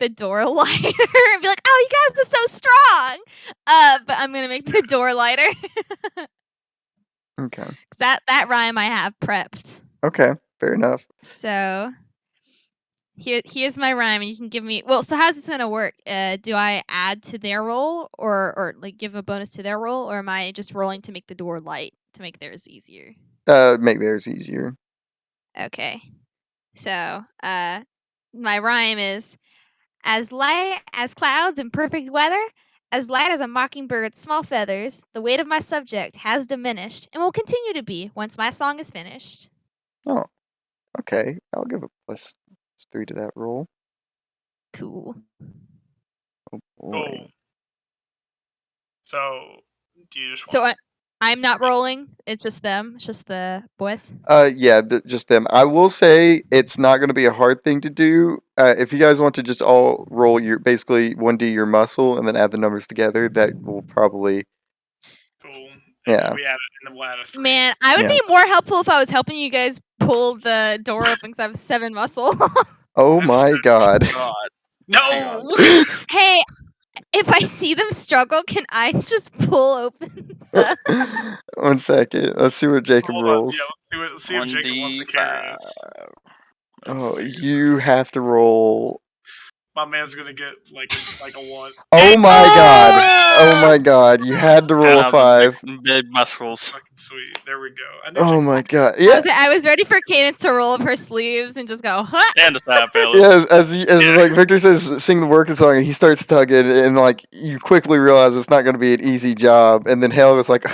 the door lighter and be like, "Oh, you guys are so strong." But I'm gonna make the door lighter. Okay. 'Cause that rhyme I have prepped. Okay. Fair enough. So here's my rhyme, and you can give me. Well, so how's this gonna work? Do I add to their roll, or like give a bonus to their roll, or am I just rolling to make the door light to make theirs easier? Make theirs easier. Okay. So my rhyme is as light as clouds in perfect weather, as light as a mockingbird's small feathers. The weight of my subject has diminished, and will continue to be once my song is finished. Oh. Okay. I'll give a +3 to that roll. Cool. Oh boy. Cool. So, do you just So want? I'm not rolling. It's just them. It's just the boys. Yeah, just them. I will say it's not going to be a hard thing to do. If you guys want to just all roll your basically 1d your muscle and then add the numbers together, that will probably. Cool. Yeah. We add it, and then we'll add a 3. Man, I would Yeah. be more helpful if I was helping you guys pull the door open because I have 7 muscle. Oh my god. God. No. Hey, if I see them struggle, can I just pull open the? 1 second. Let's see what Jacob Hold rolls. on. Yeah, let's see if Jacob wants to carry this. Oh, you have to roll. My man's gonna get like a 1. Oh my god. Oh my god. You had to roll a And 5. big muscles. Fucking sweet. There we go. I knew Oh Jacob my was- god. Yeah. I was ready for Cadence to roll up her sleeves and just go, huh? And a side, fellas. Yeah, as like Victor says, sing the working song, and he starts tugging, and like you quickly realize it's not going to be an easy job. And then Hale was like,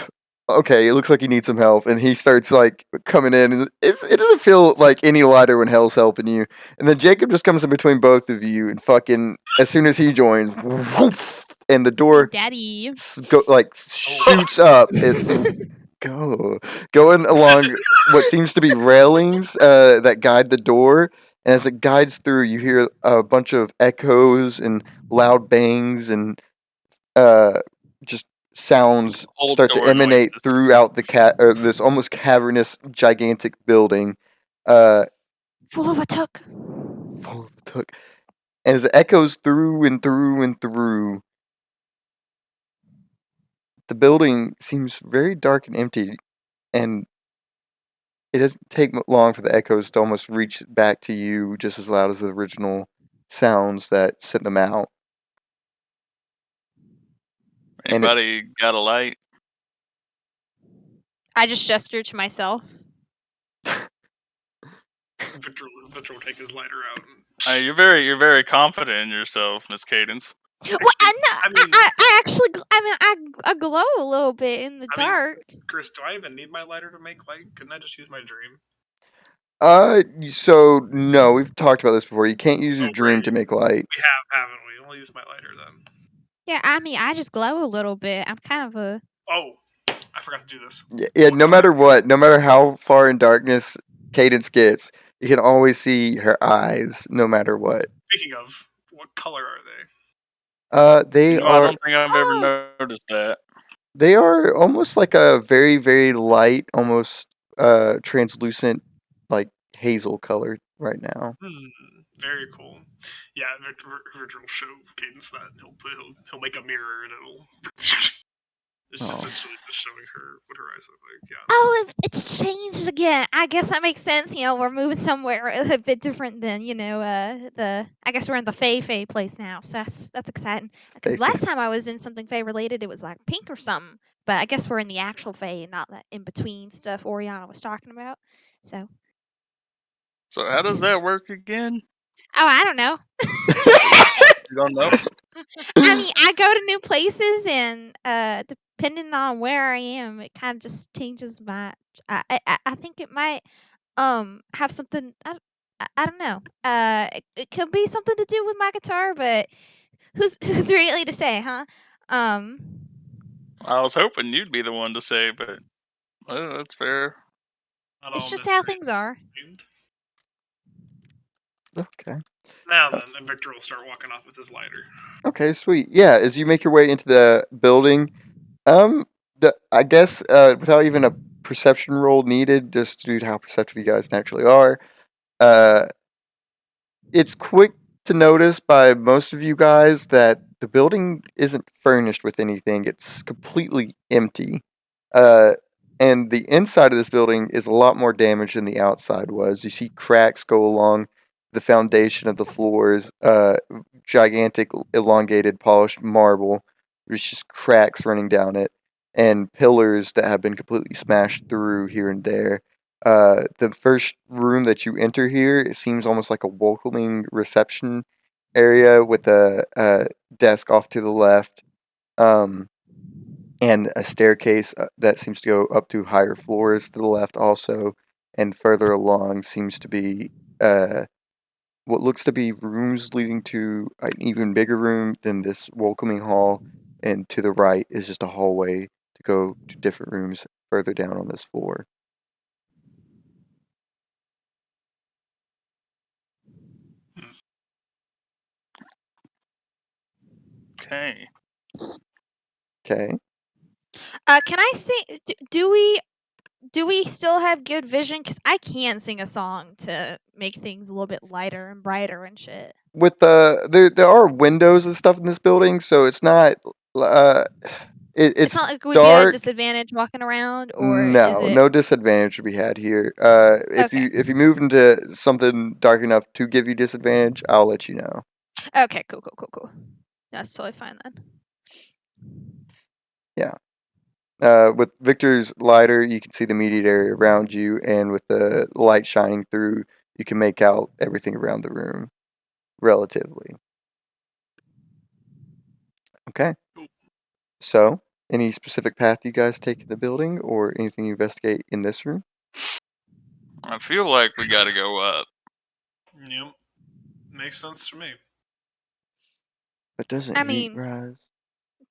"Okay, it looks like you need some help," and he starts like coming in, and it doesn't feel like any lighter when Hale's helping you. And then Jacob just comes in between both of you, and fucking as soon as he joins, whoosh, and the door Daddy. shoots up. Going along what seems to be railings that guide the door. And as it guides through, you hear a bunch of echoes and loud bangs and just sounds Old start to door emanate noises. throughout this almost cavernous, gigantic building. Full of a tuck. Full of tuck. And as it echoes through and through and through, the building seems very dark and empty, and it doesn't take long for the echoes to almost reach back to you just as loud as the original sounds that sent them out. Anybody got a light? I just gestured to myself. Victor will take his lighter out. And... You're very confident in yourself, Miss Cadence. Well, I actually, I glow a little bit in the dark. Chris, do I even need my lighter to make light? Couldn't I just use my dream? So no, we've talked about this before. You can't use your dream to make light. We have, haven't we? I'll use my lighter then. Yeah, I just glow a little bit. I'm kind of a. Oh, I forgot to do this. Yeah. No matter what, no matter how far in darkness Cadence gets, you can always see her eyes, no matter what. Speaking of, what color are they? They are. I don't think I've ever noticed that. They are almost like a very, very light, almost translucent, like hazel color right now. Very cool. Yeah, Victor will show Cadence that he'll make a mirror and it'll. It's essentially just showing her what her eyes look like. Yeah. Oh, it's changed again. I guess that makes sense. You know, we're moving somewhere a bit different than I guess we're in the Fey place now, so that's exciting. Because last time I was in something Fey related, it was like pink or something. But I guess we're in the actual Fey, not that in between stuff Oriana was talking about. So how does that work again? Oh, I don't know. You don't know? I mean, I go to new places, and depending on where I am, it kind of just changes my. I think it might have something. I don't know. It could be something to do with my guitar, but who's really to say, huh? I was hoping you'd be the one to say, but that's fair. It's just how things are. Okay. Now then, and Victor will start walking off with his lighter. Okay, sweet. Yeah, as you make your way into the building, I guess without even a perception roll needed, just due to how perceptive you guys naturally are, it's quick to notice by most of you guys that the building isn't furnished with anything. It's completely empty. And the inside of this building is a lot more damaged than the outside was. You see cracks go along the foundation of the floors, gigantic, elongated, polished marble. There's just cracks running down it, and pillars that have been completely smashed through here and there. The first room that you enter here, it seems almost like a welcoming reception area with a desk off to the left, and a staircase that seems to go up to higher floors to the left also, and further along seems to be what looks to be rooms leading to an even bigger room than this welcoming hall, and to the right is just a hallway to go to different rooms further down on this floor. Okay. Okay. Can I sing? Do we still have good vision? Cause I can sing a song to make things a little bit lighter and brighter and shit. With there are windows and stuff in this building, so it's not It's it's not like we'd be at a dark. disadvantage walking around, or is No, it? no disadvantage to be had here. Okay. If you move into something dark enough to give you disadvantage, I'll let you know. Okay. Cool. That's totally fine then. Yeah. With Victor's lighter, you can see the immediate area around you, and with the light shining through, you can make out everything around the room relatively. Okay. So, any specific path you guys take in the building, or anything you investigate in this room? I feel like we got to go up. Yep. Makes sense to me. But doesn't I heat mean, rise?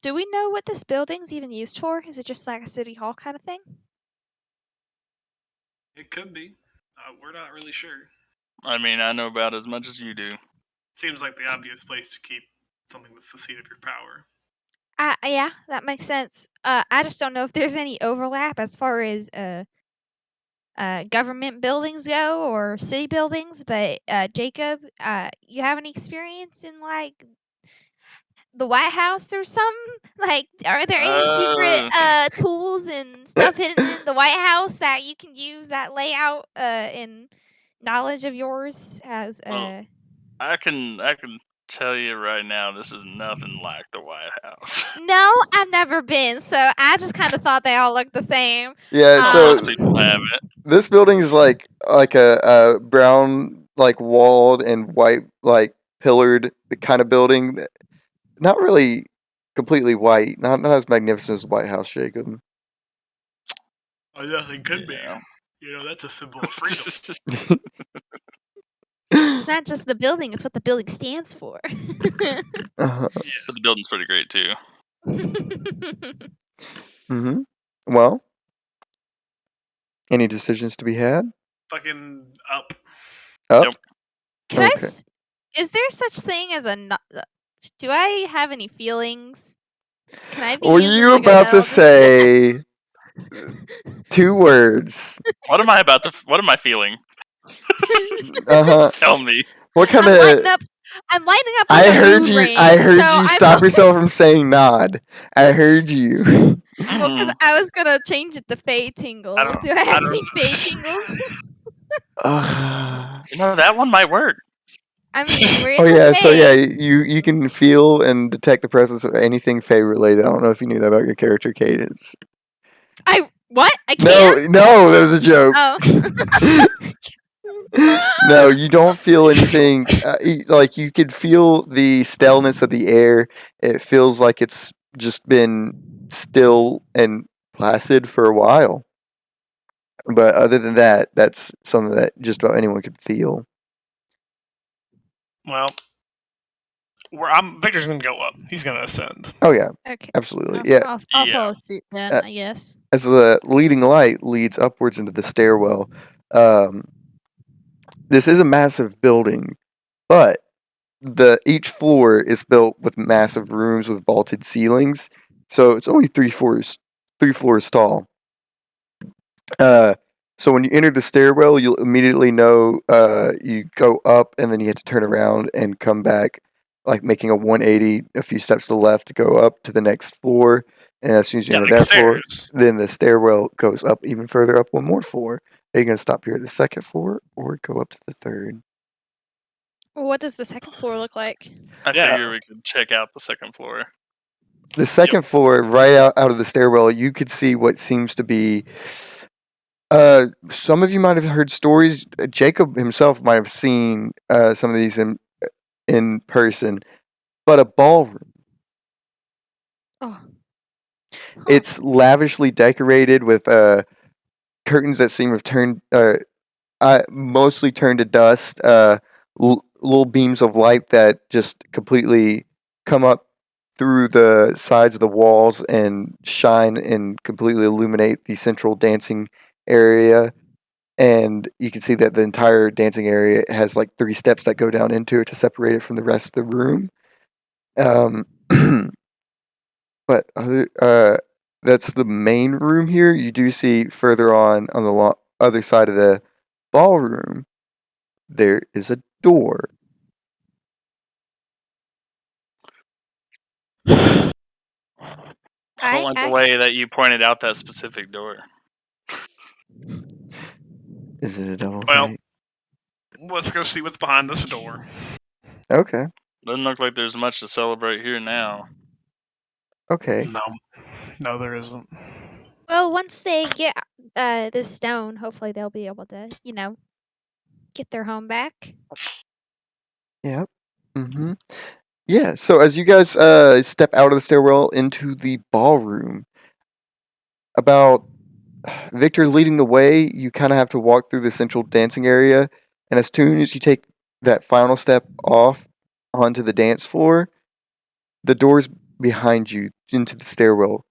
do we know what this building's even used for? Is it just like a city hall kind of thing? It could be. We're not really sure. I mean, I know about as much as you do. Seems like the obvious place to keep something that's the seat of your power. Yeah, that makes sense. I just don't know if there's any overlap as far as government buildings go or city buildings. But Jacob, you have any experience in like the White House or something? Like, are there any secret Uh, tools and stuff hidden in the White House that you can use that layout and knowledge of yours as well, I can tell you right now, this is nothing like the White House. No, I've never been, so I just kind of thought they all looked the same. Yeah. Well, So most people have it. this building is like a brown, like walled and white, like pillared kind of building. Not really completely white. Not as magnificent as White House, Jacob. Oh, nothing could Yeah. be. That's a symbol of freedom. It's not just the building; it's what the building stands for. Uh-huh. But the building's pretty great too. Mm-hmm. Well, any decisions to be had? Fucking up. Up. Yep. Can I? Okay. Is there such thing as a? Do I have any feelings? Can I be Were used as you like a about to null? say 2 words? What am I about to? What am I feeling? Uh-huh. Tell me. What kind I'm of? lighting up. I'm lighting up like I a heard mood you. ring. I heard so you I'm stop yourself from saying nod. I heard you. well, because I was gonna change it to Fey I tingles. don't. Do I I have don't. any Fey tingles? That one might work. I mean, we're Oh in the yeah, so yeah, Fey. you can feel and detect the presence of anything Fey related. I don't know if you knew that about your character cadence. What? I No, can't. no, that was a joke. Oh. No, you don't feel anything. Like you could feel the staleness of the air. It feels like it's just been still and placid for a while. But other than that, that's something that just about anyone could feel. Well, Victor's gonna go up. He's gonna ascend. Oh yeah, Okay. absolutely. Yeah, I'll Yeah. follow suit then, Uh, I guess. as the leading light leads upwards into the stairwell, um, this is a massive building, but each floor is built with massive rooms with vaulted ceilings, so it's only 3 floors tall. So when you enter the stairwell, you'll immediately know you go up, and then you have to turn around and come back, like making a 180, a few steps to the left to go up to the next floor. And as soon as you Yeah, enter like that floor, stairs. then the stairwell goes up even further up one more floor. Are you going to stop here at the second floor or go up to the third? Well, what does the second floor look like? I Yeah. figure we could check out the second floor. The second floor, right out of the stairwell, you could see what seems to be. Some of you might have heard stories. Jacob himself might have seen some of these in person, but a ballroom. Oh. Huh. It's lavishly decorated with curtains that seem to have turned, mostly turned to dust. Little beams of light that just completely come up through the sides of the walls and shine and completely illuminate the central dancing area. And you can see that the entire dancing area has like 3 steps that go down into it to separate it from the rest of the room. Um, but that's the main room here. You do see further on the other side of the ballroom, there is a door. I don't like the way that you pointed out that specific door. Is it a double Well, right? let's go see what's behind this door. Okay. Doesn't look like there's much to celebrate here now. Okay. No, there isn't. Well, once they get this stone, hopefully they'll be able to, get their home back. Yep. Mm-hmm. Yeah. So as you guys step out of the stairwell into the ballroom, about Victor leading the way, you kind of have to walk through the central dancing area, and as soon as you take that final step off onto the dance floor, the doors behind you into the stairwell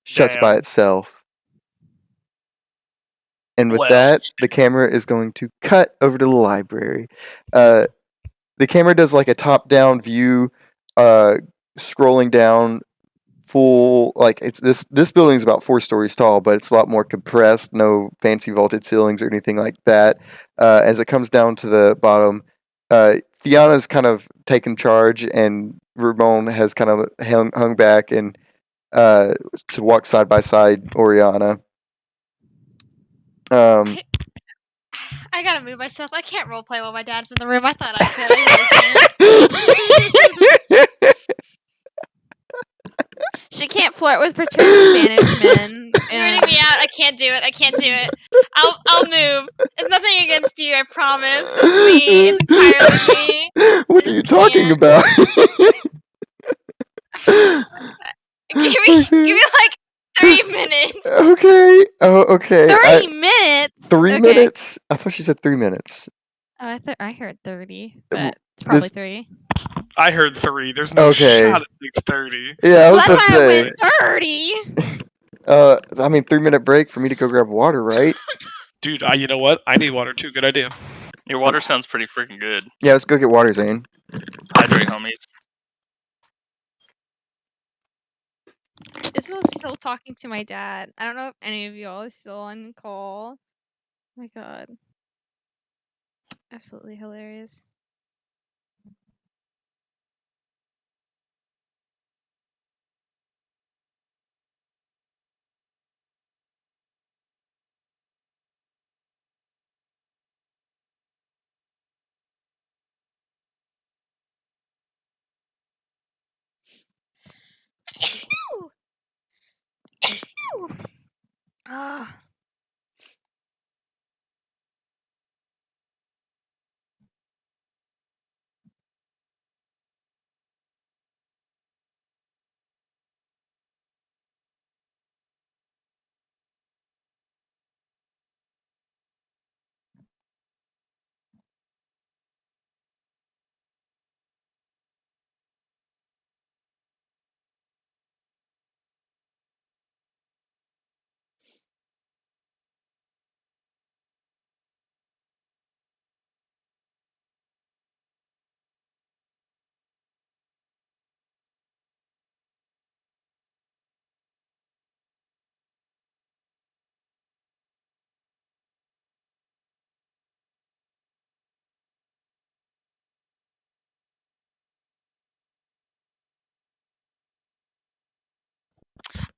shuts by Damn. itself. And with Well, that, the camera is going to cut over to the library. The camera does like a top-down view, scrolling down full like it's this building is about 4 stories tall, but it's a lot more compressed, no fancy vaulted ceilings or anything like that. As it comes down to the bottom, Fiana's kind of taken charge, and Ramon has kind of hung back and to walk side by side Oriana. I gotta move myself. I can't roleplay while my dad's in the room. I thought I could. I really can't. She can't flirt with pretend Spanish men. Weirding me out. I can't do it. I can't do it. I'll move. It's nothing against you. I promise. It's me. It's entirely me. What are you talking about? Give me like 3 minutes. Okay. Oh, okay. 30 minutes. 3 Okay. minutes? I thought she said 3 minutes. Oh, I heard 30, Well, but it's probably this- 30. I heard 3. There's no Okay. shot it makes 30. Yeah, I was Well, about to that's why I say. went 30. I mean, 3-minute break for me to go grab water, right? Dude, you know what? I need water too. Good idea. Your water sounds pretty freaking good. Yeah, let's go get water, Zane. Hydrate, homies. Isabel's still talking to my dad. I don't know if any of y'all is still on call. Oh my god. Absolutely hilarious. Phew. Phew. Ah.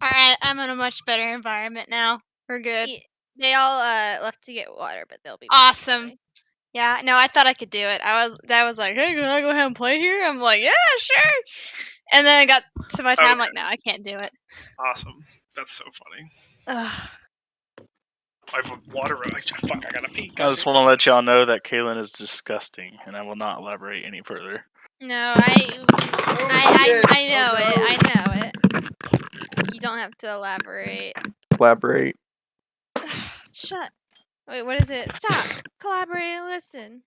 Alright, I'm in a much better environment now. We're good. They all left to get water, but they'll be back Awesome. shortly. Yeah, no, I thought I could do it. Dad was like, "Hey, can I go ahead and play here?" I'm like, "Yeah, sure." And then it got to my time, like, no, I can't do it. Awesome. That's so funny. Ugh. I have water. Fuck, I gotta pee. I just want to let y'all know that Kaylin is disgusting, and I will not elaborate any further. No, I know it. I know it. You don't have to elaborate. Elaborate. Shut. Wait, what is it? Stop. Collaborate and listen.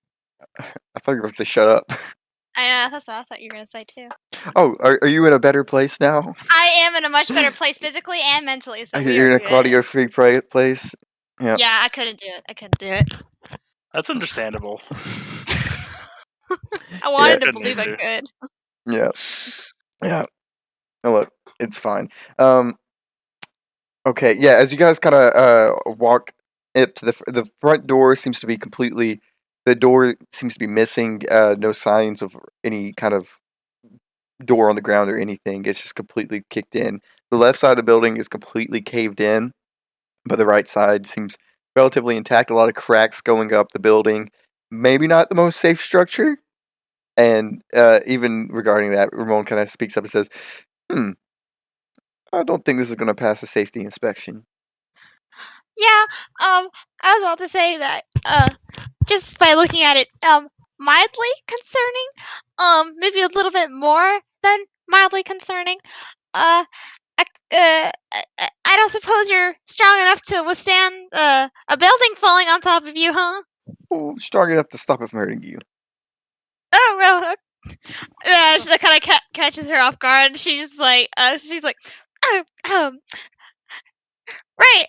I thought you were going to say shut up. I know, that's what I thought you were gonna say too. Oh, are you in a better place now? I am in a much better place physically and mentally, so we You're are in a good. Claudio-free place? Yeah. Yeah, I couldn't do it. That's understandable. I wanted to Couldn't believe I either. could. Yeah. Yeah. Oh, look, it's fine. Okay, yeah, as you guys kind of walk up to the front door seems to be completely the door seems to be missing no signs of any kind of door on the ground or anything. It's just completely kicked in. The left side of the building is completely caved in, but the right side seems relatively intact. A lot of cracks going up the building. Maybe not the most safe structure. And even regarding that, Ramon kind of speaks up and says, I don't think this is going to pass a safety inspection. Yeah, I was about to say that, just by looking at it, mildly concerning, maybe a little bit more than mildly concerning. I don't suppose you're strong enough to withstand, a building falling on top of you, huh? Oh, strong enough to stop it from hurting you. Oh, well, that kind of catches her off guard. She's like, oh, right.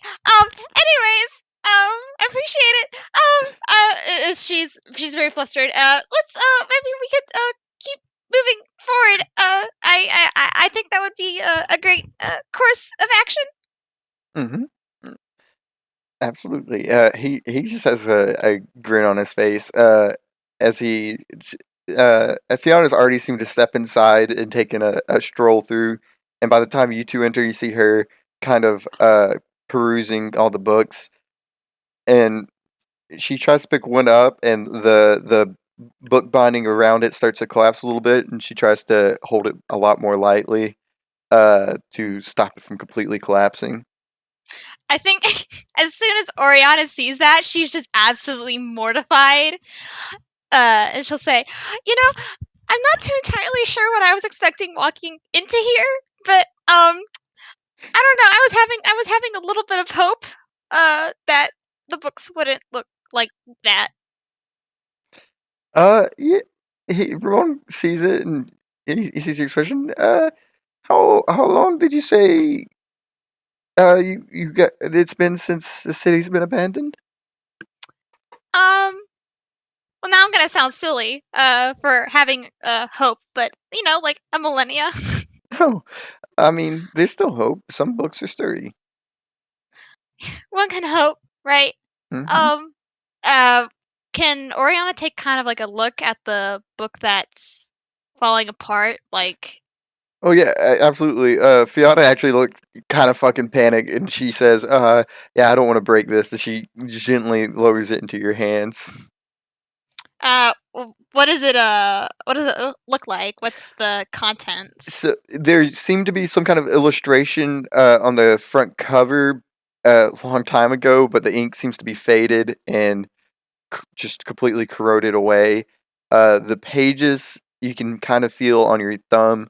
Anyways, I appreciate it. She's very flustered. Let's maybe we could keep moving forward. I think that would be a great course of action. Mm-hmm. Absolutely. He just has a grin on his face. As Fiona's already seemed to step inside and taken a stroll through, and by the time you two enter, you see her kind of perusing all the books, and she tries to pick one up, and the book binding around it starts to collapse a little bit, and she tries to hold it a lot more lightly to stop it from completely collapsing. I think as soon as Oriana sees that, she's just absolutely mortified. And she'll say, I'm not too entirely sure what I was expecting walking into here, but I don't know. I was having a little bit of hope that the books wouldn't look like that. Yeah, Ramon sees it and he sees your expression. How long did you say? You got? It's been since the city's been abandoned. Well, now I'm gonna sound silly for having hope, but like a millennia. Oh, I mean, there's still hope. Some books are sturdy. One can hope, right? Mm-hmm. Can Oriana take kind of like a look at the book that's falling apart? Like, Oh yeah, absolutely. Fiona actually looked kind of fucking panicked, and she says, yeah, I don't want to break this." And she gently lowers it into your hands. what is it? What does it look like? What's the contents? So there seemed to be some kind of illustration on the front cover a long time ago, but the ink seems to be faded and just completely corroded away. The pages you can kind of feel on your thumb.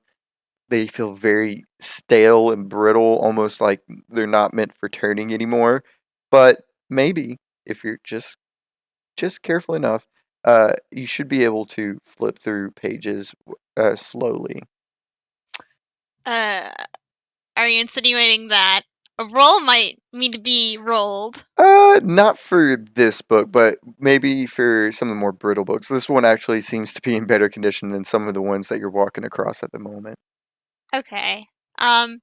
They feel very stale and brittle, almost like they're not meant for turning anymore. But maybe if you're just careful enough, you should be able to flip through pages slowly. Are you insinuating that a roll might need to be rolled? Not for this book, but maybe for some of the more brittle books. This one actually seems to be in better condition than some of the ones that you're walking across at the moment. Okay. And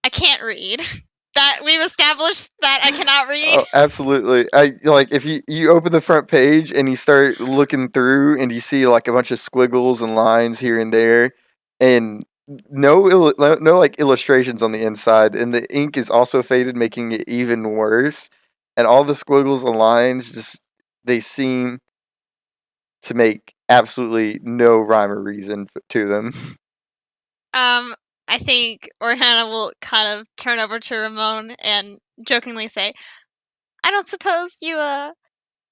I can't read. That we've established that I cannot read. Oh, absolutely. I like if you open the front page and you start looking through and you see like a bunch of squiggles and lines here and there, and no like illustrations on the inside, and the ink is also faded, making it even worse. And all the squiggles and lines just they seem to make absolutely no rhyme or reason to them. I think Oriana will kind of turn over to Ramon and jokingly say, "I don't suppose you know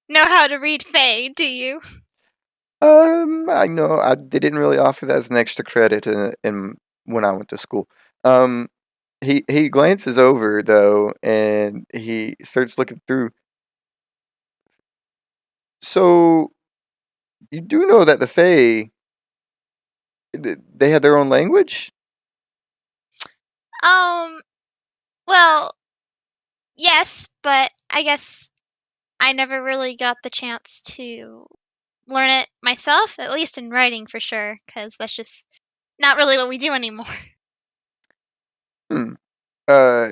how to read Fae, do you?" I know they didn't really offer that as an extra credit in when I went to school. He glances over though, and he starts looking through. So you do know that the Fae they had their own language? Well, yes, but I guess I never really got the chance to learn it myself, at least in writing for sure, because that's just not really what we do anymore. Hmm.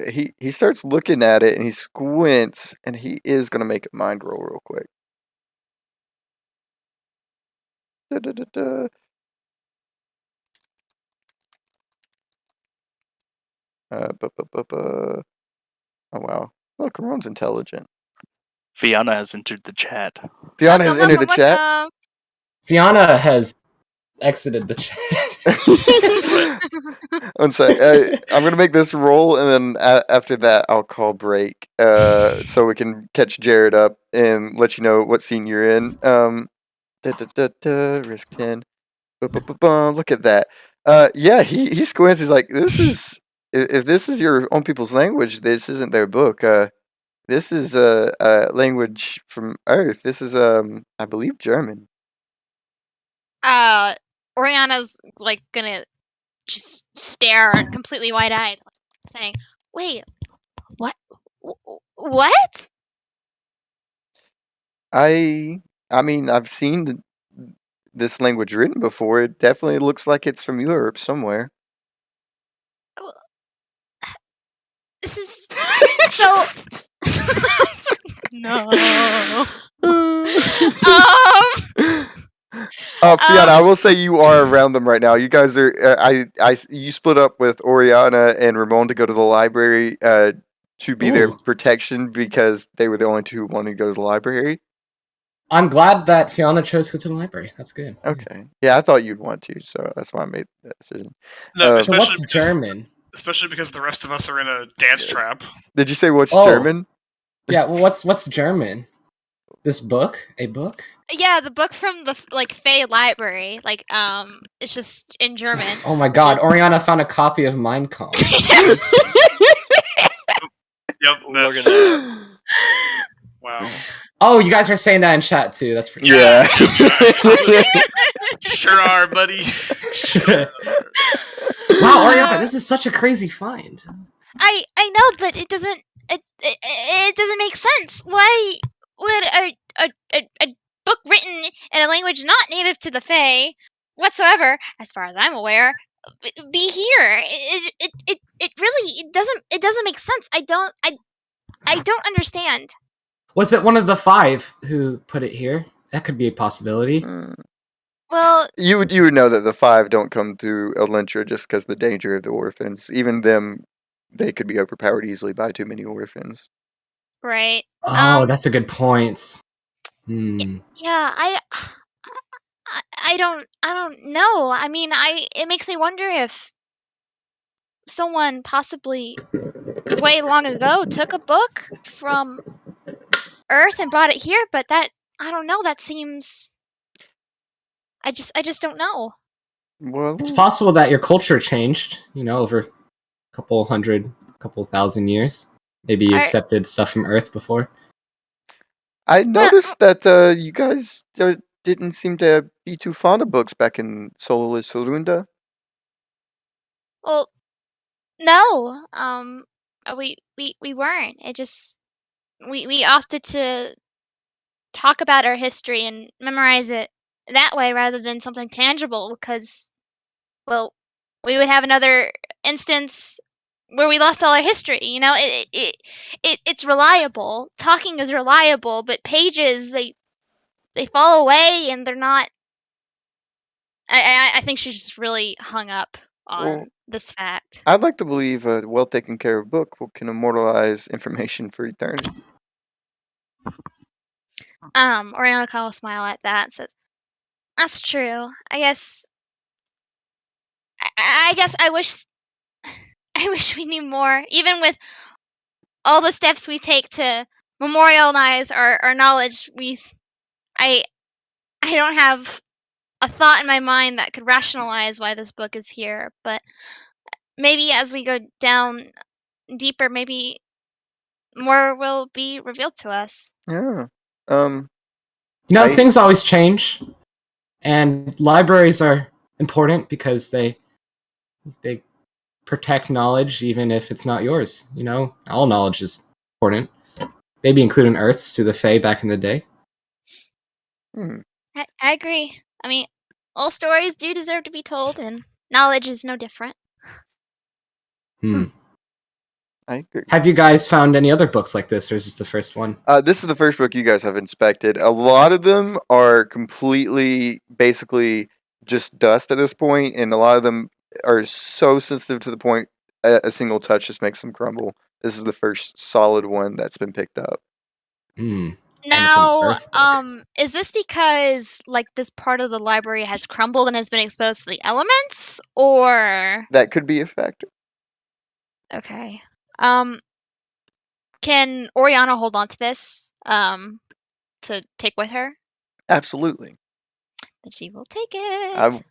He starts looking at it and he squints, and he is gonna make a mind roll real quick. Da-da-da-da. Oh wow. Look, Ramon's intelligent. Fiona has entered the chat. Fiona has entered the chat. Welcome. Fiona has exited the chat. One sec. I'm gonna make this roll, and then after that, I'll call break. So we can catch Jared up and let you know what scene you're in. Risk 10. Look at that. Yeah, he squints. He's like, "This is if this is your own people's language, this isn't their book. This is a language from Earth. This is I believe German." Oriana's like gonna just stare completely wide-eyed, saying, "Wait, what? What?" I mean, I've seen this language written before. It definitely looks like it's from Europe somewhere. This is so. No. Fiona, I will say you are around them right now. You guys are. You split up with Oriana and Ramon to go to the library to be their Ooh. protection because they were the only two who wanted to go to the library. I'm glad that Fiona chose to go to the library. That's good. Okay. Yeah, I thought you'd want to, so that's why I made that decision. No, So what's especially because, German? especially because the rest of us are in a dance trap. Did you say what's Oh. German? Yeah, well, what's German? This book? A book? Yeah, the book from the Fae library. It's just in German. Oh my god, Just- Oriana found a copy of Mein Kampf. Yep, Look that's at that. wow. Oh, you guys are saying that in chat too. That's pretty Yeah. Sure are, buddy. Wow, Oriana, this is such a crazy find. I know, but it doesn't make sense. Why would a book written in a language not native to the Fae whatsoever, as far as I'm aware, be here? It really doesn't make sense. I don't understand. Was it one of the 5 who put it here? That could be a possibility. Well, You would know that the 5 don't come through Alintra just because the danger of the orphans. Even them, they could be overpowered easily by too many orphans. right. Oh, that's a good point. Hmm. Yeah, I don't know. I mean, it makes me wonder if someone possibly way long ago took a book from Earth and brought it here, but that I don't know, that seems I just don't know. Well, It's possible that your culture changed, over a couple thousand years. Maybe you accepted stuff from Earth before. I noticed that you guys didn't seem to be too fond of books back in Solis Sorunda. Well, no. We weren't. It just we opted to talk about our history and memorize it that way rather than something tangible because, well, we would have another instance where we lost all our history. It's reliable. Talking is reliable, but pages they fall away and they're not. I think she's just really hung up on this fact. I'd like to believe a well taken care of book can immortalize information for eternity. Oriana kind of smile at that and says, "That's true. I guess. I guess I wish. I wish we knew more. Even with all the steps we take to memorialize our knowledge, I I don't have a thought in my mind that could rationalize why this book is here. But maybe as we go down deeper, maybe more will be revealed to us." Yeah. Things always change, and libraries are important because they protect knowledge, even if it's not yours. All knowledge is important. Maybe including Earths to the Fae back in the day. I agree. I mean, all stories do deserve to be told, and knowledge is no different. I agree. Have you guys found any other books like this, or is this the first one? This is the first book you guys have inspected. A lot of them are completely, basically, just dust at this point, and a lot of them are so sensitive to the point a single touch just makes them crumble. This is the first solid one that's been picked up. Now, is this because this part of the library has crumbled and has been exposed to the elements, or that could be a factor? Okay. Can Oriana hold on to this to take with her? Absolutely. Then she will take it.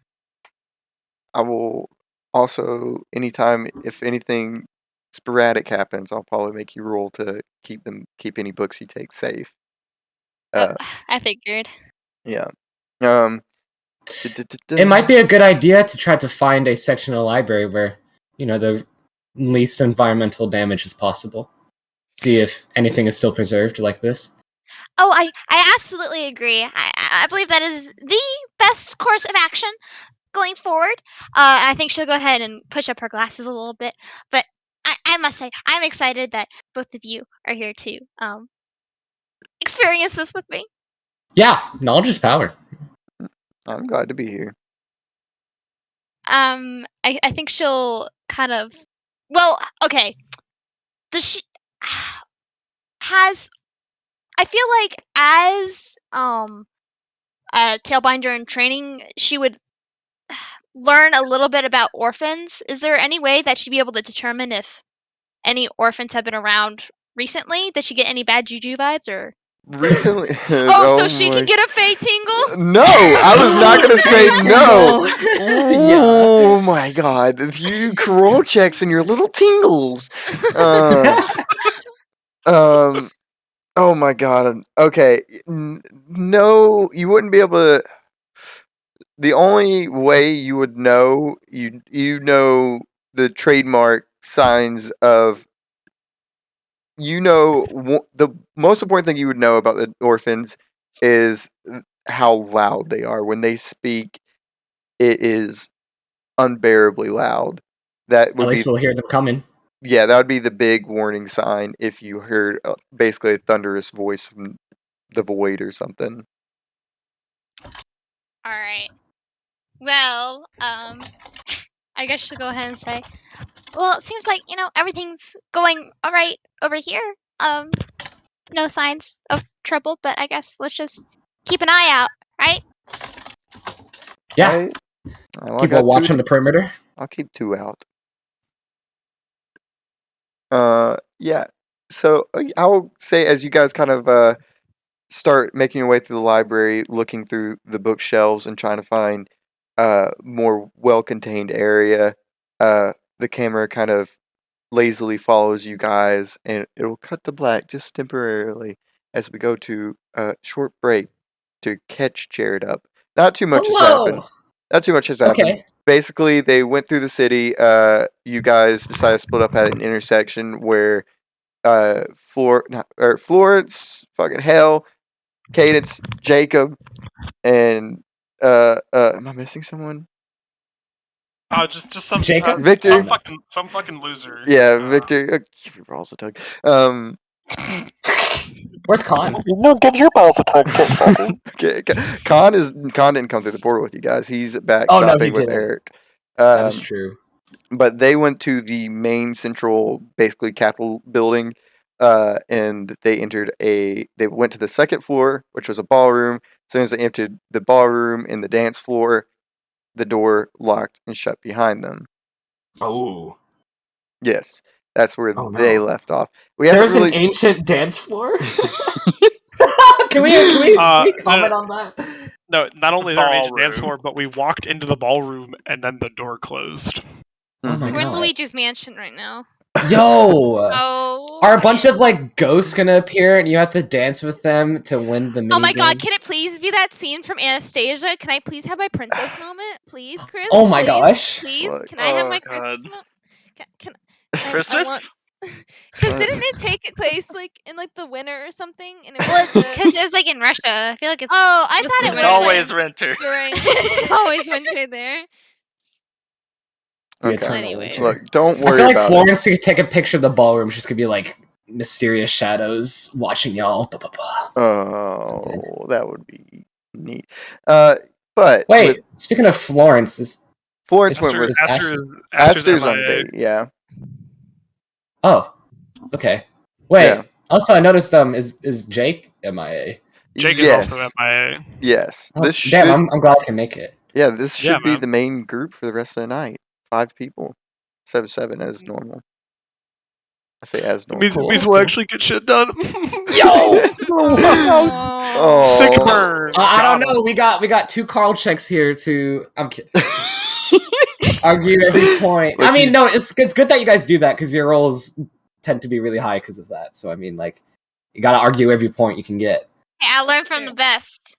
I will also, anytime if anything sporadic happens, I'll probably make you roll to keep any books you take safe. I figured. Yeah. It might be a good idea to try to find a section of the library where, the least environmental damage is possible. See if anything is still preserved like this. Oh, I absolutely agree. I believe that is the best course of action going forward. I think she'll go ahead and push up her glasses a little bit. But I must say, I'm excited that both of you are here to experience this with me. Yeah, knowledge is power. I'm glad to be here. I think she'll kind of. Well, okay. Does she has? I feel like as a tailbinder in training, she would learn a little bit about orphans. Is there any way that she'd be able to determine if any orphans have been around recently? Does she get any bad juju vibes or? Recently. So she can get a Fey tingle? No, I was not gonna say no. Oh my god! If you do Corona checks and your little tingles. Oh my god. Okay. No, you wouldn't be able to. The only way you would know, you know the trademark signs of. The most important thing you would know about the orphans is how loud they are. When they speak, it is unbearably loud. That would At least we'll hear them coming. Yeah, that would be the big warning sign if you heard basically a thunderous voice from the void or something. All right. Well, I guess she'll go ahead and say, well, it seems like, everything's going all right over here. No signs of trouble, but I guess let's just keep an eye out, right? Yeah. Keep a watch on the perimeter. I'll keep 2 out. Yeah. So I'll say as you guys kind of start making your way through the library, looking through the bookshelves and trying to find more well-contained area, the camera kind of lazily follows you guys, and it'll cut to black just temporarily as we go to a short break to catch Jared up. Not too much has happened. Not too much has happened. Okay. Basically, they went through the city. You guys decided to split up at an intersection where Florence, fucking hell, Cadence, Jacob, and am I missing someone? Just some Jacob? Victor? some fucking loser. Yeah, Victor. Give your balls a tug. Where's Con? No, give your balls a tug, fucker. Okay, Con didn't come through the portal with you guys. He's back Oh, no, shopping he with didn't. Eric. That is true. But they went to the main central, basically Capitol building, and they went to the second floor, which was a ballroom. As soon as they entered the ballroom and the dance floor, the door locked and shut behind them. Oh. Yes, that's where Oh, they no. left off. We haven't There's really. an ancient dance floor? Can we comment on that? No, not only is there an ancient dance Ballroom. floor, but we walked into the ballroom and then the door closed. Oh my Mhm. We're in God. Luigi's mansion right now. Yo! Oh. Are a bunch of like ghosts gonna appear and you have to dance with them to win the minigame? Oh my god, can it please be that scene from Anastasia? Can I please have my princess moment? Please, Chris? Oh my please? gosh. Please? Look. Can I have Oh, my God. Christmas moment? Can I want Christmas? because didn't it take place like in like the winter or something? And it Well, was the... because it was like in Russia. I feel like it's. Oh, I mostly thought it It's was winter. always winter. during it's always winter there. The Okay. eternal Anyways. winter. Look, don't I worry feel like about Florence could take a picture of the ballroom. She's gonna be like mysterious shadows watching y'all. Ba, ba, ba. it. Oh, that would be neat. But Wait, with speaking of Florence, Florence Is- went with is Aster's on a MIA. date. Yeah. oh, okay. Wait. Yeah. Also, I noticed is Jake MIA? Jake yes. is also MIA. Yes. Oh, This damn, should. I'm glad I can make it. Yeah, this Yeah, should be man. the main group for the rest of the night. 5 people. 7 as normal. I say as It normal. means, Cool. means we'll actually get shit done. Yo! Oh. Sick burn. I don't Got 'em. know. We got 2 Carl checks here to. I'm kidding. Argue every point. Look, I mean, you- no, it's good that you guys do that because your rolls tend to be really high because of that. So I mean, like, you gotta argue every point you can get. Hey, I learned from the best.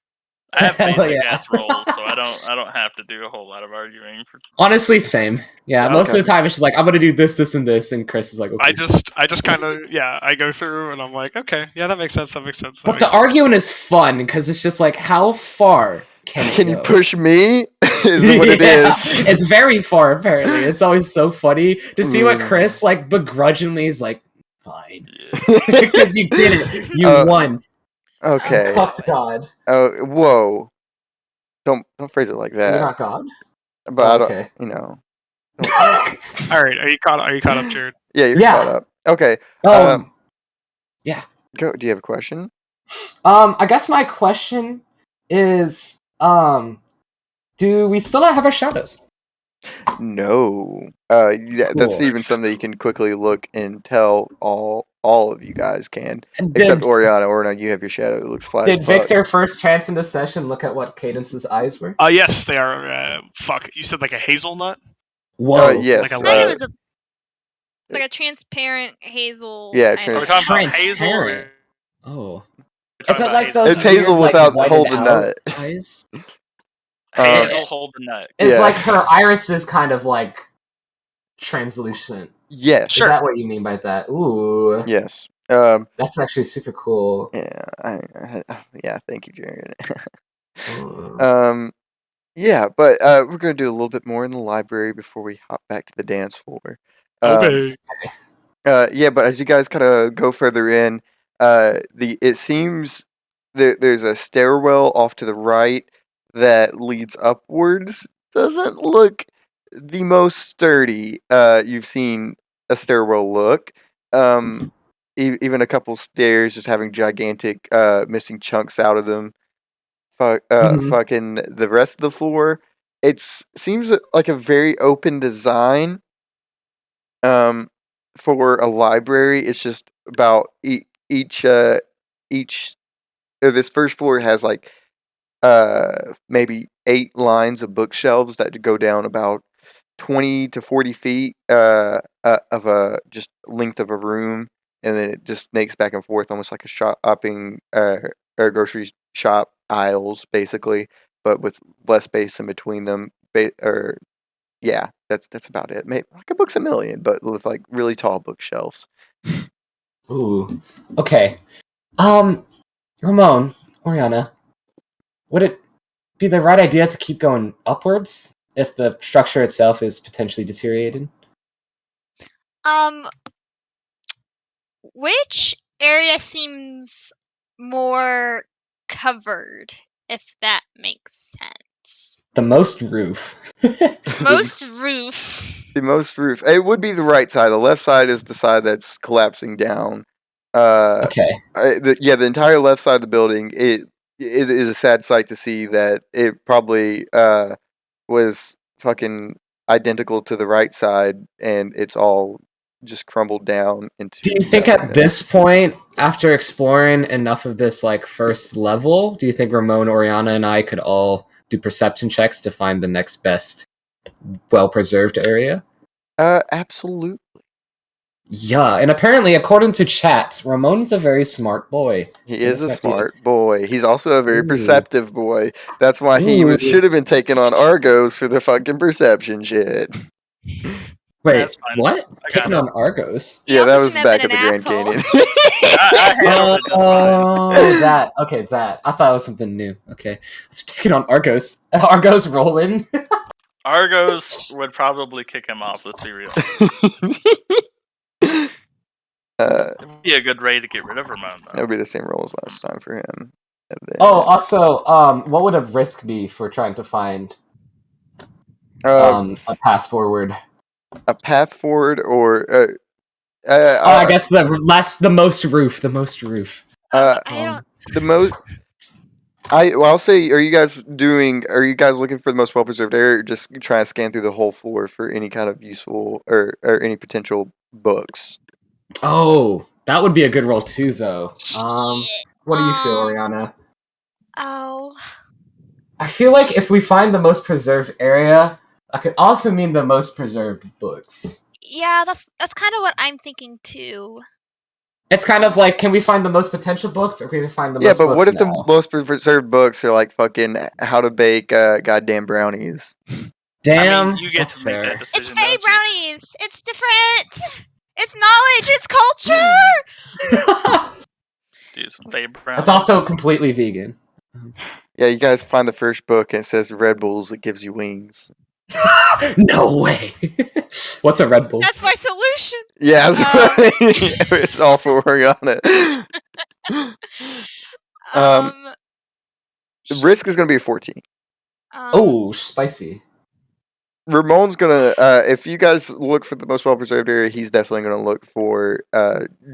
I have Hell basic yeah. ass rolls, so I don't have to do a whole lot of arguing. Honestly, same. Yeah, Yeah, most okay. of the time it's just like I'm gonna do this, and Chris is like, okay. I just kind of I go through and I'm like, okay, yeah, that makes sense. That makes sense. That But makes the sense. arguing is fun because it's just like, how far can it Can you go? push me? Is what it Yeah, is. It's very far. Apparently, it's always so funny to see what Mm. Chris like begrudgingly is like. Fine, Yeah. because you did it. You won. Okay. Fucked God. Oh, whoa. Don't phrase it like You're that. not God. But I don't, Okay. you know. All right, are you caught? Are you caught up, Jared? Yeah, you're Yeah. caught up. Okay. Yeah. Go. Do you have a question? I guess my question is, do we still not have our shadows? No. Yeah, that's Cool. even something that you can quickly look and tell all of you guys can. And Except did, Oriana. Oriana, you have your shadow. It looks flat as did fuck. Victor first chance in the session look at what Cadence's eyes were? Yes, they are. Fuck, you said like a hazelnut. Whoa. Yes. Like a I thought it was like a transparent hazel. Yeah, kind Are we of- talking about hazel? Or Transparent. Oh. are we Is talking it about like hazel? those It's hazel weird, without like, hold the whited out nut. eyes? Hazel hold the nut. It's Yeah. like her iris is kind of like translucent. Yes. Sure. Is that what you mean by that? Ooh. Yes. That's actually super cool. Yeah. Yeah. Thank you, Jared. Ooh. Yeah, but we're gonna do a little bit more in the library before we hop back to the dance floor. Okay. Yeah, but as you guys kind of go further in, it seems there's a stairwell off to the right that leads upwards. Doesn't look the most sturdy you've seen a stairwell look. Even a couple stairs just having gigantic missing chunks out of them. Mhm. Fucking the rest of the floor. Seems like a very open design. For a library, it's just about each. This first floor has like maybe 8 lines of bookshelves that go down about 20 to 40 feet of a just length of a room, and then it just snakes back and forth almost like a shopping or grocery shop aisles basically, but with less space in between them. Or yeah, that's about it. Maybe like a Book's a Million, but with like really tall bookshelves. Ooh. Okay. Ramon, Oriana, would it be the right idea to keep going upwards if the structure itself is potentially deteriorated? Which area seems more covered, if that makes sense? The most roof. Most roof. The most roof. It would be the right side. The left side is the side that's collapsing down. Okay. The entire left side of the building. It is a sad sight to see that it probably was fucking identical to the right side, and it's all just crumbled down into. Do you think at this point, after exploring enough of this like first level, do you think Ramon, Oriana, and I could all do perception checks to find the next best well-preserved area? Absolutely. Yeah, and apparently, according to chats, Ramon's a very smart boy. He So is a this might be smart boy. He's also a very Ooh. perceptive boy. That's why he Ooh. should have been taken on Argos for the fucking perception shit. Wait, That's fine. what? I got Taking it. on Argos? He Yeah, that also was shouldn't have back at been the an Grand asshole. Canyon. I handled it just fine. Oh, that. Okay, that. I thought it was something new. Okay. So taking on Argos. Argos rolling. Argos would probably kick him off, let's be real. It'd be a good way to get rid of Ramon, That though. would be the same roll as last time for him. And then, Oh, also, what would a risk be for trying to find a path forward? a path forward, or I guess the most roof. The most roof. I don't. the most. I'll say, are you guys looking for the most well preserved area, or just trying to scan through the whole floor for any kind of useful or any potential books? Oh, that would be a good roll too, though. What do you feel, Oriana? Oh. I feel like if we find the most preserved area, that could also mean the most preserved books. Yeah, that's kind of what I'm thinking too. It's kind of like, can we find the most potential books, or can we find the most Yeah, books but what if now? the most preserved books are like fucking how to bake goddamn brownies? Damn, I mean, you get that's to make fair. that It's decision. Fae don't you? brownies. It's different. It's knowledge. It's culture. Do some Fae brownies. It's also completely vegan. Yeah, you guys find the first book and it says Red Bulls. It gives you wings. No way. What's a Red Bull? That's my solution. Yeah, it's all for working on it. The risk is going to be a 14. Oh, spicy. Ramon's gonna. If you guys look for the most well preserved area, he's definitely gonna look for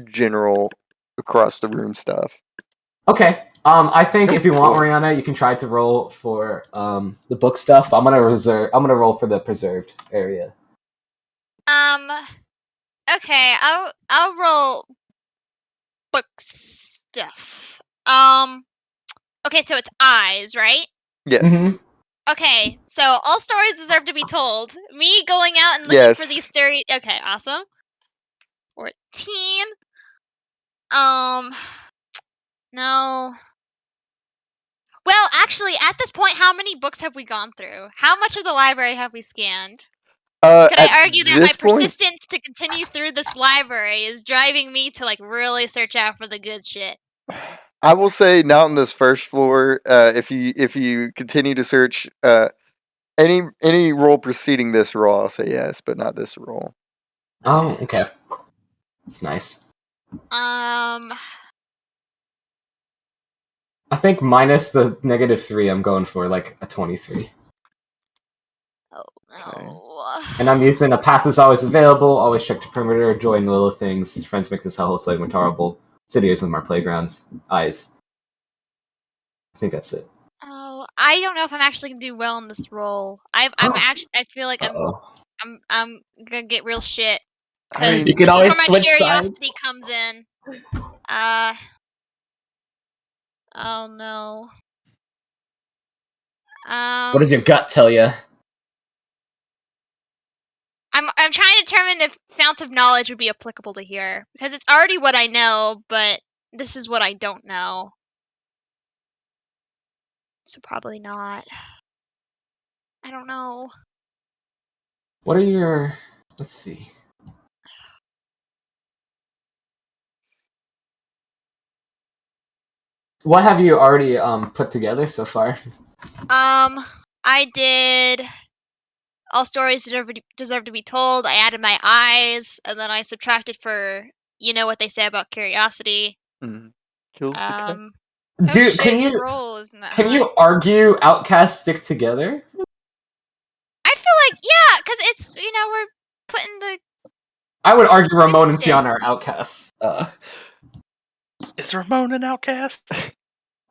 general across the room stuff. Okay. I think if you want, Oriana, you can try to roll for the book stuff. I'm gonna roll for the preserved area. Okay, I'll roll book stuff. Okay, so it's eyes, right? Yes. Mm-hmm. Okay, so all stories deserve to be told. Me going out and looking for these stories. Okay, awesome. 14. No. Well, actually, at this point, how many books have we gone through? How much of the library have we scanned? Could I argue that my persistence to continue through this library is driving me to like really search out for the good shit? I will say, not on this first floor. If you continue to search, any roll preceding this roll, I'll say yes, but not this roll. Oh, okay. That's nice. I think minus the -3, I'm going for like a 23. Oh no. Okay. And I'm using a path is always available, always check the perimeter, join little things, friends make this hellhole slightly more tolerable. City is in our playgrounds. Eyes. I think that's it. Oh, I don't know if I'm actually gonna do well in this role. I feel like I'm gonna get real shit. I mean, you can this always is where my switch curiosity sides. comes in. Oh no. What does your gut tell you? I'm trying to determine if Fount of Knowledge would be applicable to here because it's already what I know, but this is what I don't know. So probably not. I don't know. What are your... Let's see. What have you already put together so far? I did all stories deserve to be told. I added my eyes, and then I subtracted for what they say about curiosity. Kills the cat. Dude, can you argue Outcasts stick together? I feel like, yeah, because it's, put in the. I would argue Ramon and Fiona are outcasts. Is Ramon an outcast?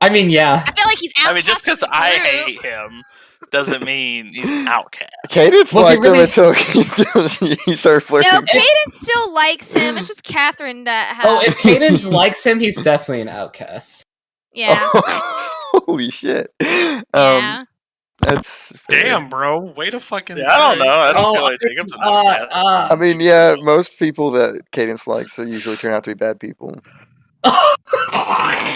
I mean, yeah. I feel like he's outcast. I mean, just because in the I group. hate him doesn't mean he's an outcast. Cadence Was he liked him really- until he started flirting. No, Cadence still likes him. It's just Catherine that has. Oh, if Cadence likes him, he's definitely an outcast. Yeah. Holy shit. Yeah. That's fair. Damn, bro. Way to fucking. Yeah, I don't know. I don't Oh, feel like Jacob's an outcast. I mean, yeah, most people that Cadence likes usually turn out to be bad people.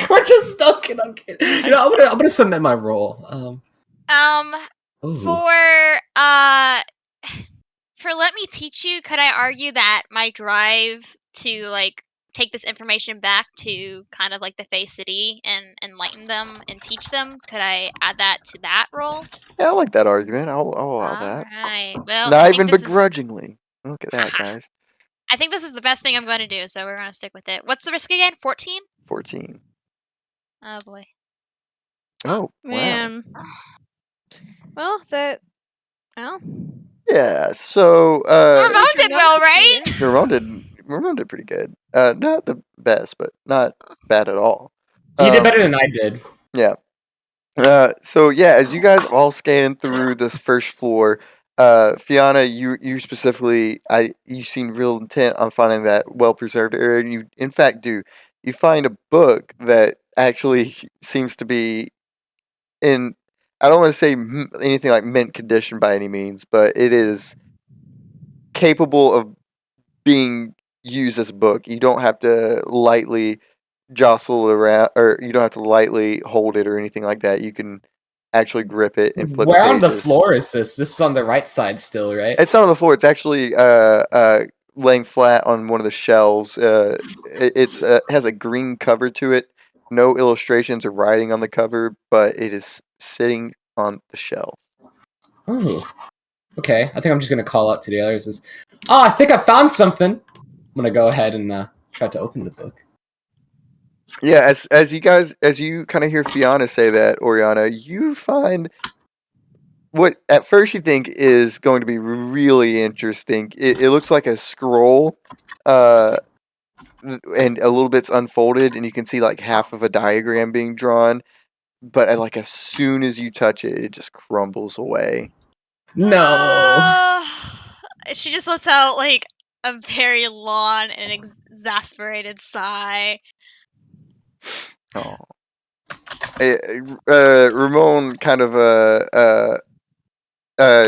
We're just joking. I'm kidding. You know, I'm gonna submit my role. Ooh. For let me teach you, could I argue that my drive to like take this information back to kind of like the Fae City and enlighten them and teach them, could I add that to that role? Yeah, I like that argument. I'll allow that. Alright. Well, I Not think even this is- begrudgingly. Look at that, guys. I think this is the best thing I'm going to do, so we're going to stick with it. What's the risk again? 14? 14. Oh boy. Oh, wow. Man. Well, that. Well. Yeah, so Ramon did well, right? Ramon did pretty good. Not the best, but not bad at all. He did better than I did. Yeah. So yeah, as you guys all scan through this first floor, Fiona, you specifically, you seem real intent on finding that well preserved area, and you in fact do. You find a book that actually seems to be in. I don't want to say anything like mint condition by any means, but it is capable of being used as a book. You don't have to lightly jostle it around, or you don't have to lightly hold it or anything like that. You can actually grip it and flip Where the on the pages. floor is this? This is on the right side still, right? It's not on the floor. It's actually laying flat on one of the shelves. It has a green cover to it. No illustrations or writing on the cover, but it is sitting on the shelf. Ooh. Okay, I think I'm just gonna call out to the others. I think I found something. I'm gonna go ahead and try to open the book. Yeah, as you kind of hear Fiona say that, Oriana, you find what at first you think is going to be really interesting. It looks like a scroll, and a little bit's unfolded, and you can see like half of a diagram being drawn. But like as soon as you touch it, it just crumbles away. No. She just lets out like a very long and exasperated sigh. Oh. Ramon kind of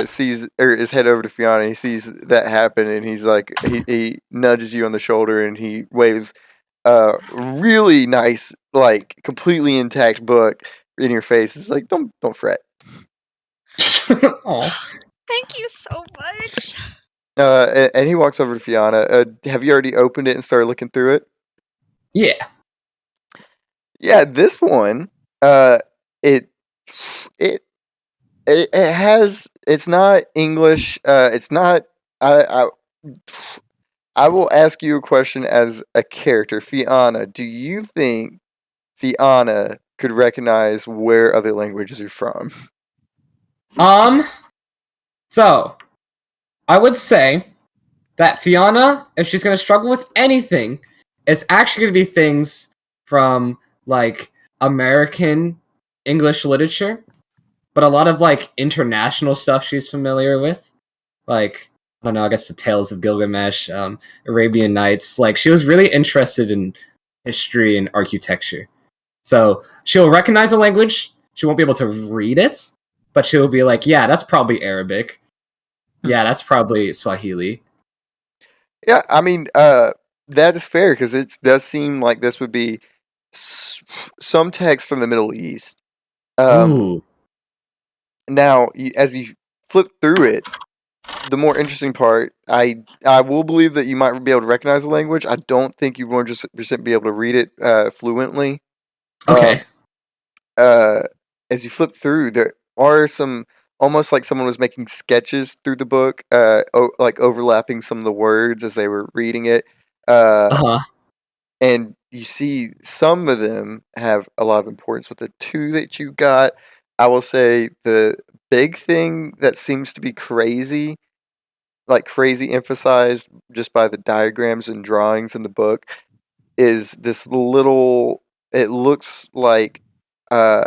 sees or his head over to Fiona. He sees that happen, and he's like, he nudges you on the shoulder, and he waves a really nice, like completely intact book in your face. It's like, don't fret. Oh. Thank you so much. And he walks over to Fiona. Have you already opened it and started looking through it? Yeah. Yeah, this one, it has. It's not English. It's not. I will ask you a question as a character, Fiona. Do you think Fiona could recognize where other languages are from? So I would say that Fiona, if she's gonna struggle with anything, it's actually gonna be things from like American English literature, but a lot of like international stuff she's familiar with, like I don't know, I guess the Tales of Gilgamesh, Arabian Nights. Like she was really interested in history and architecture, so she'll recognize a language. She won't be able to read it, but she'll be like, "Yeah, that's probably Arabic. Yeah, that's probably Swahili." Yeah, I mean, that is fair because it does seem like this would be some text from the Middle East. Ooh. Now, as you flip through it, the more interesting part, I will believe that you might be able to recognize the language. I don't think you won't just be able to read it fluently. Okay. As you flip through, there are some almost like someone was making sketches through the book, like overlapping some of the words as they were reading it. Uh-huh. And you see some of them have a lot of importance. With the two that you got, I will say the big thing that seems to be crazy like crazy emphasized just by the diagrams and drawings in the book is this little. It looks like, uh,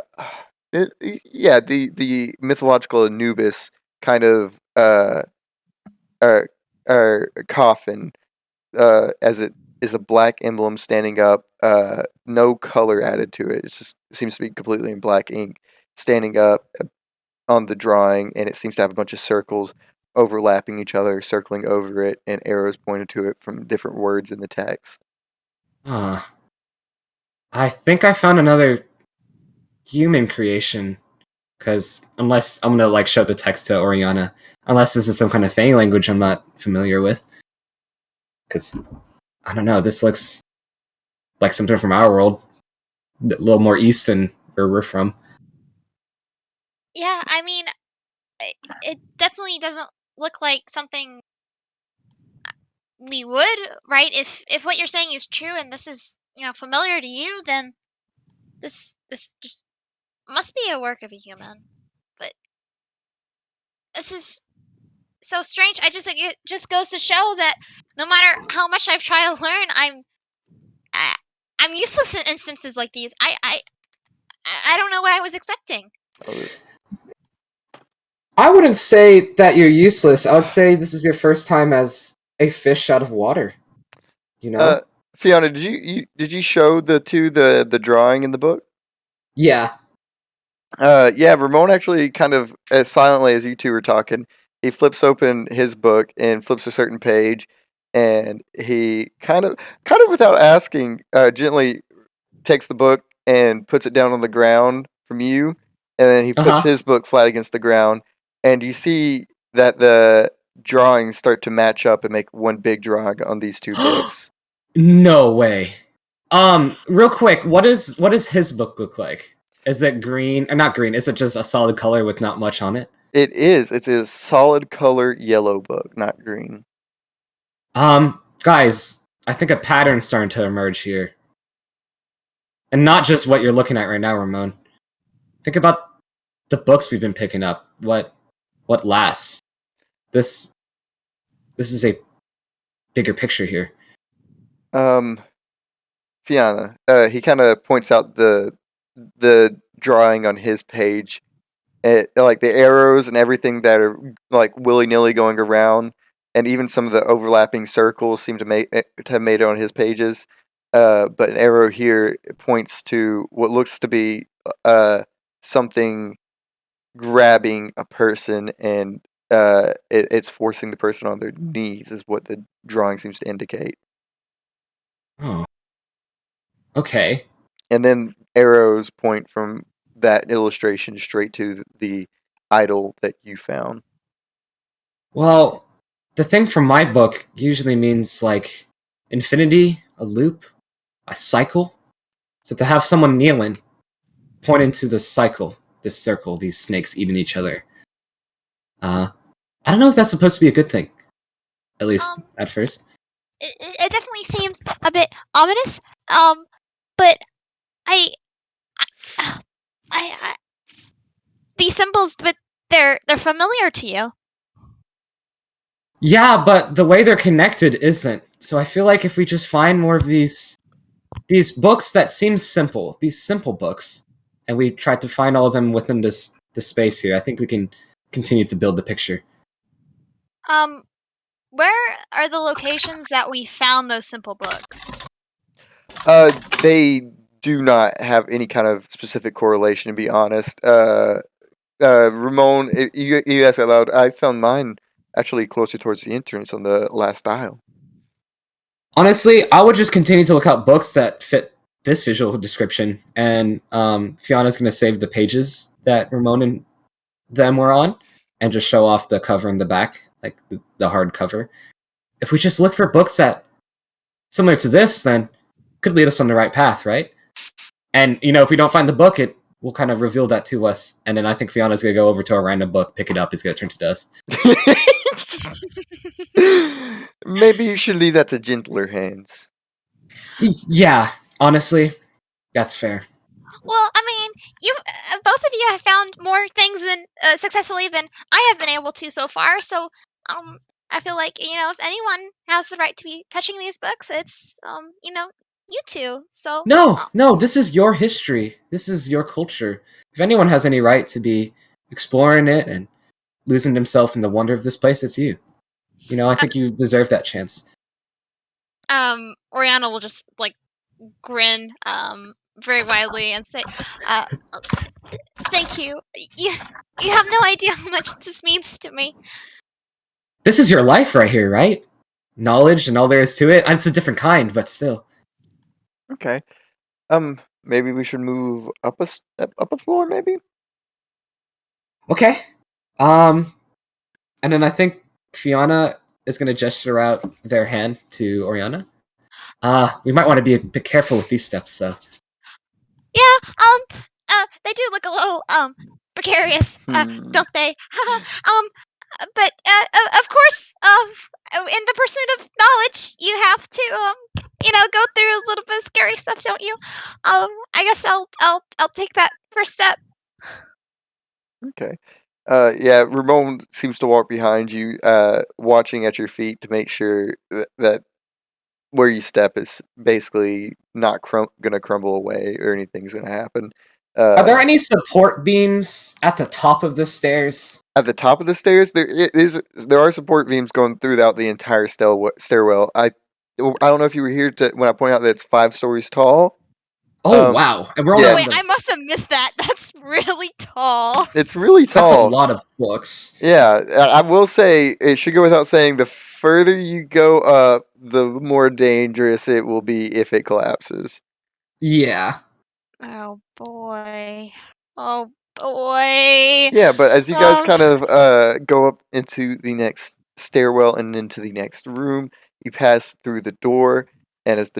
the mythological Anubis kind of uh, coffin, as it is a black emblem standing up, no color added to it. It seems to be completely in black ink, standing up on the drawing, and it seems to have a bunch of circles overlapping each other, circling over it, and arrows pointed to it from different words in the text. I think I found another human creation. Because unless I'm gonna show the text to Oriana, unless this is some kind of Fang language I'm not familiar with. Because I don't know, this looks like something from our world, a little more east than where we're from. Yeah, I mean, it definitely doesn't look like something we would, right? If what you're saying is true and this is familiar to you, then this just must be a work of a human. But this is so strange. It just goes to show that no matter how much I've tried to learn, I'm useless in instances like these. I don't know what I was expecting. I wouldn't say that you're useless. I would say this is your first time as a fish out of water. You know? Fiona, did you show the drawing in the book? Yeah. Yeah, Ramon actually kind of, as silently as you two were talking, he flips open his book and flips a certain page, and he kind of without asking, gently takes the book and puts it down on the ground from you, and then he puts his book flat against the ground, and you see that the drawings start to match up and make one big drawing on these two books. No way. Real quick, what does his book look like? Is it green? Or not green, is it just a solid color with not much on it? It is. It's a solid color yellow book, not green. Guys, I think a pattern's starting to emerge here. And not just what you're looking at right now, Ramon. Think about the books we've been picking up. What lasts? This is a bigger picture here. Fiona, he kind of points out the drawing on his page, like the arrows and everything that are like willy nilly going around, and even some of the overlapping circles seem to have made it on his pages. But an arrow here points to what looks to be something grabbing a person, and it's forcing the person on their knees, is what the drawing seems to indicate. Oh. Okay. And then arrows point from that illustration straight to the idol that you found. Well, the thing from my book usually means like infinity, a loop, a cycle. So to have someone kneeling, pointing to this cycle, this circle, these snakes eating each other. I don't know if that's supposed to be a good thing. At least at first. It definitely seems a bit ominous. But I these symbols, but they're familiar to you. Yeah, but the way they're connected isn't. So I feel like if we just find more of these books that seem simple, these simple books, and we try to find all of them within this space here, I think we can continue to build the picture. Where are the locations that we found those simple books? They do not have any kind of specific correlation, to be honest. Ramon, you asked out loud. I found mine actually closer towards the entrance on the last aisle. Honestly, I would just continue to look out books that fit this visual description, and Fiona's going to save the pages that Ramon and them were on, and just show off the cover in the back, like the hard cover. If we just look for books that similar to this, then could lead us on the right path, right? And if we don't find the book, it will kind of reveal that to us, and then I think Fiona's going to go over to a random book, pick it up, it's going to turn to dust. Maybe you should leave that to gentler hands. Yeah, honestly, that's fair. Well, I mean, you both of you have found more things successfully than I have been able to so far. So, I feel like, if anyone has the right to be touching these books, it's, you two. So, No, this is your history. This is your culture. If anyone has any right to be exploring it and losing himself in the wonder of this place, it's you. I think you deserve that chance. Oriana will just, grin, very widely and say, thank you. You have no idea how much this means to me. This is your life right here, right? Knowledge and all there is to it. It's a different kind, but still. Okay. Maybe we should move up up a floor, maybe. Okay. And then I think Fiona is going to gesture out their hand to Oriana. We might want to be a bit careful with these steps, though. Yeah, they do look a little, precarious, don't they? But, of course, in the pursuit of knowledge, you have to, go through a little bit of scary stuff, don't you? I guess I'll take that first step. Okay. Yeah, Ramon seems to walk behind you, watching at your feet to make sure that where you step is basically not gonna crumble away or anything's gonna happen. Are there any support beams at the top of the stairs? At the top of the stairs, there are support beams going throughout the entire stairwell. I don't know if you were here when I pointed out that it's 5 stories tall. Oh, wow. And we're only yeah. on Wait, the- I must have missed that. That's really tall. It's really That's a tall. lot of books. Yeah, I will say it should go without saying. The further you go up, the more dangerous it will be if it collapses. Yeah. Oh boy. Oh boy. Yeah, but as you guys Um, kind of go up into the next stairwell and into the next room, you pass through the door, and as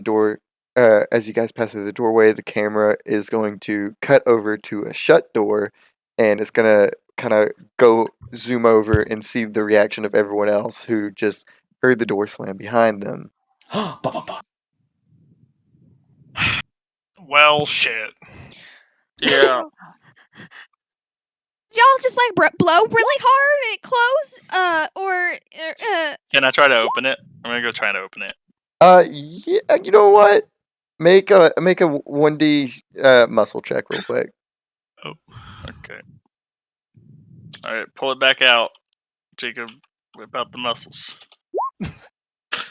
you guys pass through the doorway, the camera is going to cut over to a shut door, and it's gonna kind of go zoom over and see the reaction of everyone else who just heard the door slam behind them. Ba, ba, ba. Well, shit. Yeah. Did y'all just blow really hard and it close? Or Can I try to open it? I'm gonna go try to open it. Yeah, you know what? Make a 1D muscle check real quick. Oh, Okay. All right, pull it back out, Jacob. Whip out the muscles.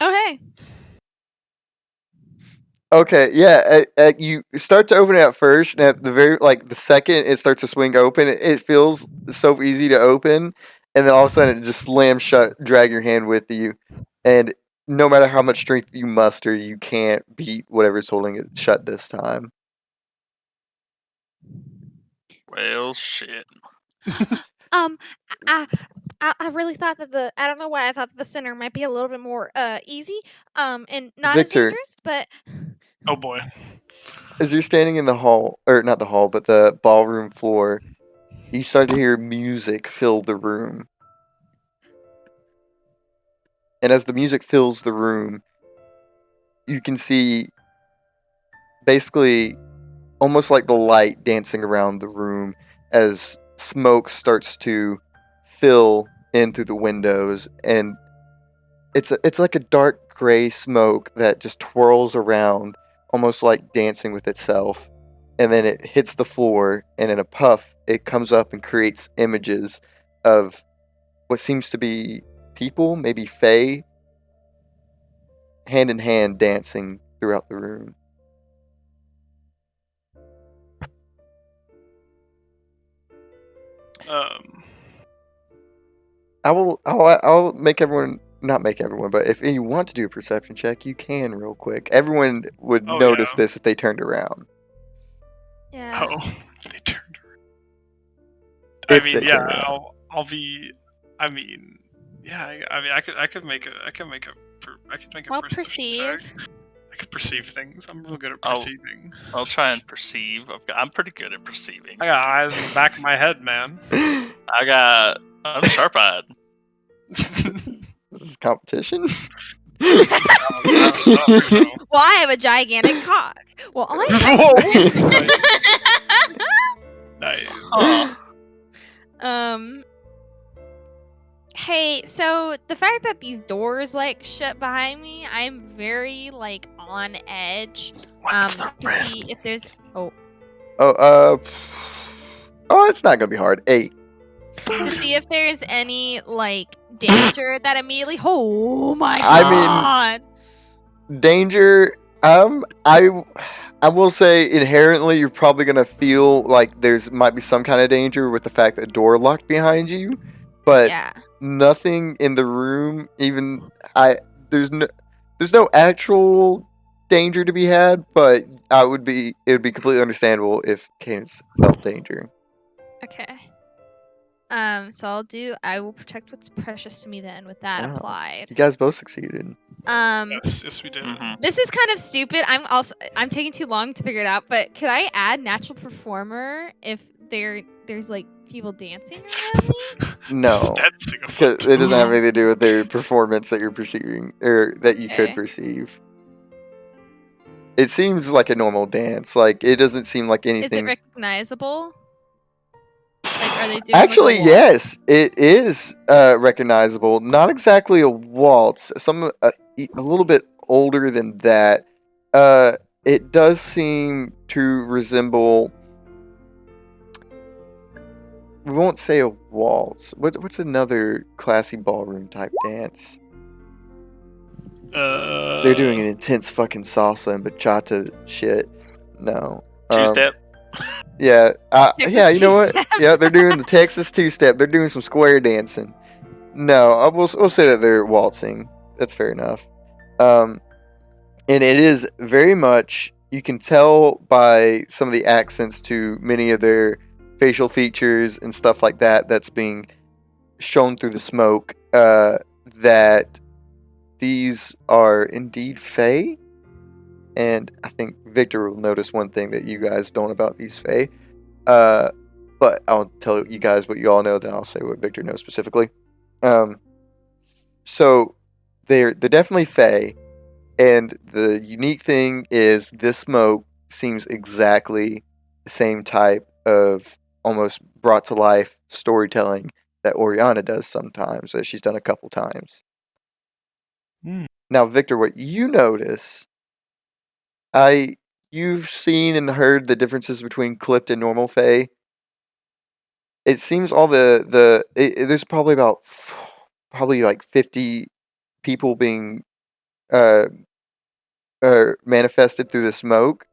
okay. Okay, yeah, you start to open it at first, and at the the second it starts to swing open, it feels so easy to open, and then all of a sudden it just slams shut, drag your hand with you, and no matter how much strength you muster, you can't beat whatever's holding it shut this time. Well, shit. I really thought that I don't know why I thought that the center might be a little bit more easy and not Victor. as dangerous, but oh boy. As you're standing in the hall, or not the hall, but the ballroom floor, you start to hear music fill the room. And as the music fills the room, you can see basically almost like the light dancing around the room as smoke starts to fill in through the windows, and it's like a dark gray smoke that just twirls around almost like dancing with itself, and then it hits the floor, and in a puff it comes up and creates images of what seems to be people, maybe fae, hand in hand dancing throughout the room. I'll make everyone, not make everyone, but if you want to do a perception check, you can real quick. Everyone would notice this if they turned around. yeah. Oh, they turned around. If I mean, they yeah, turned around. I'll be. I mean, yeah. I mean, I could make a Well, perception perceive. check. I could perceive things. I'm real good at I'll- perceiving. I'll try and perceive. I'm pretty good at perceiving. I got eyes in the back of my head, man. I'm sharp-eyed. This is competition. I don't think so. Well, I have a gigantic cock. Well, I Nice. Oh, um. Hey, so the fact that these doors like shut behind me, I'm very like on edge. What's the To see if there's It's not gonna be hard. 8. to see if there's any like danger that immediately. Oh my I god! mean, danger. I will say inherently you're probably gonna feel like there's might be some kind of danger with the fact that a door locked behind you, but Yeah. nothing in the room. Even I there's no actual danger to be had, but it would be completely understandable if Cadence felt danger. Okay. So I will protect what's precious to me then with that Wow. applied. You guys both succeeded. Yes, we did. This is kind of stupid. I'm taking too long to figure it out, but could I add natural performer if there's like people dancing around me? No, There's dancing because afoot. it doesn't have anything to do with their performance that you're perceiving or that you could Okay. perceive. It seems like a normal dance. Like it doesn't seem like Is it anything. recognizable? Like, are they doing Actually, like a waltz? yes, it is recognizable. Not exactly a waltz. Some a little bit older than that. It does seem to resemble. We won't say a waltz. What's another classy ballroom type dance? They're doing an intense fucking salsa and bachata shit. No. Two-step. Yeah. Texas Yeah. You know what? two-step. Yeah, they're doing the Texas two-step. They're doing some square dancing. No, we'll say that they're waltzing. That's fair enough. And it is very much. You can tell by some of the accents to many of their facial features and stuff like that. That's being shown through the smoke. That these are indeed Fae. And I think Victor will notice one thing that you guys don't about these Fae. But I'll tell you guys what you all know, then I'll say what Victor knows specifically. So they're definitely Fae, and the unique thing is this smoke seems exactly the same type of almost brought to life storytelling that Oriana does sometimes, that she's done a couple times. Now, Victor, what you notice, you've seen and heard the differences between clipped and normal Fae. It seems all there's probably about probably like 50 people being uh manifested through the smoke.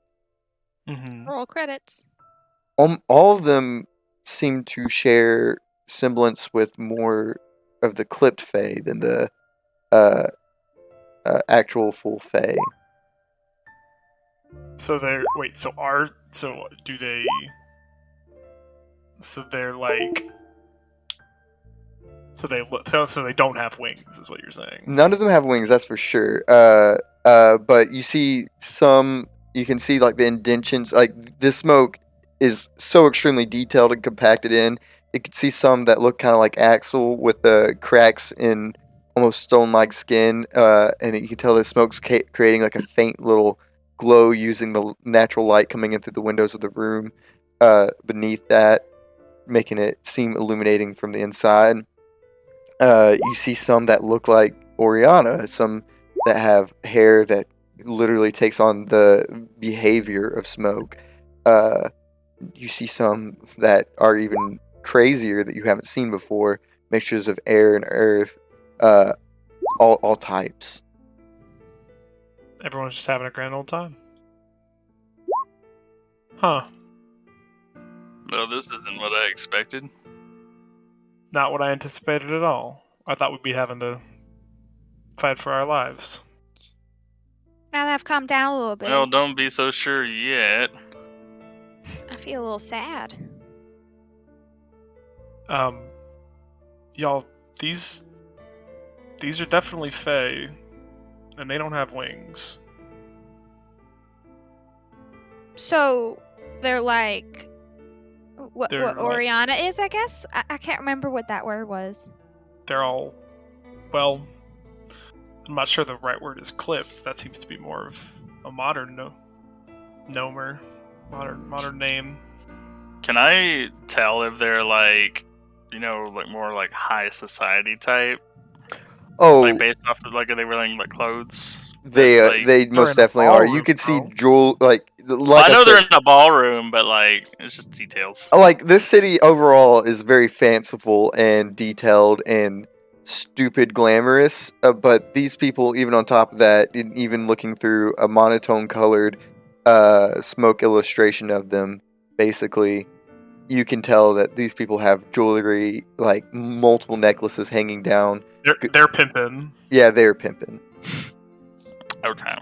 Roll credits. All of them seem to share semblance with more of the clipped Fae than the actual full Fae. So they're so do they? So they're like. So they don't have wings, is what you're saying. None of them have wings, that's for sure. But you see some. You can see like the indentions. Like this smoke is so extremely detailed and compacted in. You can see some that look kind of like Axel with the cracks in almost stone-like skin. And you can tell the smoke's creating like a faint little glow using the natural light coming in through the windows of the room. Beneath that, making it seem illuminating from the inside. You see some that look like Oriana, some that have hair that literally takes on the behavior of smoke. You see some that are even crazier that you haven't seen before, mixtures of air and earth, all types. Everyone's just having a grand old time. Huh. No, this isn't what I expected. Not what I anticipated at all. I thought we'd be having to fight for our lives. Now that I've calmed down a little bit, Well, don't be so sure yet. I feel a little sad. Y'all, these are definitely Fae, and they don't have wings. So they're like what They're like- Oriana is, I guess. I can't remember what that word was. They're all, well, I'm not sure the right word is clipped. That seems to be more of a modern modern name. Can I tell if they're like like more like high society type, Oh, like based off of like are they wearing like clothes? they That's, like- they They're most in a definitely are. You ballroom, could see bro. I I know they're said, in a ballroom, but like it's just details. like this city overall is very fanciful and detailed and stupid glamorous. But these people, even on top of that, even looking through a monotone colored smoke illustration of them, basically, you can tell that these people have jewelry, like multiple necklaces hanging down. They're pimping. Yeah, they're pimping. Okay.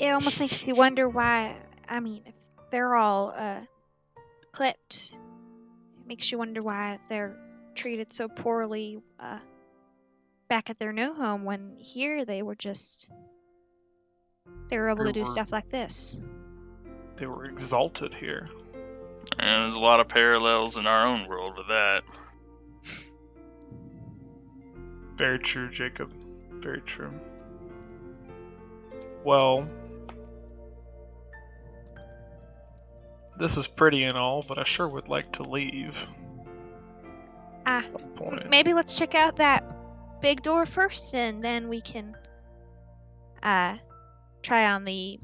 It almost makes you wonder why. I mean, if they're all clipped, it makes you wonder why they're treated so poorly back at their new home when here they were able to do stuff like this. They were exalted here. And there's a lot of parallels in our own world with that. Very true, Jacob. Very true. Well, this is pretty and all, but I sure would like to leave. Ah, At some point. maybe let's check out that big door first, and then we can try on the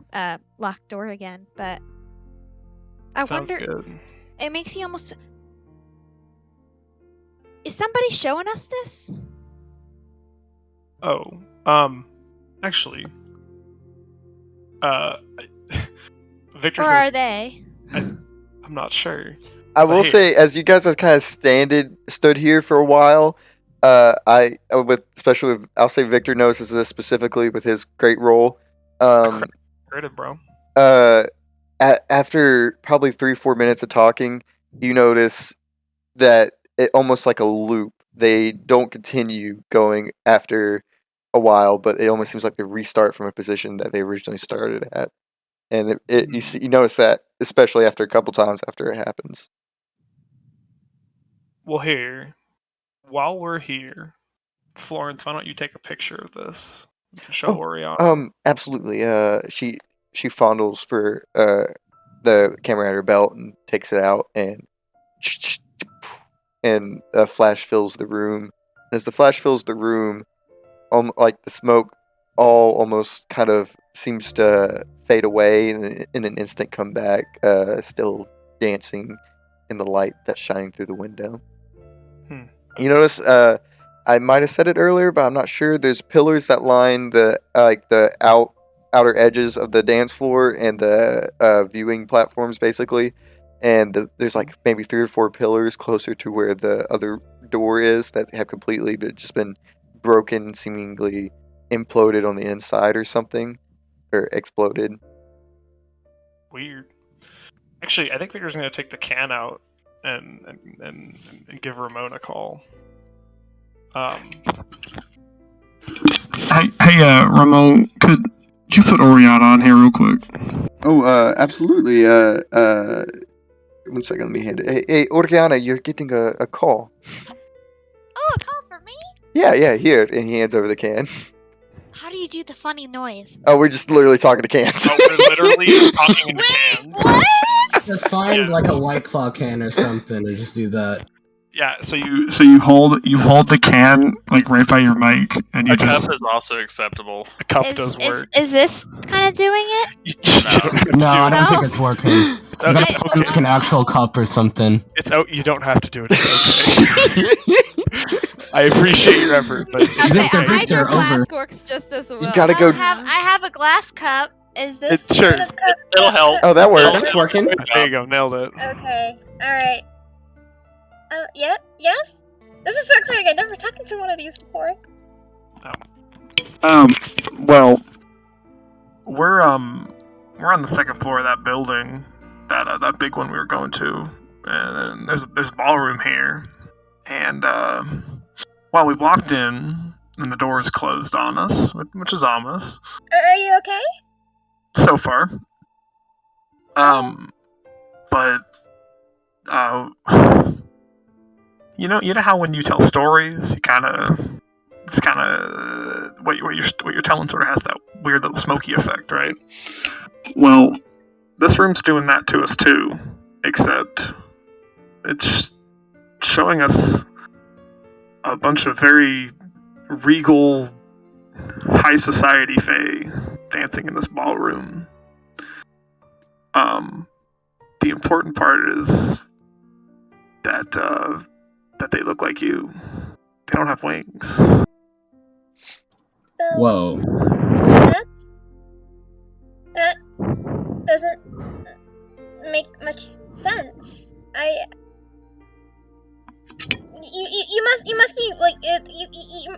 locked door again. But I Sounds wonder. good. It makes you almost. Is somebody showing us this? Oh, actually, Victor Or says are they? I'm not sure. I will here- say, as you guys have kind of stood here for a while, especially with, I'll say Victor notices this specifically with his great role. Credit, bro. After probably 3-4 minutes of talking, you notice that it almost like a loop. They don't continue going after a while, but it almost seems like they restart from a position that they originally started at. And you notice that especially after a couple times after it happens. Well, here, while we're here, Florence, why don't you take a picture of this? You can show Oriana. Absolutely. She fondles for the camera at her belt and takes it out, and a flash fills the room. As the flash fills the room, like the smoke, all almost kind of seems to fade away, and in an instant come back, still dancing in the light that's shining through the window. You notice, I might have said it earlier, but I'm not sure. There's pillars that line the outer edges of the dance floor and the viewing platforms, basically. And there's like maybe 3 or 4 pillars closer to where the other door is that have completely just been broken, seemingly imploded on the inside or something, or exploded. Weird. Actually, I think Victor's gonna take the can out and give Ramon a call. Hey, Ramon, could you put Oriana on here real quick? Oh, absolutely. 1 second, let me hand it. Hey, Oriana, you're getting a call. Oh, a call for me? Yeah, here. And he hands over the can. How do you do the funny noise? Oh, we're just literally talking to cans. Oh, we're literally talking into cans. What? Just find Yeah. like a White Claw can or something and just do that. Yeah, so you hold the can like right by your mic, and you A cup just is also acceptable. a cup does work. Is this kind of doing it? You don't have to No, do I it. don't No. think it's working. It's, You gotta it's put it in okay. like an actual cup or something. It's you don't have to do it. It's okay. I appreciate your effort, but it's I say Victor, a okay. Victor, hydro over. flask works just as well. gotta go- I have a glass cup. Is this Sure. kind of cup? It'll help. Oh, that works. That's working. There you go, nailed it. Okay. All right. Yeah. Yes. This is so exciting. I've never talked to one of these before. Well, we're on the second floor of that building, that big one we were going to, and there's a ballroom here, and while we walked in, and the door is closed on us, which is ominous Are you okay? so far. But you know how when you tell stories, it's kind of what you're telling sort of has that weird little smoky effect, right? Well, this room's doing that to us too, except it's showing us a bunch of very regal, high society fae dancing in this ballroom. The important part is that that they look like you. They don't have wings. Well, Whoa. that doesn't make much sense. You must be like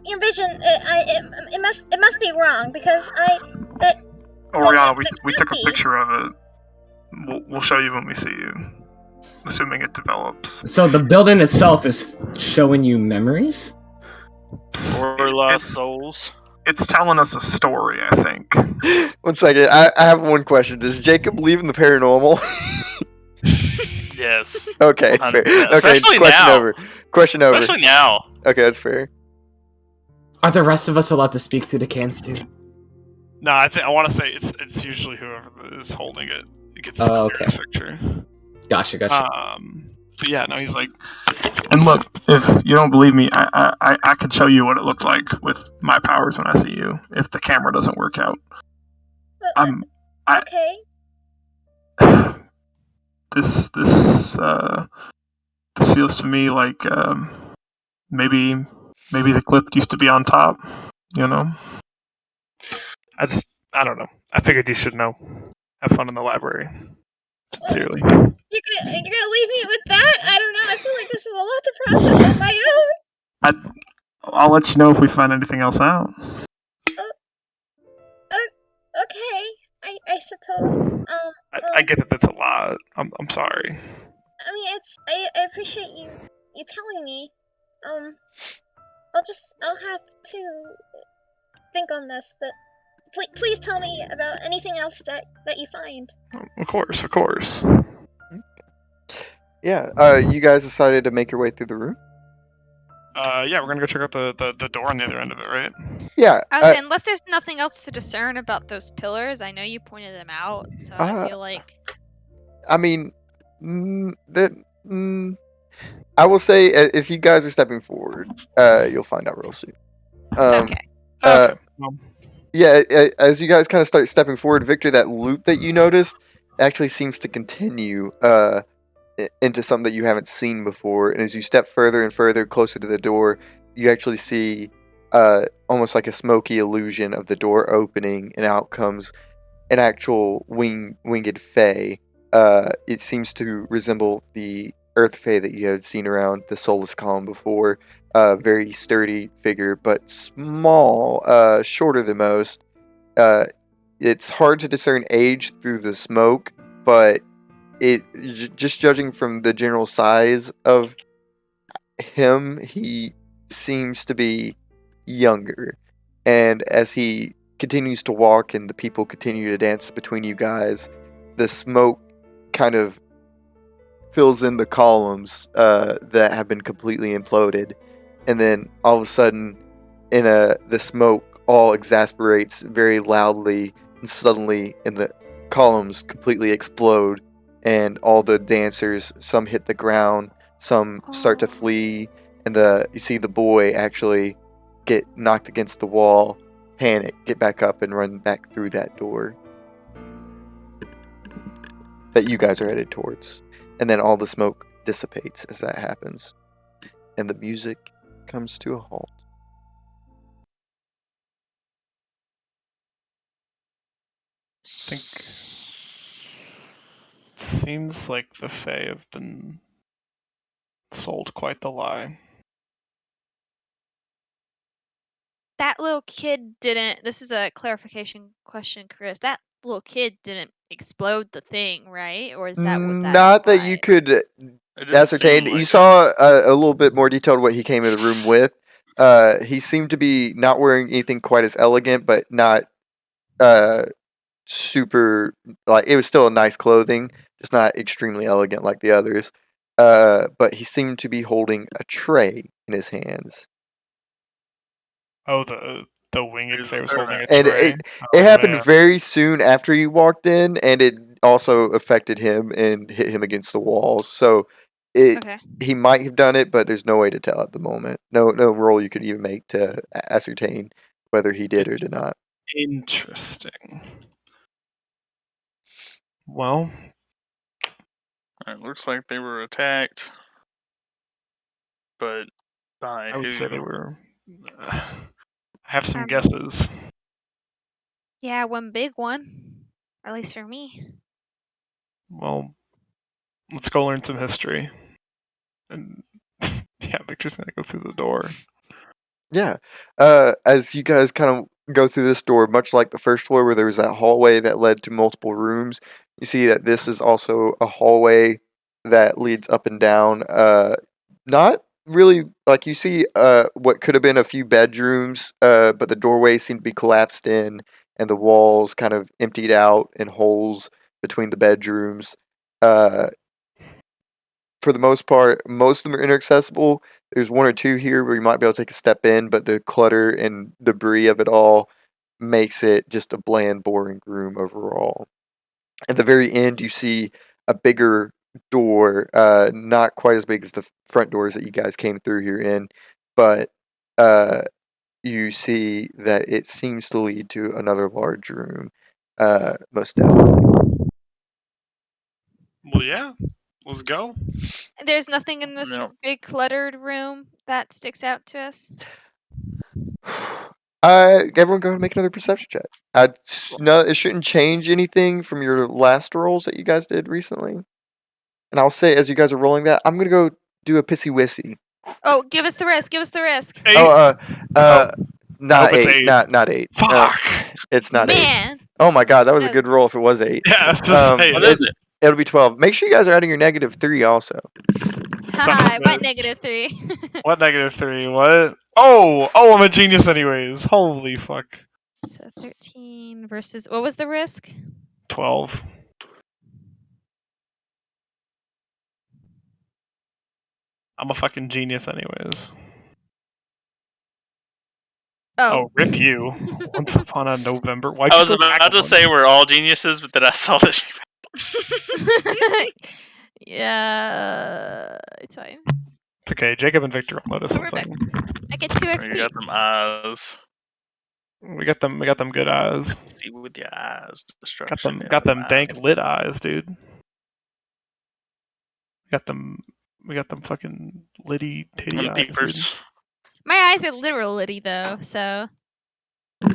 your vision. It must be wrong because Oriana, we can't took a be. picture of it. We'll show you when we see you, assuming it develops. So the building itself is showing you memories? Or lost souls. It's telling us a story, I think. 1 second. I have one question. Does Jacob believe in the paranormal? Yes. Okay, fair. 100%. Okay, Especially question now. over. Question over. Especially now. Okay, that's fair. Are the rest of us allowed to speak through the cans too? No, I want to say it's usually whoever is holding it. It gets the Oh, clearest okay. picture. Gotcha. But yeah, no, he's like, and look, if you don't believe me, I could show you what it looked like with my powers when I see you. If the camera doesn't work out, Okay. This feels to me like maybe the clip used to be on top. You know, I don't know. I figured you should know. Have fun in the library. Sincerely. You're gonna leave me with that? I don't know. I feel like this is a lot to process on my own. I'll let you know if we find anything else out. Okay. I suppose. I get that that's a lot. I'm sorry. I mean, I appreciate you telling me. I'll have to think on this, but please tell me about anything else that you find. Of course. Yeah. You guys decided to make your way through the room? Yeah, we're gonna go check out the door on the other end of it, right? Yeah. I was saying, unless there's nothing else to discern about those pillars, I know you pointed them out, so I feel like. I mean, I will say if you guys are stepping forward, you'll find out real soon. Okay. Yeah, as you guys kind of start stepping forward, Victor, that loop that you noticed actually seems to continue into something that you haven't seen before. And as you step further and further closer to the door, you actually see almost like a smoky illusion of the door opening, and out comes an actual winged fae. It seems to resemble the earth fae that you had seen around the Soulless Column before. Very sturdy figure, but small, shorter than most. It's hard to discern age through the smoke, but just judging from the general size of him, he seems to be younger. And as he continues to walk and the people continue to dance between you guys, the smoke kind of fills in the columns that have been completely imploded. And then all of a sudden, the smoke all exasperates very loudly, and suddenly, and the columns completely explode, and all the dancers, some hit the ground, some start to flee, and you see the boy actually get knocked against the wall, panic, get back up, and run back through that door that you guys are headed towards. And then all the smoke dissipates as that happens, and the music comes to a halt. Seems like the Fae have been sold quite the lie. That little kid didn't. This is a clarification question, Chris. That little kid didn't explode the thing, right? Or is that what that? Not that you could ascertain. Like you saw a little bit more detailed what he came in the room with. He seemed to be not wearing anything quite as elegant, but not super, like, it was still a nice clothing, just not extremely elegant like the others. But he seemed to be holding a tray in his hands. Oh, the winged Fae was holding a And tray. it happened very soon after you walked in, and it also affected him and hit him against the walls. So Okay. he might have done it, but there's no way to tell at the moment. No roll you could even make to ascertain whether he did or did not. Interesting. Well, It looks like they were attacked, but by I would say who? they were. I have some Um, guesses. Yeah, one big one. At least for me. Well, let's go learn some history. And yeah, Victor's gonna go through the door. Yeah. As you guys kind of go through this door, much like the first floor where there was that hallway that led to multiple rooms, you see that this is also a hallway that leads up and down. Not really like you see what could have been a few bedrooms, but the doorways seem to be collapsed in and the walls kind of emptied out in holes between the bedrooms. Uh, for the most part, most of them are inaccessible. There's one or two here where you might be able to take a step in, but the clutter and debris of it all makes it just a bland, boring room overall. At the very end, you see a bigger door, not quite as big as the front doors that you guys came through here in, but you see that it seems to lead to another large room, most definitely. Well, yeah, let's go. There's nothing in this No. big cluttered room that sticks out to us. Everyone go ahead and make another perception check. No, it shouldn't change anything from your last rolls that you guys did recently. And I'll say, as you guys are rolling that, I'm gonna go do a pissy wissy. Oh, give us the risk. Give us the risk. 8. Oh, I not hope it's 8, 8. not 8. Fuck. It's not 8. Man. Oh my god, that was a Uh, good roll if it was 8. Yeah, just say What it. is it? It'll be 12. Make sure you guys are adding your -3 also. Son of a Haha, what bitch. -3? What -3? What? Oh, I'm a genius anyways. Holy fuck. So 13 versus what was the risk? 12. I'm a fucking genius anyways. Oh. Oh, rip you. Once upon a November. Why'd I you was go back about a to say month? we're all geniuses, but then I saw that. Yeah, it's fine. It's okay. Jacob and Victor will notice But we're back. something. I get 2 You XP. got them eyes. We got them good eyes. See with your eyes. Got Destruction. them in got them eyes. dank lit eyes, dude. We got them fucking litty titty And eyes, dude. peepers. My eyes are literal litty though, so.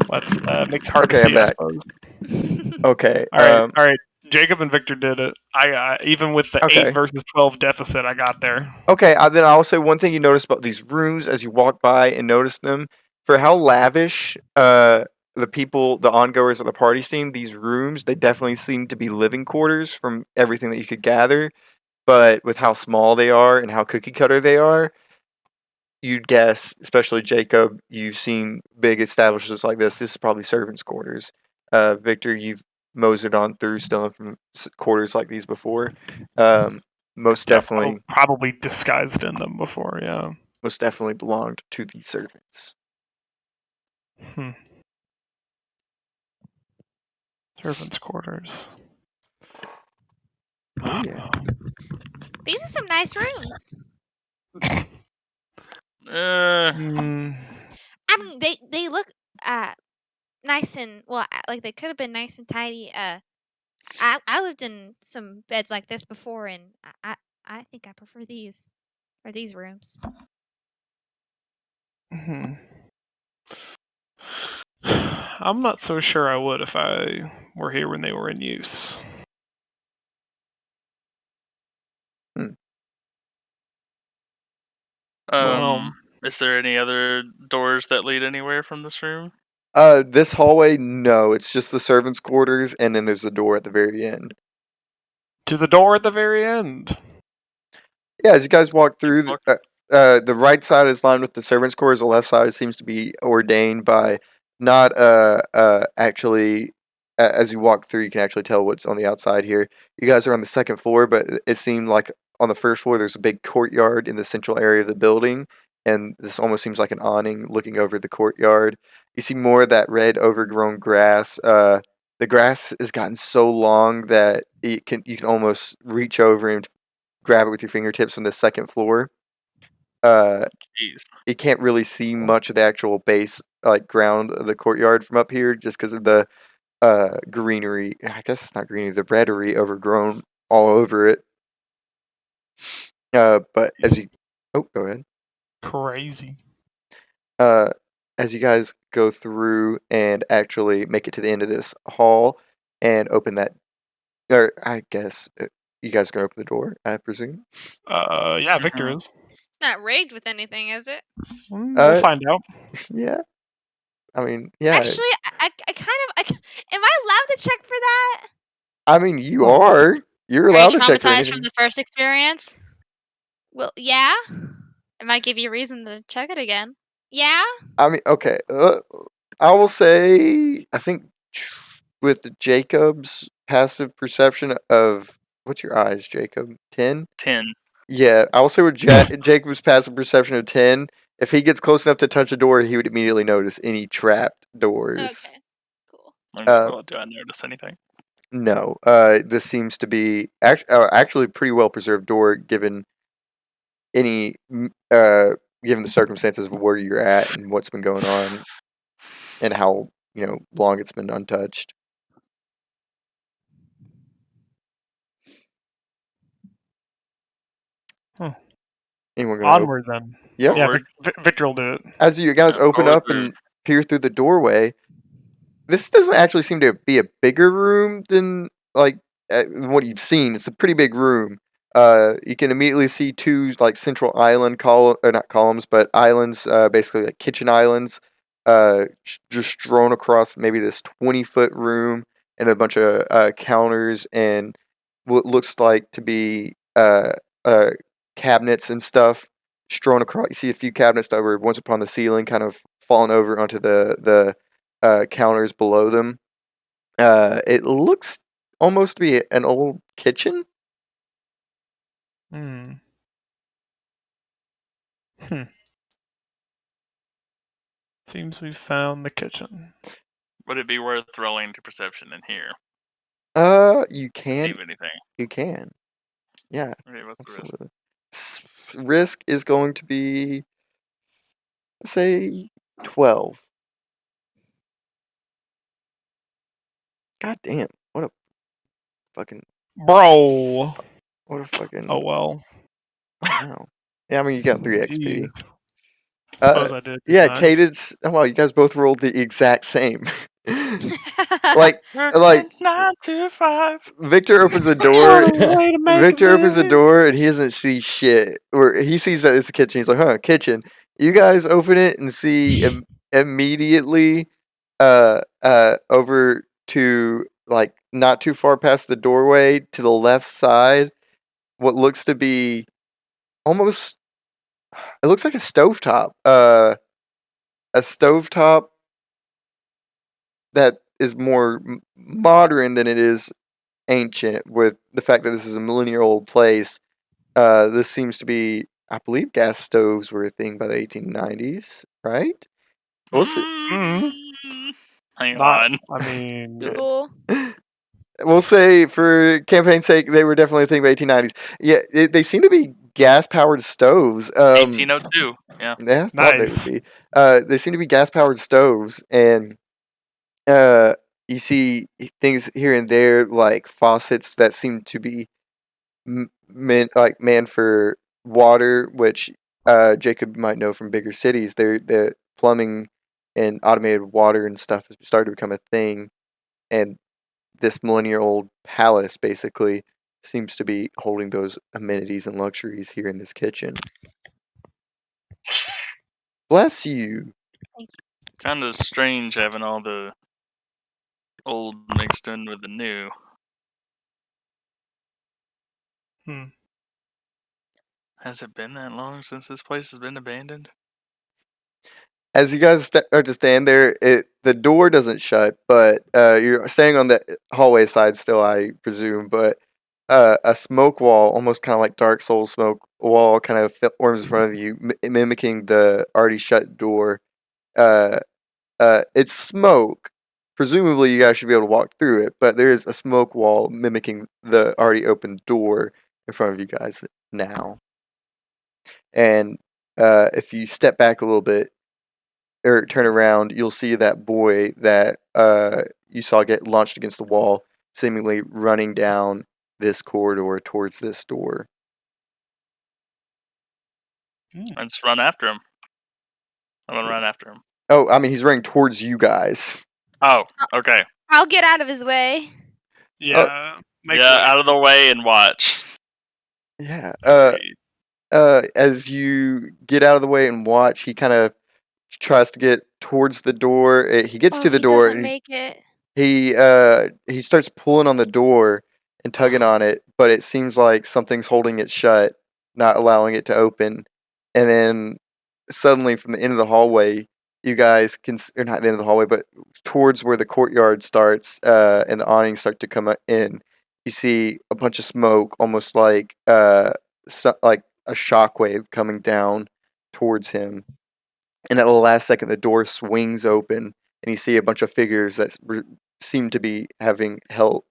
That's makes it hard Okay, to I'm see, I back. suppose. Okay. All right. Jacob and Victor did it. I even with the Okay. 8 versus 12 deficit, I got there. Okay, then I'll say one thing you notice about these rooms as you walk by and notice them for how lavish the people, the ongoers of the party seem. These rooms, they definitely seem to be living quarters from everything that you could gather. But with how small they are and how cookie cutter they are, you'd guess, especially Jacob, you've seen big establishments like this. This is probably servants' quarters. Victor, you've mosered on through stealing from quarters like these before. Most Yeah, definitely. probably disguised in them before. Yeah. Most definitely belonged to the servants. Hmm. Servants' quarters. Oh yeah. These are some nice rooms. Mm, I mean, they look nice and well, like they could have been nice and tidy. I lived in some beds like this before, and I think I prefer these or these rooms. hmm. I'm not so sure I would if I were here when they were in use. Well, Is there any other doors that lead anywhere from this room? This hallway, no, it's just the servants' quarters, and then there's the door at the very end. to the door at the very end. Yeah, as you guys walk through, the right side is lined with the servants' quarters. The left side seems to be ordained by not actually. As you walk through, you can actually tell what's on the outside here. You guys are on the second floor, but it seemed like on the first floor there's a big courtyard in the central area of the building, and this almost seems like an awning looking over the courtyard. You see more of that red overgrown grass. The grass has gotten so long that you can almost reach over and grab it with your fingertips from the second floor. Uh, Jeez. you can't really see much of the actual base, like ground of the courtyard from up here, just because of the greenery. I guess it's not greenery. The reddery overgrown all over it. But as you, oh, go ahead. Crazy. Uh, as you guys go through and actually make it to the end of this hall and open that, or I guess you guys are gonna open the door, I presume. Yeah, Victor is. It's not rigged with anything, is it? We'll find out. Yeah. I mean, yeah. Actually, I kind of. Am I allowed to check for that? I mean, you Oh. are. You're Are you allowed to check for traumatized anything. from the first experience? Well, yeah. It might give you reason to check it again. Yeah. I mean, okay. I will say, I think with Jacob's passive perception of what's your eyes, Jacob? 10? 10. Yeah, I will say with Jacob's passive perception of 10, if he gets close enough to touch a door, he would immediately notice any trapped doors. Okay. Cool. Okay, do I notice anything? No, this seems to be actually pretty well preserved door given any given the circumstances of where you're at and what's been going on and how long it's been untouched. Anyone gonna Onward then. Yep. Yeah, Onward. Victor will do it. As you guys Yeah, open forward up through. and peer through the doorway, this doesn't actually seem to be a bigger room than like what you've seen. It's a pretty big room. You can immediately see two like central island not columns, but islands, basically like kitchen islands, just strewn across maybe this 20-foot room, and a bunch of counters and what looks like to be cabinets and stuff strewn across. You see a few cabinets that were once upon the ceiling, kind of fallen over onto the counters below them. It looks almost to be an old kitchen. Hmm. Seems we found the kitchen. Would it be worth rolling to perception in here? You See can. if anything. You can. Yeah, Okay, what's the risk? absolutely. Risk is going to be, say, 12. God damn! What a fucking. Bro. What a fucking. Oh well. Wow. Yeah, I mean you got 3 XP. Jeez. Suppose I did. Yeah, didn't I? Cadence. Oh, wow, you guys both rolled the exact same. like, Working 9 to 5. Victor opens the What door. a way to make a Victor opens the living. door and he doesn't see shit. Or he sees that it's the kitchen. He's like, "Huh, kitchen." You guys open it and see immediately, over to like not too far past the doorway to the left side, what looks to be almost. It looks like a stovetop. A stovetop that is more modern than it is ancient, with the fact that this is a millennial old place. This seems to be, I believe, gas stoves were a thing by the 1890s, right? We'll see. Hang Not. on. I mean. Google. We'll say, for campaign's sake, they were definitely a thing by 1890s. Yeah, they seem to be gas-powered stoves. 1802. Yeah. Yeah, I thought Nice. they would be. They seem to be gas-powered stoves, and you see things here and there like faucets that seem to be meant for water, which Jacob might know from bigger cities. The plumbing and automated water and stuff has started to become a thing, and this millennial-old palace basically seems to be holding those amenities and luxuries here in this kitchen. Bless you. Kind of strange having all the old mixed in with the new. Has it been that long since this place has been abandoned? As you guys start to stand there, the door doesn't shut, but you're standing on the hallway side still, I presume. But a smoke wall, almost kind of like Dark Souls smoke wall, kind of forms in front of you, mimicking the already shut door. It's smoke. Presumably, you guys should be able to walk through it, but there is a smoke wall mimicking the already opened door in front of you guys. now. And if you step back a little bit or turn around, you'll see that boy that you saw get launched against the wall, seemingly running down this corridor towards this door. Let's run after him. I'm gonna run after him. Oh, I mean, he's running towards you guys. Oh, okay. I'll get out of his way. Yeah. Make Yeah, way. out of the way and watch. Yeah. Agreed. As you get out of the way and watch, he kind of tries to get towards the door. He gets Oh, to the he door. doesn't make it. He starts pulling on the door and tugging on it, but it seems like something's holding it shut, not allowing it to open. And then suddenly, from the end of the hallway, you guys can, or not the end of the hallway, but towards where the courtyard starts, and the awnings start to come in. You see a bunch of smoke, almost like like a shockwave coming down towards him. And at the last second, the door swings open, and you see a bunch of figures that seem to be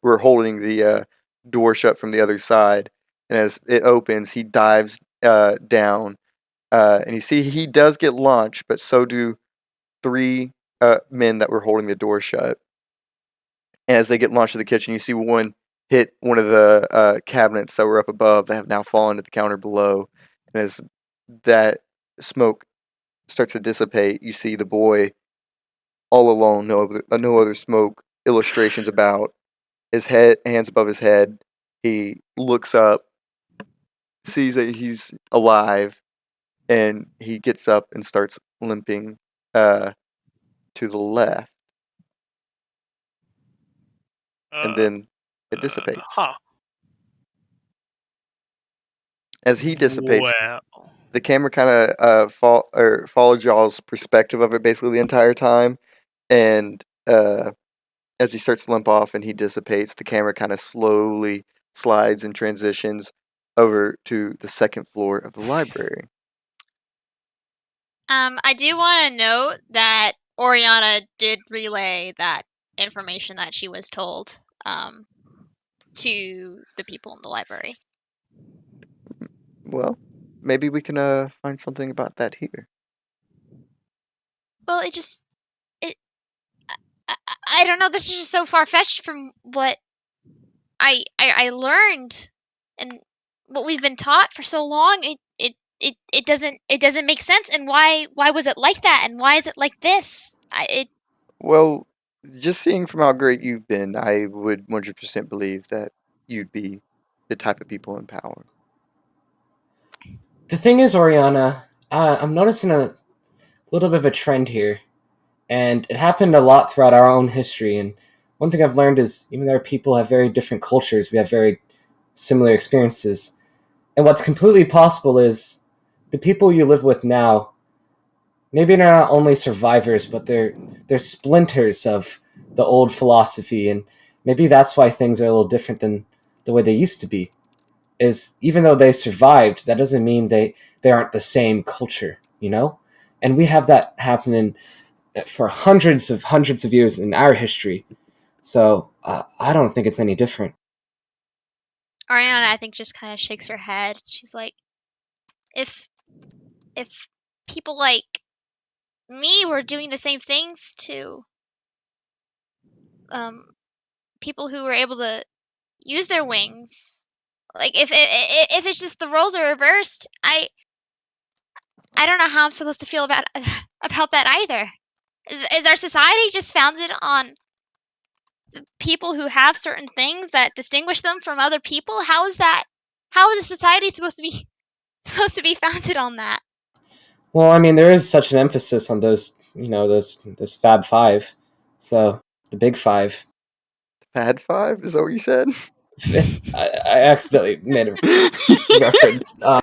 were holding the door shut from the other side. And as it opens, he dives down, and you see he does get launched, but so do three men that were holding the door shut. And as they get launched to the kitchen, you see one hit one of the cabinets that were up above that have now fallen to the counter below. And as that smoke starts to dissipate, you see the boy all alone, no other smoke, illustrations about his hands above his head. He looks up, sees that he's alive, and he gets up and starts limping to the left, and then it dissipates. Huh. As he dissipates, Well. the camera kind of followed y'all's perspective of it basically the entire time, and as he starts to limp off and he dissipates, the camera kind of slowly slides and transitions over to the second floor of the library. I do want to note that Oriana did relay that information that she was told to the people in the library. Well, maybe we can find something about that here. Well, I don't know. This is just so far fetched from what I learned and what we've been taught for so long. It doesn't make sense. And why was it like that? And why is it like this? Well, just seeing from how great you've been, I would 100% believe that you'd be the type of people in power. The thing is, Oriana, I'm noticing a little bit of a trend here, and it happened a lot throughout our own history. And one thing I've learned is even though people have very different cultures, we have very similar experiences. And what's completely possible is the people you live with now, maybe they're not only survivors, but they're splinters of the old philosophy, and maybe that's why things are a little different than the way they used to be. Is even though they survived, that doesn't mean they aren't the same culture, you know? And we have that happening for hundreds of years in our history. So I don't think it's any different. Ariana, I think, just kind of shakes her head. She's like, if people like me were doing the same things to people who were able to use their wings, like if it's just the roles are reversed, I don't know how I'm supposed to feel about that either. Is our society just founded on people who have certain things that distinguish them from other people? How is a society supposed to be founded on that? Well, I mean, there is such an emphasis on those, those Fab Five. So the Big Five. Fad 5? Is that what you said? I accidentally made a reference. I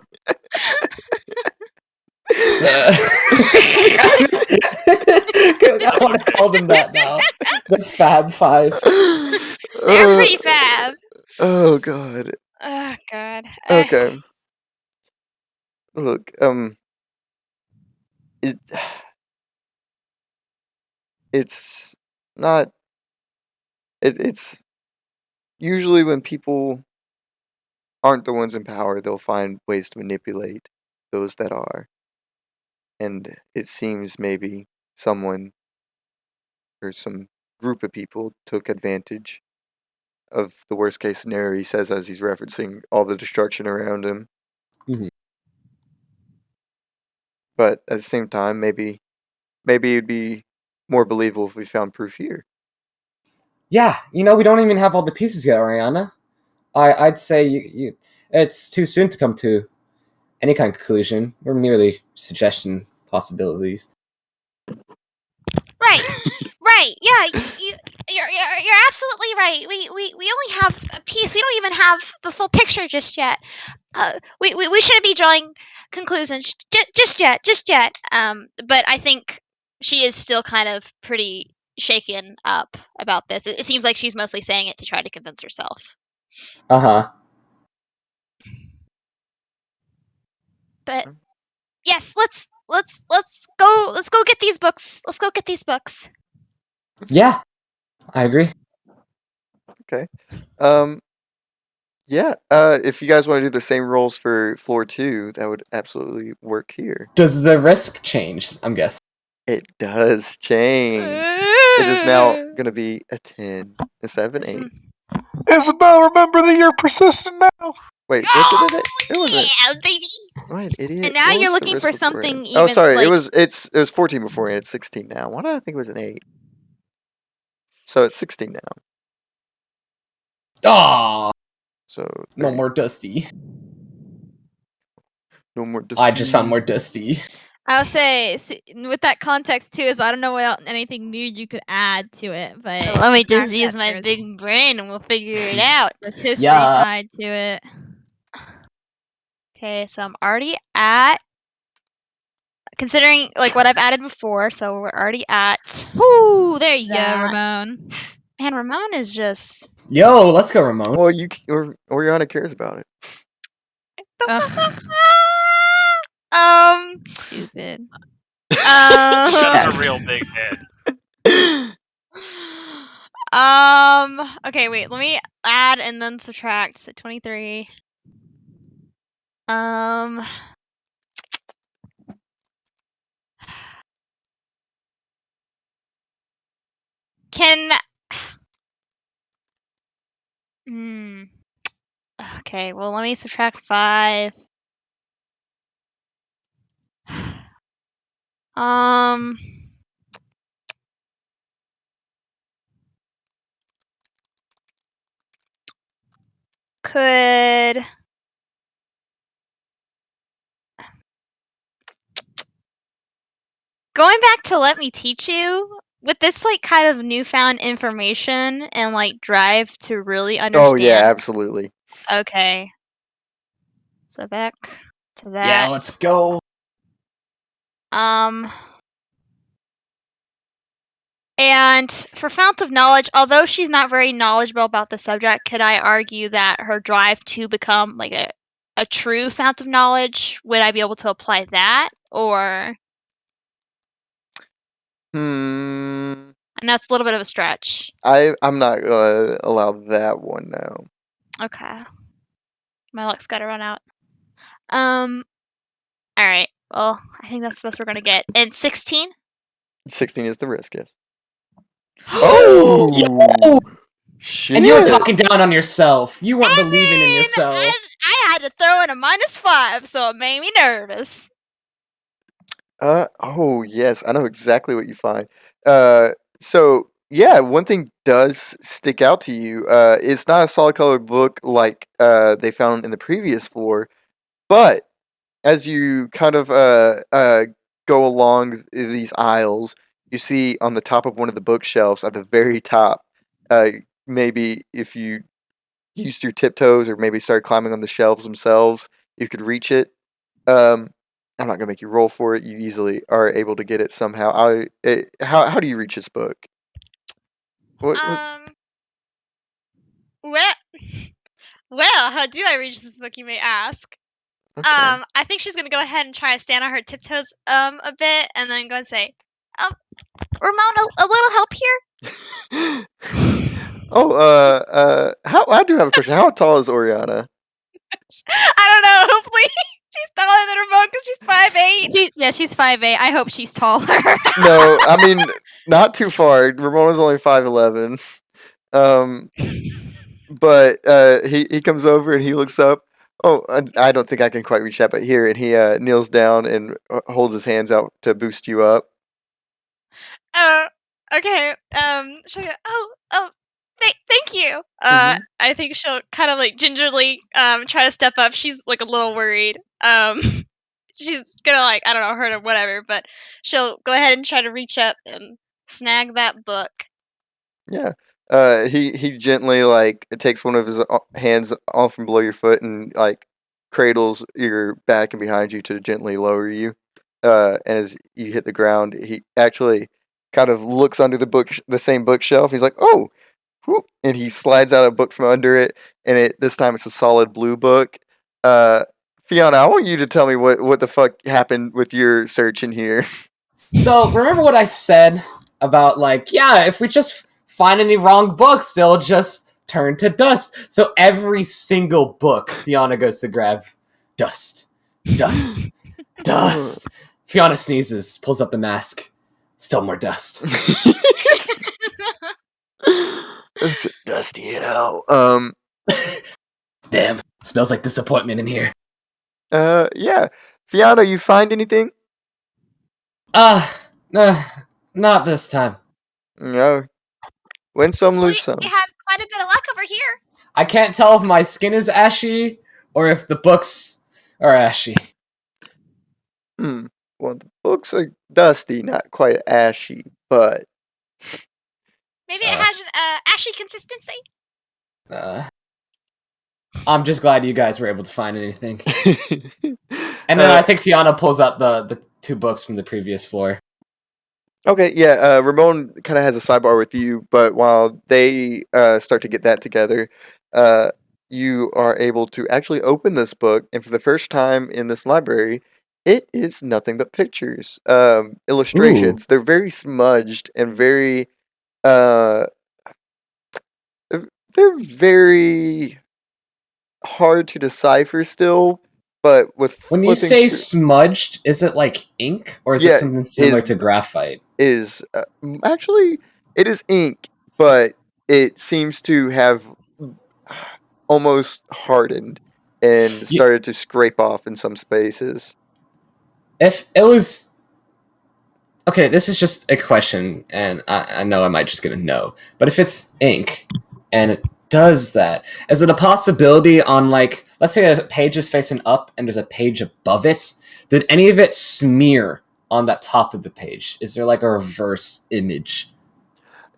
want to call them that now. The Fab Five. They're pretty fab. Oh, God. Oh God. Okay. Look, it, it's not. It's usually when people aren't the ones in power, they'll find ways to manipulate those that are. And it seems maybe someone or some group of people took advantage of the worst case scenario, he says, as he's referencing all the destruction around him. Mhm. But at the same time, maybe it'd be more believable if we found proof here. Yeah, we don't even have all the pieces yet, Ariana. I'd say it's too soon to come to any kind of conclusion. We're merely suggestion possibilities. Right. Right. Yeah. You're absolutely right. We only have a piece. We don't even have the full picture just yet. We shouldn't be drawing conclusions just yet. But I think she is still kind of pretty shaken up about this. It seems like she's mostly saying it to try to convince herself. Uh-huh. But yes, let's go get these books. Let's go get these books. Yeah, I agree. Okay. Yeah, if you guys want to do the same rolls for floor 2, that would absolutely work here. Does the risk change, I'm guessing? It does change. It is now going to be a 10 instead of an 8. Isabel, remember that you're persistent now. Wait, was it an 8? It wasn't. Yeah, baby. What an idiot. And now What you're was the looking risk for beforehand? something Oh, even, sorry. like- It was 14 beforehand. It's 16 now. Why did I think it was an 8? So it's 16 now. Aw, So no 30. more Dusty. No more. I just found more Dusty. I'll say with that context too, is I don't know what anything new you could add to it, but Let me the fact just use that my there's- big brain and we'll figure it out. There's history Yeah. tied to it. Okay, so I'm already at, considering like what I've added before, so we're already at. Whoo! There you That. go, Ramon. Man, Ramon is just. Yo, let's go, Ramon. Well, Oriana cares about it. Stupid. She has a real big head. Okay, wait. Let me add and then subtract. So 23. Can. Okay, well, let me subtract 5. Could. Going back to Let Me Teach You, with this like kind of newfound information and like drive to really understand. Oh yeah, absolutely. Okay. So back to that. Yeah, let's go. And for Fount of Knowledge, although she's not very knowledgeable about the subject, could I argue that her drive to become like a true Fount of Knowledge, would I be able to apply that? Or And that's a little bit of a stretch. I'm not gonna allow that one now. Okay. My luck's gotta run out. Alright. Well, I think that's the best we're gonna get. And 16? 16 is the risk, yes. Oh! Shit. And you were talking down on yourself. You weren't believing in yourself. I had to throw in a -5, so it made me nervous. Oh yes, I know exactly what you find. So yeah, one thing does stick out to you. It's not a solid colored book like they found in the previous floor, but as you kind of go along these aisles, you see on the top of one of the bookshelves at the very top, maybe if you used your tiptoes or maybe started climbing on the shelves themselves, you could reach it. I'm not gonna make you roll for it. You easily are able to get it somehow. How do you reach this book? What? Well, how do I reach this book, you may ask? Okay. I think she's gonna go ahead and try to stand on her tiptoes a bit, and then go and say, Ramon, a little help here? I do have a question. How tall is Oriana? I don't know. Hopefully, she's taller than Ramon because she's 5'8". She's 5'8". I hope she's taller. No, I mean not too far. Ramona's only 5'11". Um, but he comes over and he looks up. Oh, I don't think I can quite reach that, but here, and he kneels down and holds his hands out to boost you up. Okay. She'll go, oh, thank you. Mhm. I think she'll kind of like gingerly try to step up. She's like a little worried. She's gonna like I don't know hurt or whatever, but she'll go ahead and try to reach up and snag that book. Yeah. He gently like takes one of his hands off from below your foot and like cradles your back and behind you to gently lower you. And as you hit the ground, he actually kind of looks under the same bookshelf. He's like, "Oh," whoop, and he slides out a book from under it, and this time it's a solid blue book. Uh, Fiona, I want you to tell me what the fuck happened with your search in here. So remember what I said about like, yeah, if we just find any wrong books, they'll just turn to dust. So every single book Fiona goes to grab, dust, dust, dust. Fiona sneezes, pulls up the mask, still more dust. It's dusty as hell. Damn, smells like disappointment in here. Yeah. Fiona, you find anything? No, not this time. No. Win some, lose some. We have quite a bit of luck over here. I can't tell if my skin is ashy or if the books are ashy. Well, the books are dusty, not quite ashy, but Maybe it has an ashy consistency. I'm just glad you guys were able to find anything. And then I think Fiona pulls out the two books from the previous floor. Okay, yeah, Ramon kind of has a sidebar with you, but while they start to get that together, you are able to actually open this book, and for the first time in this library, it is nothing but pictures, illustrations. They're very smudged and very, uh, they're very hard to decipher still, but with When you flipping say through, smudged, is it like ink or is Yeah, it something similar is to graphite? is actually it is ink, but it seems to have almost hardened and You, started to scrape off in some spaces. if it was okay, this is just a question, and I know I might just get a no. But if it's ink and it does that, is it a possibility on like let's say a page is facing up and there's a page above it? Did any of it smear on that top of the page? Is there like a reverse image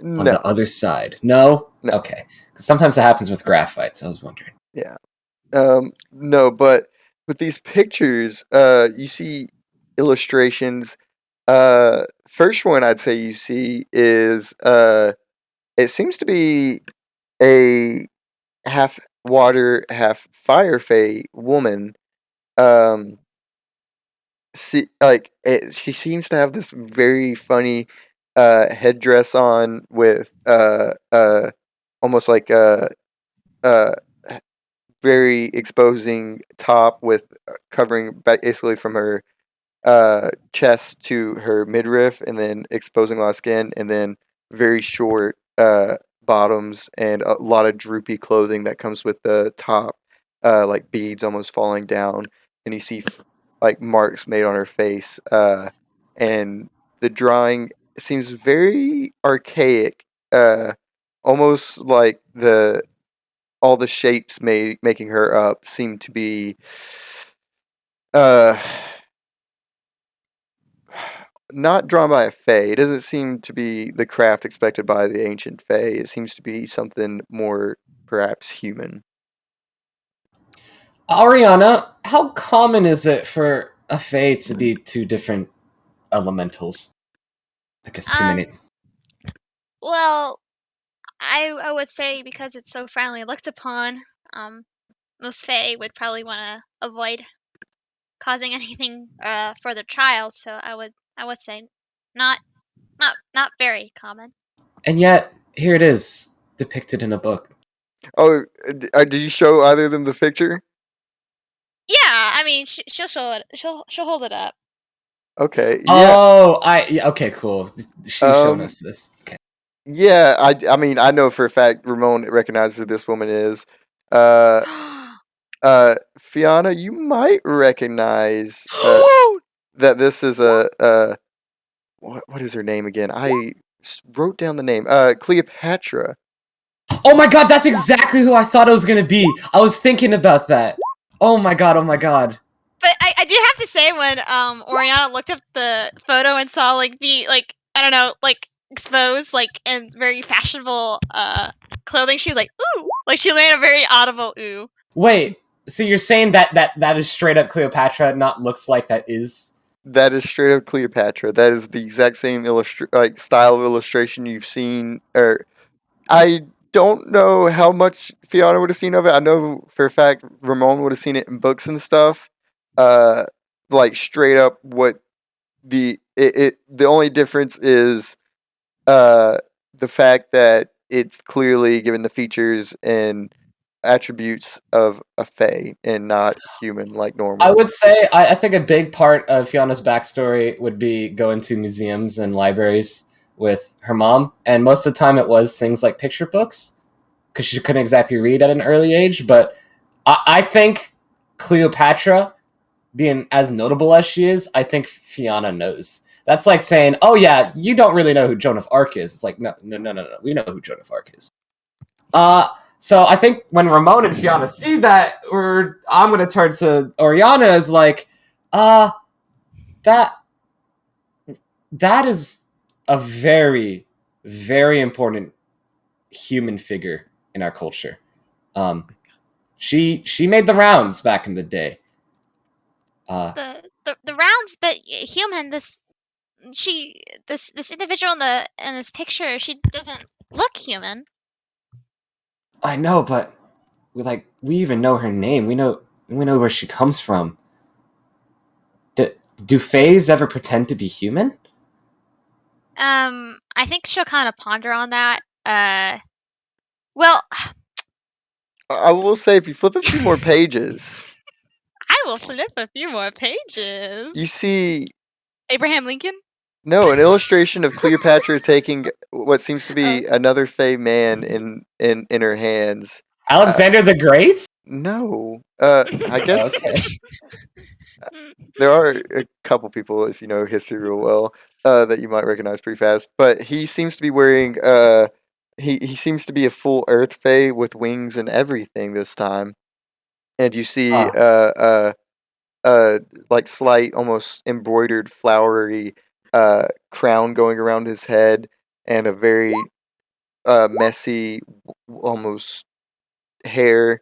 on No, the other side? No? no, Okay. 'Cause sometimes that happens with graphite, so I was wondering. yeah, no, but with these pictures, you see illustrations. First one I'd say you see is it seems to be a half water, half fire fae woman. Um, she seems to have this very funny headdress on with almost like uh very exposing top with covering basically from her chest to her midriff, and then exposing a lot of skin, and then very short bottoms and a lot of droopy clothing that comes with the top, like beads almost falling down, and you see like marks made on her face, and the drawing seems very archaic, almost like the all the shapes making her up seem to be uh not drawn by a fae. It doesn't seem to be the craft expected by the ancient fae. It seems to be something more perhaps human. Ariana, how common is it for a fae to be two different elementals? I guess too many. Well, I would say because it's so friendly looked upon, most Fae would probably want to avoid causing anything for their child. So I would say not not very common. And yet, here it is, depicted in a book. Oh, did you show either of them the picture? Yeah, I mean, she'll show it. She'll hold it up. Okay, yeah. Oh, okay, cool. She's shown Um, us this. Okay. yeah. I mean, I know for a fact Ramon recognizes who this woman is. Uh, Fiona, you might recognize that this is a what is her name again? Wrote down the name. Cleopatra. Oh my god, that's exactly who I thought it was gonna be. I was thinking about that. Oh my god, oh my god. But I do have to say, when Oriana looked up the photo and saw like the I don't know, like exposed in very fashionable clothing, she was like, ooh, like she made a very audible ooh. Wait, so you're saying that is straight up Cleopatra, not looks like that is? That is straight up Cleopatra. That is the exact same style of illustration you've seen. Or I don't know how much Fiona would have seen of it. I know for a fact Ramon would have seen it in books and stuff. Uh, like straight up what the only difference is the fact that it's clearly given the features and attributes of a fae and not human like I normal. would say I think a big part of Fiona's backstory would be going to museums and libraries with her mom, and most of the time it was things like picture books because she couldn't exactly read at an early age. But I think Cleopatra, being as notable as she is, I think Fiona knows. That's like saying, "Oh yeah, you don't really know who Joan of Arc is." It's like, no, no, no, no, no. We know who Joan of Arc is. So I think when Ramon and Fiona see that, I'm gonna turn to Oriana as like, uh, that that is a very, very important human figure in our culture. Um, she made the rounds back in the day. The rounds, but human. This individual in this picture, she doesn't look human. I know, but we even know her name. We know where she comes from. Do fays ever pretend to be human? I think she'll kind of ponder on that. Well, I will say, if you flip a few more pages, I will flip a few more you pages. see Abraham Lincoln? an illustration of Cleopatra taking what seems to be Oh. another fey man in her hands. Alexander the Great? No, I guess Okay. there are a couple people, if you know history real well, that you might recognize pretty fast. But he seems to be wearing he seems to be a full Earth Fae with wings and everything this time. And you see Huh. like slight, almost embroidered, flowery crown going around his head, and a very messy, almost hair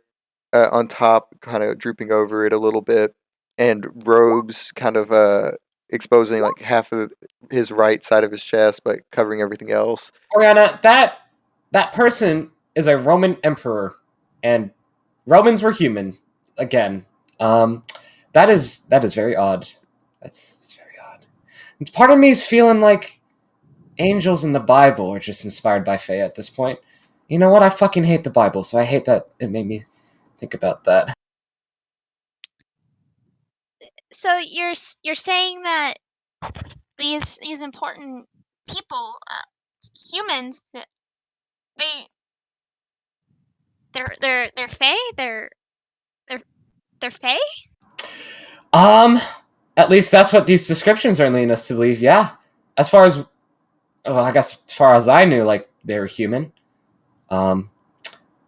on top, kind of drooping over it a little bit, and robes kind of exposing like half of his right side of his chest, but covering everything else. Oriana, that person is a Roman emperor, and Romans were human again. Um, that is very odd. That's very odd. And part of me is feeling like angels in the Bible are just inspired by Faye at this point. You know what? I fucking hate the Bible, so I hate that it made me think about that. So you're saying that these important people, humans, they they're fey, they're fey. At least that's what these descriptions are leading us to believe. Yeah, as far as well, I guess as far as I knew, like they were human. Um,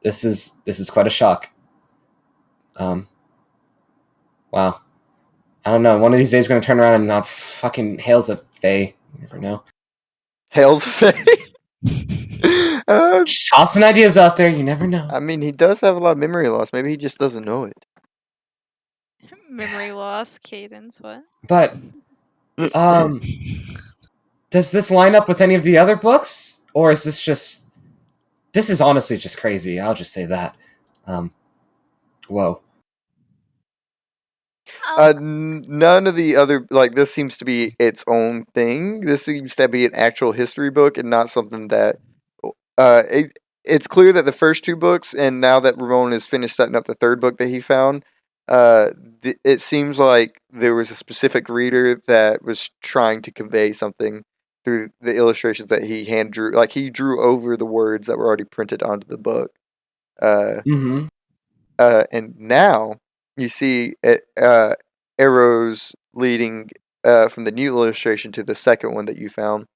this is quite a shock. Um, wow. I don't know. One of these days, we're gonna turn around and not fucking hails a Faye. You never know. Hails Fae. Just tossing ideas out there. You never know. I mean, he does have a lot of memory loss. Maybe he just doesn't know it. Memory loss, cadence, what? But does this line up with any of the other books, or is this just? This is honestly just crazy. I'll just say that. Um, whoa. None of the other, like, this seems to be its own thing. This seems to be an actual history book and not something that it's clear that the first two books, and now that Ramon has finished setting up the third book that he found, it seems like there was a specific reader that was trying to convey something through the illustrations that he hand drew. Like he drew over the words that were already printed onto the book. Mm-hmm. And now you see arrows leading from the new illustration to the second one that you found.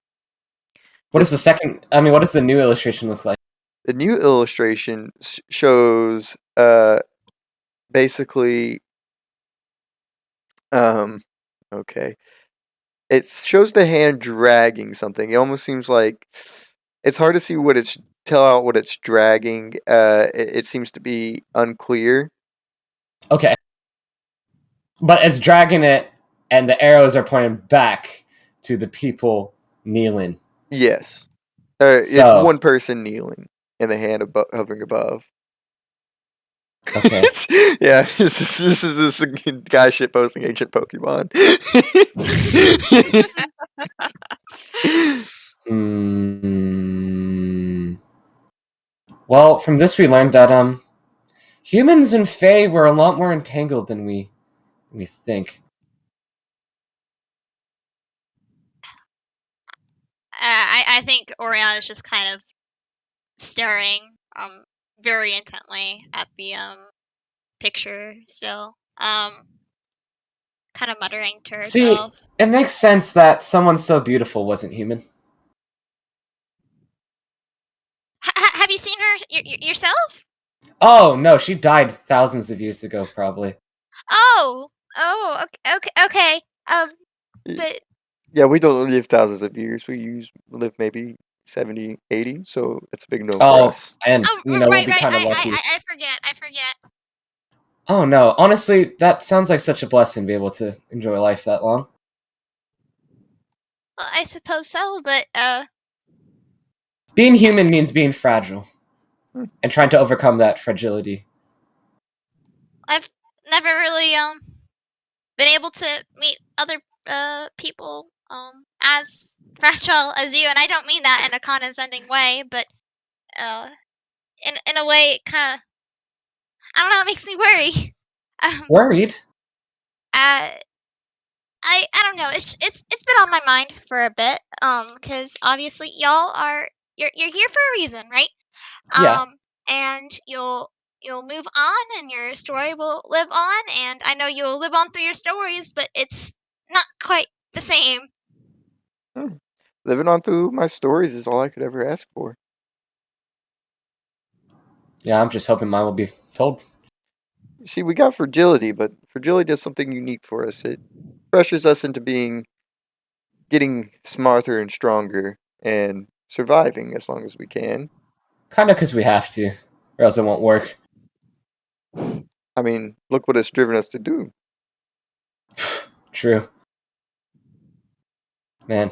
What is the second? I mean, what does the new illustration look like? The new illustration shows basically okay. It shows the hand dragging something. It almost seems like it's hard to see tell out what it's dragging. It seems to be unclear. Okay, but it's dragging it, and the arrows are pointing back to the people kneeling. Yes. It's So one person kneeling and the hand hovering above. okay. Yeah, this is this guy shit posting ancient Pokemon. Well, from this we learned that humans and Fae were a lot more entangled than we think. I think Oriana is just kind of staring very intently at the picture still. Kind of muttering to See, herself. it makes sense that someone so beautiful wasn't human. Have you seen her yourself? Oh no, she died thousands of years ago, probably. Oh, okay. But Yeah, we don't live thousands of years. We live maybe 70, 80, so it's a big no for Oh, us. and we'll right. be kind of lucky. I forget. Oh no, honestly, that sounds like such a blessing to be able to enjoy life that long. Well, I suppose so, but Being human means being fragile Hmm. and trying to overcome that fragility. I've never really been able to meet other people as fragile as you, and I don't mean that in a condescending way, but in a way, it kind of, I don't know, it makes me worry. Worried? I don't know. It's been on my mind for a bit. Because obviously you're here for a reason, right? Yeah. And you'll move on, and your story will live on, and I know you'll live on through your stories, but it's not quite the same. Living on through my stories is all I could ever ask for. Yeah, I'm just hoping mine will be told. See, we got fragility, but fragility does something unique for us. It pressures us into getting smarter and stronger and surviving as long as we can. Kinda because we have to, or else it won't work. I mean, look what it's driven us to do. True. Man.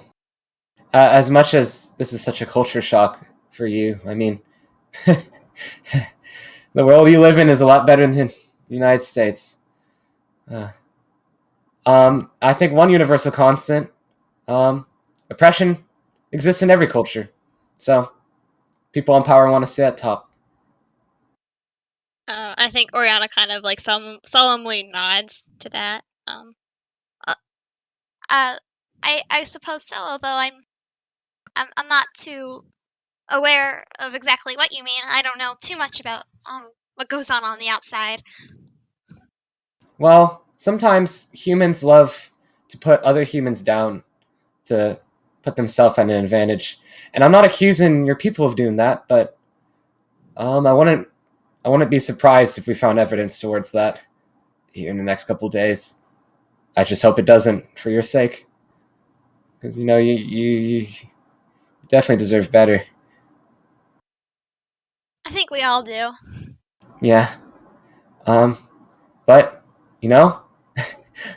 As much as this is such a culture shock for you, I mean, the world you live in is a lot better than the United States. I think one universal constant, oppression exists in every culture. So, people in power want to stay at top. I think Oriana kind of like solemnly nods to that. Uh, I suppose so. Although I'm not too aware of exactly what you mean. I don't know too much about what goes on the outside. Well, sometimes humans love to put other humans down to put themselves at an advantage. And I'm not accusing your people of doing that, but I wouldn't be surprised if we found evidence towards that here in the next couple days. I just hope it doesn't, for your sake, because you definitely deserve better. I think we all do. Yeah. But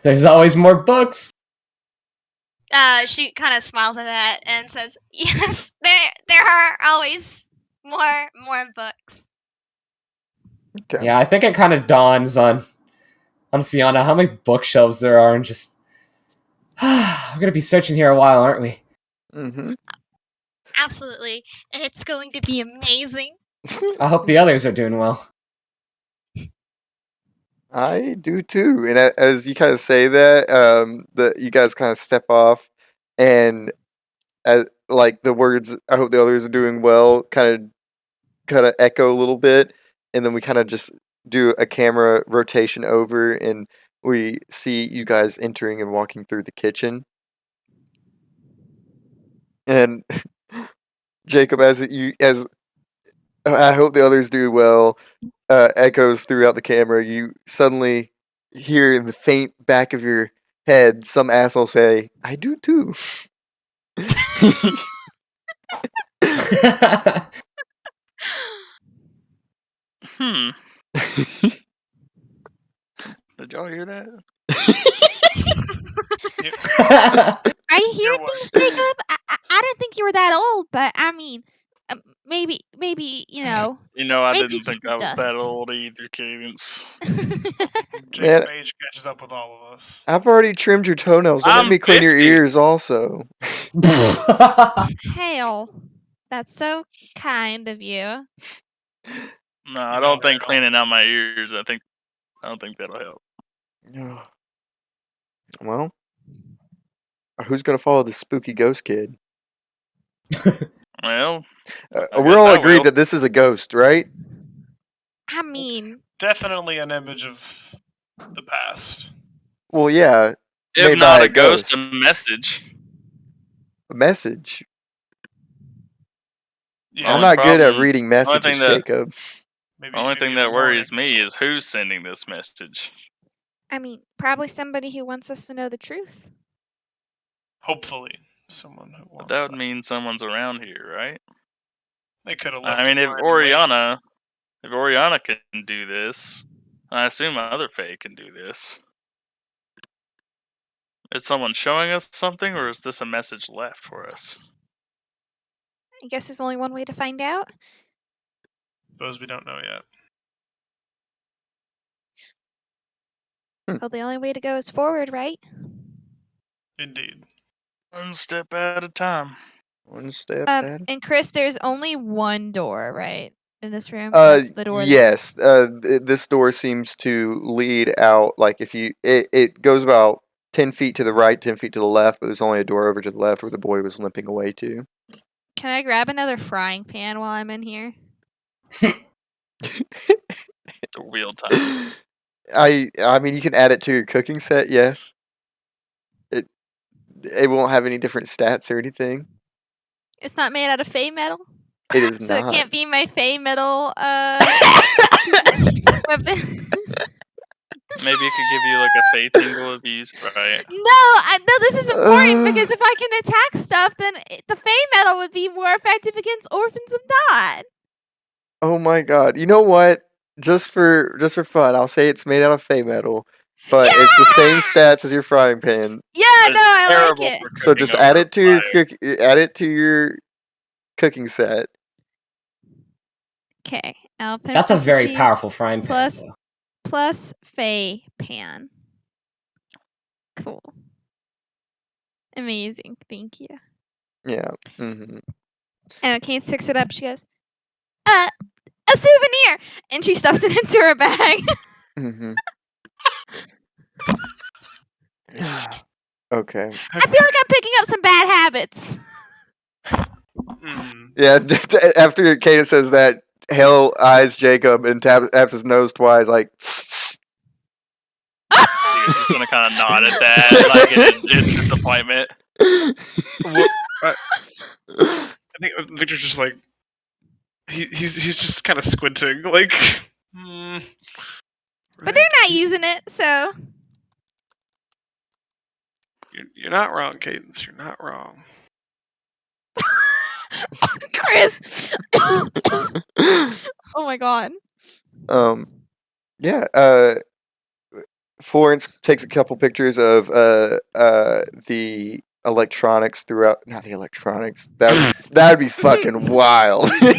there's always more books. She kind of smiles at that and says, "Yes, there are always more books." Okay. Yeah, I think it kind of dawns on Fiona how many bookshelves there are, and just we're gonna be searching here a while, aren't we? Mm-hmm. Absolutely, and it's going to be amazing. I hope the others are doing well. I do too. And as you kind of say that, you guys kind of step off, and as like the words "I hope the others are doing well" kind of echo a little bit, and then we kind of just do a camera rotation over, and we see you guys entering and walking through the kitchen. And Jacob, as I hope the others do well, echoes throughout the camera. You suddenly hear in the faint back of your head some asshole say, "I do too." Hmm. Did y'all hear that? Are you hearing You're what? things, Jacob? I didn't think you were that old, but I mean, maybe I maybe didn't it's just think the I was that dust. old either, Cadence. Man, Jacob age catches up with all of us. I've already trimmed your toenails. Don't make I'm me clean your 50. ears also. Hell, that's so kind of you. No, I You don't know, think cleaning out my ears. I don't think that'll help. Well, who's gonna follow the spooky ghost kid? Well, I We're guess all I agreed will. that this is a ghost, right? I it's mean, definitely an image of the past. Well, yeah, If made by not a a ghost, a ghost. message. A message. Yeah, I'm Only not good at problem, reading only thing messages, that Jacob. only thing maybe in the that morning. worries me is who's sending this message. probably somebody who wants us to know the truth. Hopefully, someone who But wants that that. would mean someone's around here, right? They could have left I mean, it if Oriana can do this, I assume other Fae can do this. Is someone showing us something, or is this a message left for us? I guess there's only one way to find out. Suppose we don't know yet. Well, the only way to go is forward, right? Indeed. One step at a time. One step at And Chris, there's only one door, right, in this room. That's the door. yes. This door seems to lead out. Like if it goes about 10 feet to the right, 10 feet to the left, but there's only a door over to the left where the boy was limping away to. Can I grab another frying pan while I'm in here? The wheel time. I mean, you can add it to your cooking set. Yes. It won't have any different stats or anything. It's not made out of Fey metal, It is so it not. can't be my Fey metal weapon. Maybe it could give you like a Fae tingle if you use it right. No, this is important because if I can attack stuff, then the Fey metal would be more effective against orphans of Dot. Oh my god! You know what? Just for fun, I'll say it's made out of Fey metal, but it's the same stats as your frying pan. Yeah, But no, it's I like terrible it. for So cooking just add over it to your fire. add it to your cooking set. Okay, I'll put That's a very parentheses powerful frying pan. plus Though. plus Fey pan. Cool. Amazing. Thank you. Yeah. Mm-hmm. And Kate picks it up. She goes, a souvenir! And she stuffs it into her bag. Mm-hmm. Okay. I feel like I'm picking up some bad habits. Yeah. After Kata says that, Hale eyes Jacob and taps his nose twice, like. He's just gonna kind of nod at that, like in disappointment. What? I think Victor's just like he's just kind of squinting, like. But they're not using it, so. You're not wrong, Cadence. You're not wrong. Chris! Oh my god. Yeah. Florence takes a couple pictures of the electronics throughout. Not the electronics. That'd be fucking wild. What?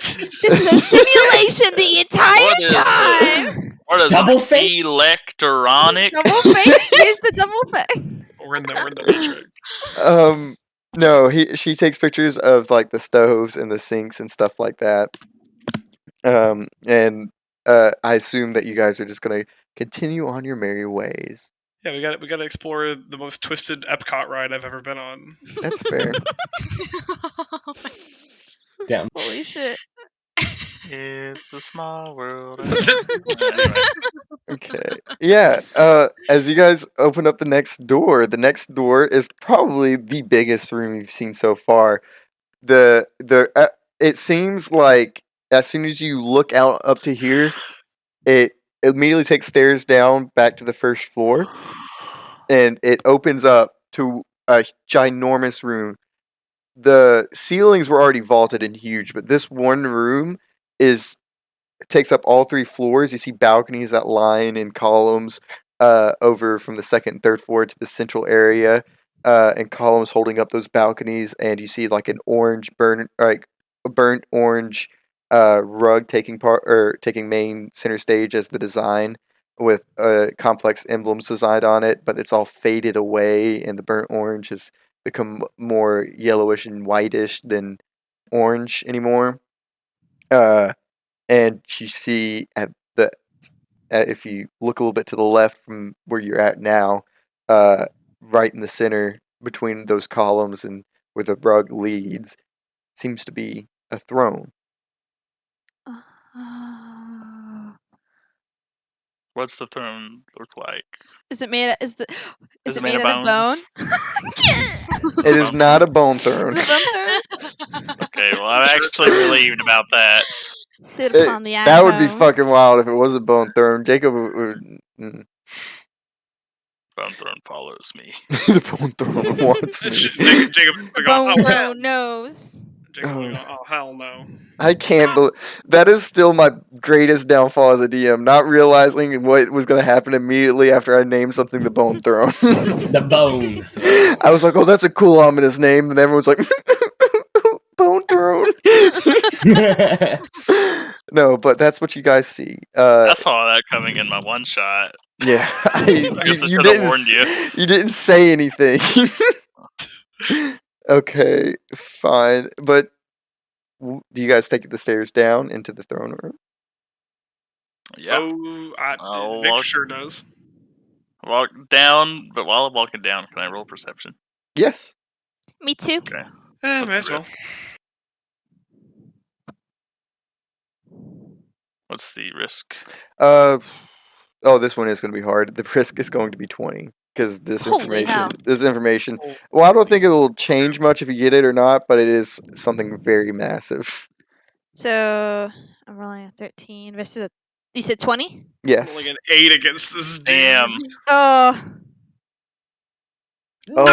This is a simulation the entire time. What is Double it? fake? Electronic? Double fake? Here's the double fake. We're in the Matrix. No, she takes pictures of like the stoves and the sinks and stuff like that. And I assume that you guys are just gonna continue on your merry ways. Yeah, we got to explore the most twisted Epcot ride I've ever been on. That's fair. Damn. Holy shit. It's the small world. Anyway, Okay. Yeah. As you guys open up the next door is probably the biggest room you've seen so far. It seems like as soon as you look out up to here, it immediately takes stairs down back to the first floor, and it opens up to a ginormous room. The ceilings were already vaulted and huge, but this one room is takes up all 3 floors. You see balconies that line in columns over from the second and third floor to the central area, and columns holding up those balconies. And you see like an a burnt orange rug taking main center stage as the design with complex emblems designed on it, but it's all faded away, and the burnt orange has become more yellowish and whitish than orange anymore. And you see if you look a little bit to the left from where you're at now, right in the center between those columns and where the rug leads, seems to be a throne. what's the throne look like? Is it made? Is Is it it made made of out of bone? bones? It is not a bone throne. Is it bone throne? Okay, well, I'm actually relieved about that. Sit upon the That would be iPhone. fucking wild if it was a bone throne. Jacob would Bone throne follows me. the bone throne wants me. Jacob, The oh, bone throne knows. oh hell no. I can't believe that is still my greatest downfall as a DM, not realizing what was going to happen immediately after I named something the Bone Throne. The Bone Throne. I was like, oh, that's a cool ominous name, and everyone's like, Bone Throne. No, but that's what you guys see. I saw that coming in my one shot. Yeah, I guess I should have warned you. You didn't say anything. Okay, fine, but do you guys take the stairs down into the throne room? Yeah. Oh, Vic sure does. Walk down, but while I'm walking down, can I roll perception? Yes. Me too. Okay. May as well. What's the risk? This one is going to be hard. The risk is going to be 20 because this Holy hell. information. Well, I don't think it'll change much if you get it or not, but it is something very massive. So I'm rolling a 13 versus you said 20? Yes. Rolling an 8 against this dude. Damn. Oh. Oh.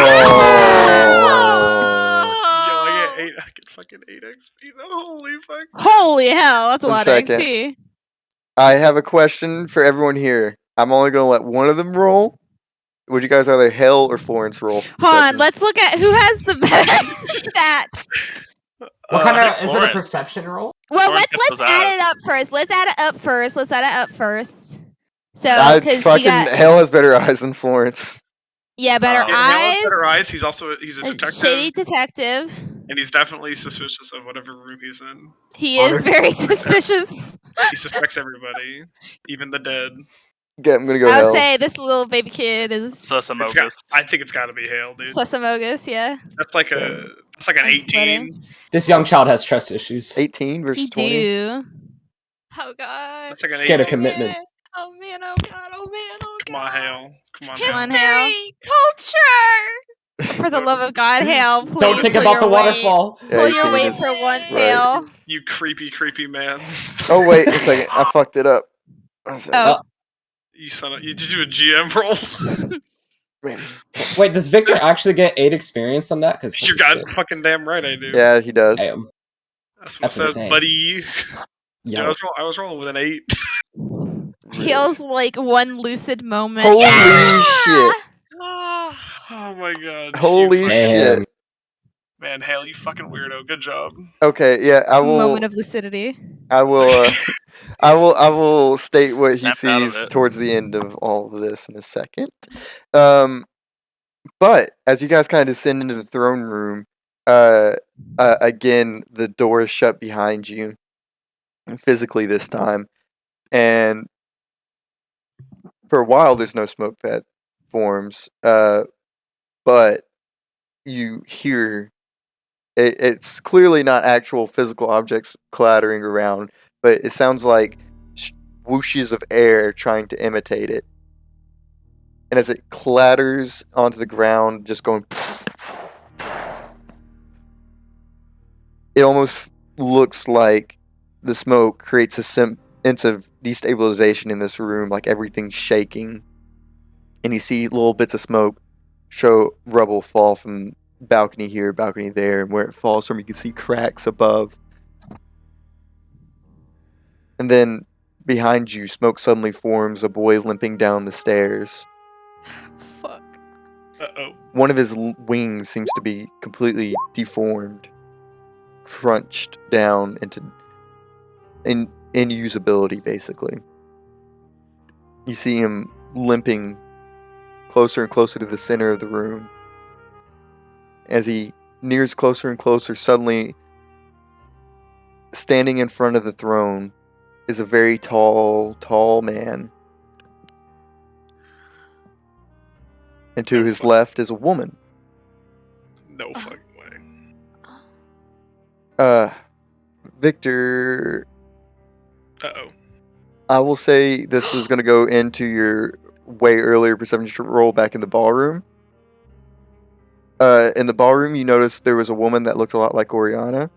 Yo, I get fucking 8 XP though. Holy fuck. Holy hell, that's a One lot second. of XP. I have a question for everyone here. I'm only going to let one of them roll. Would you guys rather Hell or Florence roll? Hold on, let's look at who has the better stat. What kind of is it? A Florence. perception roll? Well, Florence let's gets those add eyes. it up first. Let's add it up first. So, because fucking you got Hell has better eyes than Florence. better Yeah, Hell has eyes. better eyes. He's a A detective, shady detective. and he's definitely suspicious of whatever room he's in. He is Honest- very suspicious. He suspects everybody, even the dead. Okay, I'm gonna go I would Hell. say this little baby kid is Susamogus. I think it's got to be Hale, dude. Susamogus, yeah. That's like an I'm 18. sweating. This young child has trust issues. 18 versus He 20. do. Oh god. That's like an Scared of 18. commitment. Oh man, oh god, oh man, oh god. Come on, Hale. Come on, Come on, Hale. Hale. History, culture. For the love of God, Hale, please Don't think pull about your the weight. waterfall. Yeah, Pull your 18 weight is for once, right. Hale. You creepy, creepy man. Oh wait a second, I fucked it up. Oh. You son of. You did you do a GM roll? Maybe. Wait, does Victor actually get 8 experience on that? Because You got fucking damn right I do. Yeah, he does. Damn. That's what That's it says, insane. buddy. Dude, Yo. I was rolling with an 8. Hale's like one lucid moment. Holy Yeah! shit! Oh my god. Holy You shit! Damn. Man, Hale, you fucking weirdo. Good job. Okay, yeah, I will. Moment of lucidity. I will. I will state what he Snapped out of sees it. towards the end of all of this in a second. But as you guys kind of descend into the throne room, again the door is shut behind you, physically this time. and for a while there's no smoke that forms, but you hear it's clearly not actual physical objects clattering around, but it sounds like whooshes of air trying to imitate it. And as it clatters onto the ground, just going, it almost looks like the smoke creates a sense of destabilization in this room, like everything's shaking. And you see little bits of smoke show rubble fall from balcony here, balcony there, and where it falls from, you can see cracks above. And then behind you, smoke suddenly forms, a boy limping down the stairs. Fuck. Uh-oh. One of his wings seems to be completely deformed, crunched down into inusability, basically. You see him limping closer and closer to the center of the room. As he nears closer and closer, suddenly, standing in front of the throne is a very tall man. And to his left is a woman. No fucking way. Victor, Uh-oh. I will say this was going to go into your way earlier perception roll back in the ballroom. In the ballroom, you noticed there was a woman that looked a lot like Oriana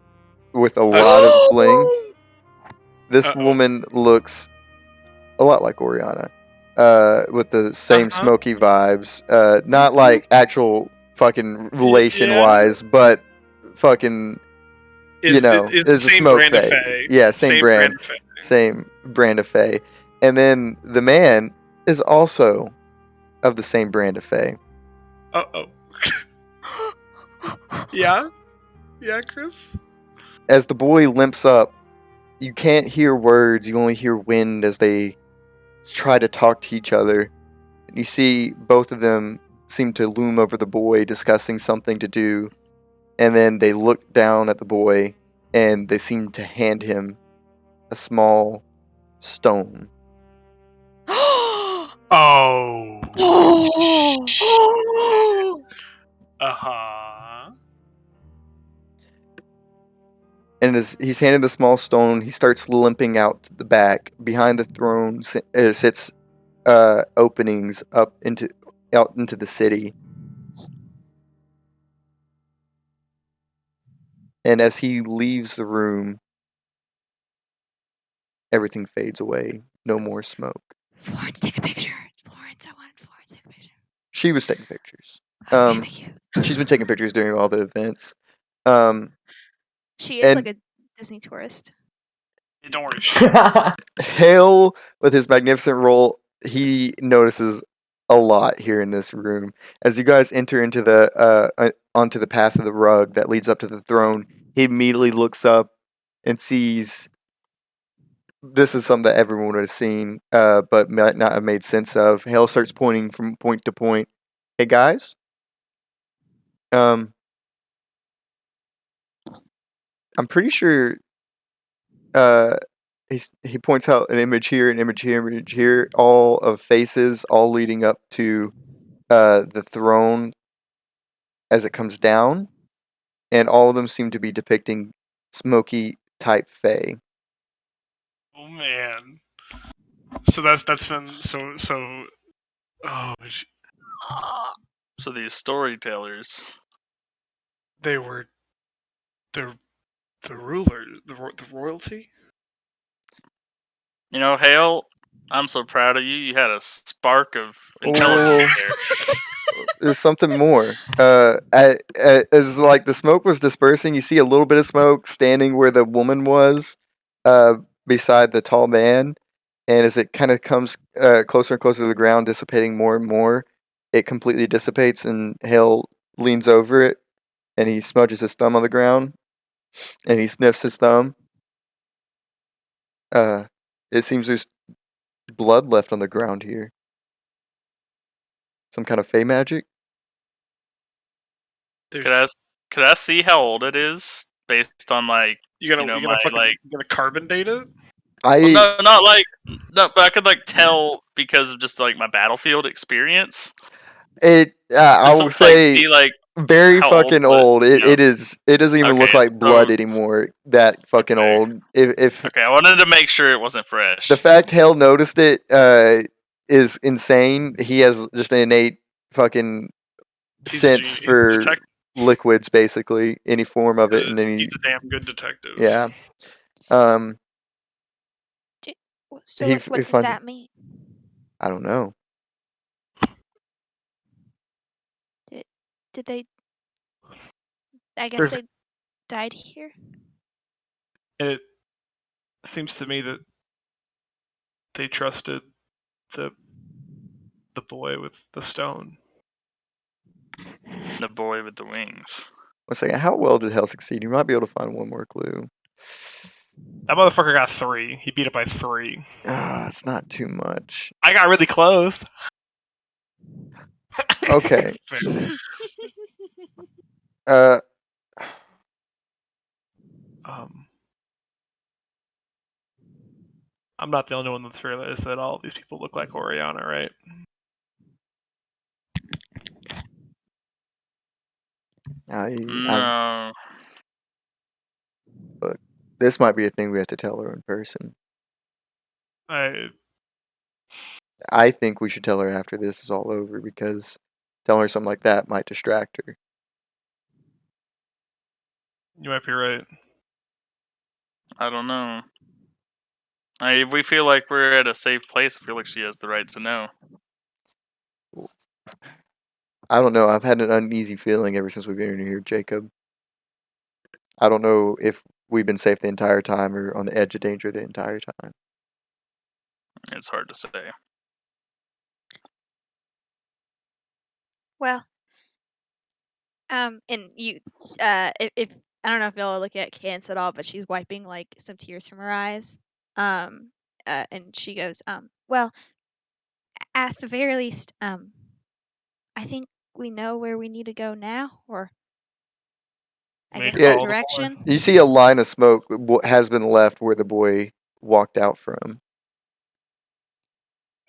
with a lot of bling. This woman looks a lot like Oriana, with the same smoky vibes. Not like actual fucking relation-wise, but fucking, Is is a same smoke brand of fae. fae. Yeah, same brand. of fae. Same brand of fae. And then the man is also of the same brand of fae. Uh-oh. Yeah? Yeah, Chris? As the boy limps up, you can't hear words, you only hear wind as they try to talk to each other. You see both of them seem to loom over the boy, discussing something to do, and then they look down at the boy and they seem to hand him a small stone. Oh. Oh. Uh-huh. And as he's handed the small stone, he starts limping out to the back. Behind the throne sits openings out into the city. And as he leaves the room, everything fades away. No more smoke. Florence, take a picture. Florence, I wanted Florence to take a picture. She was taking pictures. Okay, thank you. She's been taking pictures during all the events. She is and- like a Disney tourist. Don't worry. Hale, with his magnificent roll, he notices a lot here in this room. As you guys enter into onto the path of the rug that leads up to the throne, he immediately looks up and sees. This is something that everyone would have seen, but might not have made sense of. Hale starts pointing from point to point. Hey guys, I'm pretty sure. He points out an image here, an image here, image here, all of faces, all leading up to the throne as it comes down, and all of them seem to be depicting smoky type fae. Oh man. So that's been so. Oh, So these storytellers. they were the ruler, the royalty. You know, Hale, I'm so proud of you. You had a spark of intelligence there. There's something more. As like the smoke was dispersing, you see a little bit of smoke standing where the woman was, beside the tall man, and as it kind of comes closer and closer to the ground, dissipating more and more, it completely dissipates, and Hale leans over it, and he smudges his thumb on the ground, and he sniffs his thumb. It seems there's blood left on the ground here. Some kind of fey magic. Could I see how old it is based on like you gonna my you gonna carbon date it? I Well, no, not like no, but I could like tell because of just like my battlefield experience. I Just will to, like say see like very how old, fucking but old. you know. It is. It doesn't even look Okay, like blood anymore. That fucking Okay. old. If Okay, I wanted to make sure it wasn't fresh. the fact Hale noticed it is insane. He has just an innate fucking He's a sense genius. for Detective. liquids, basically any form of it, and any He's a damn good detective. yeah. Um, So he what does finds. that mean? I don't know. Did they? I guess There's- they died here. It seems to me that they trusted the boy with the stone. The boy with the wings. One second. How well did Hale succeed? You might be able to find one more clue. That motherfucker got 3. He beat it by 3. It's not too much. I got really close. Okay. Fair. Uh, I'm not the only one that's realized that all these people look like Oriana, right? No. Look, this might be a thing we have to tell her in person. I think we should tell her after this is all over because telling her something like that might distract her. You might be right. I don't know. If we feel like we're at a safe place, I feel like she has the right to know. I don't know. I've had an uneasy feeling ever since we've been in here, Jacob. I don't know if we've been safe the entire time or on the edge of danger the entire time. It's hard to say. Well, and you, if I don't know if y'all look at Cance at all, but she's wiping like some tears from her eyes. And she goes, well, at the very least, I think we know where we need to go now, or I Maybe guess Yeah. some follow the boy. direction. You see a line of smoke has been left where the boy walked out from.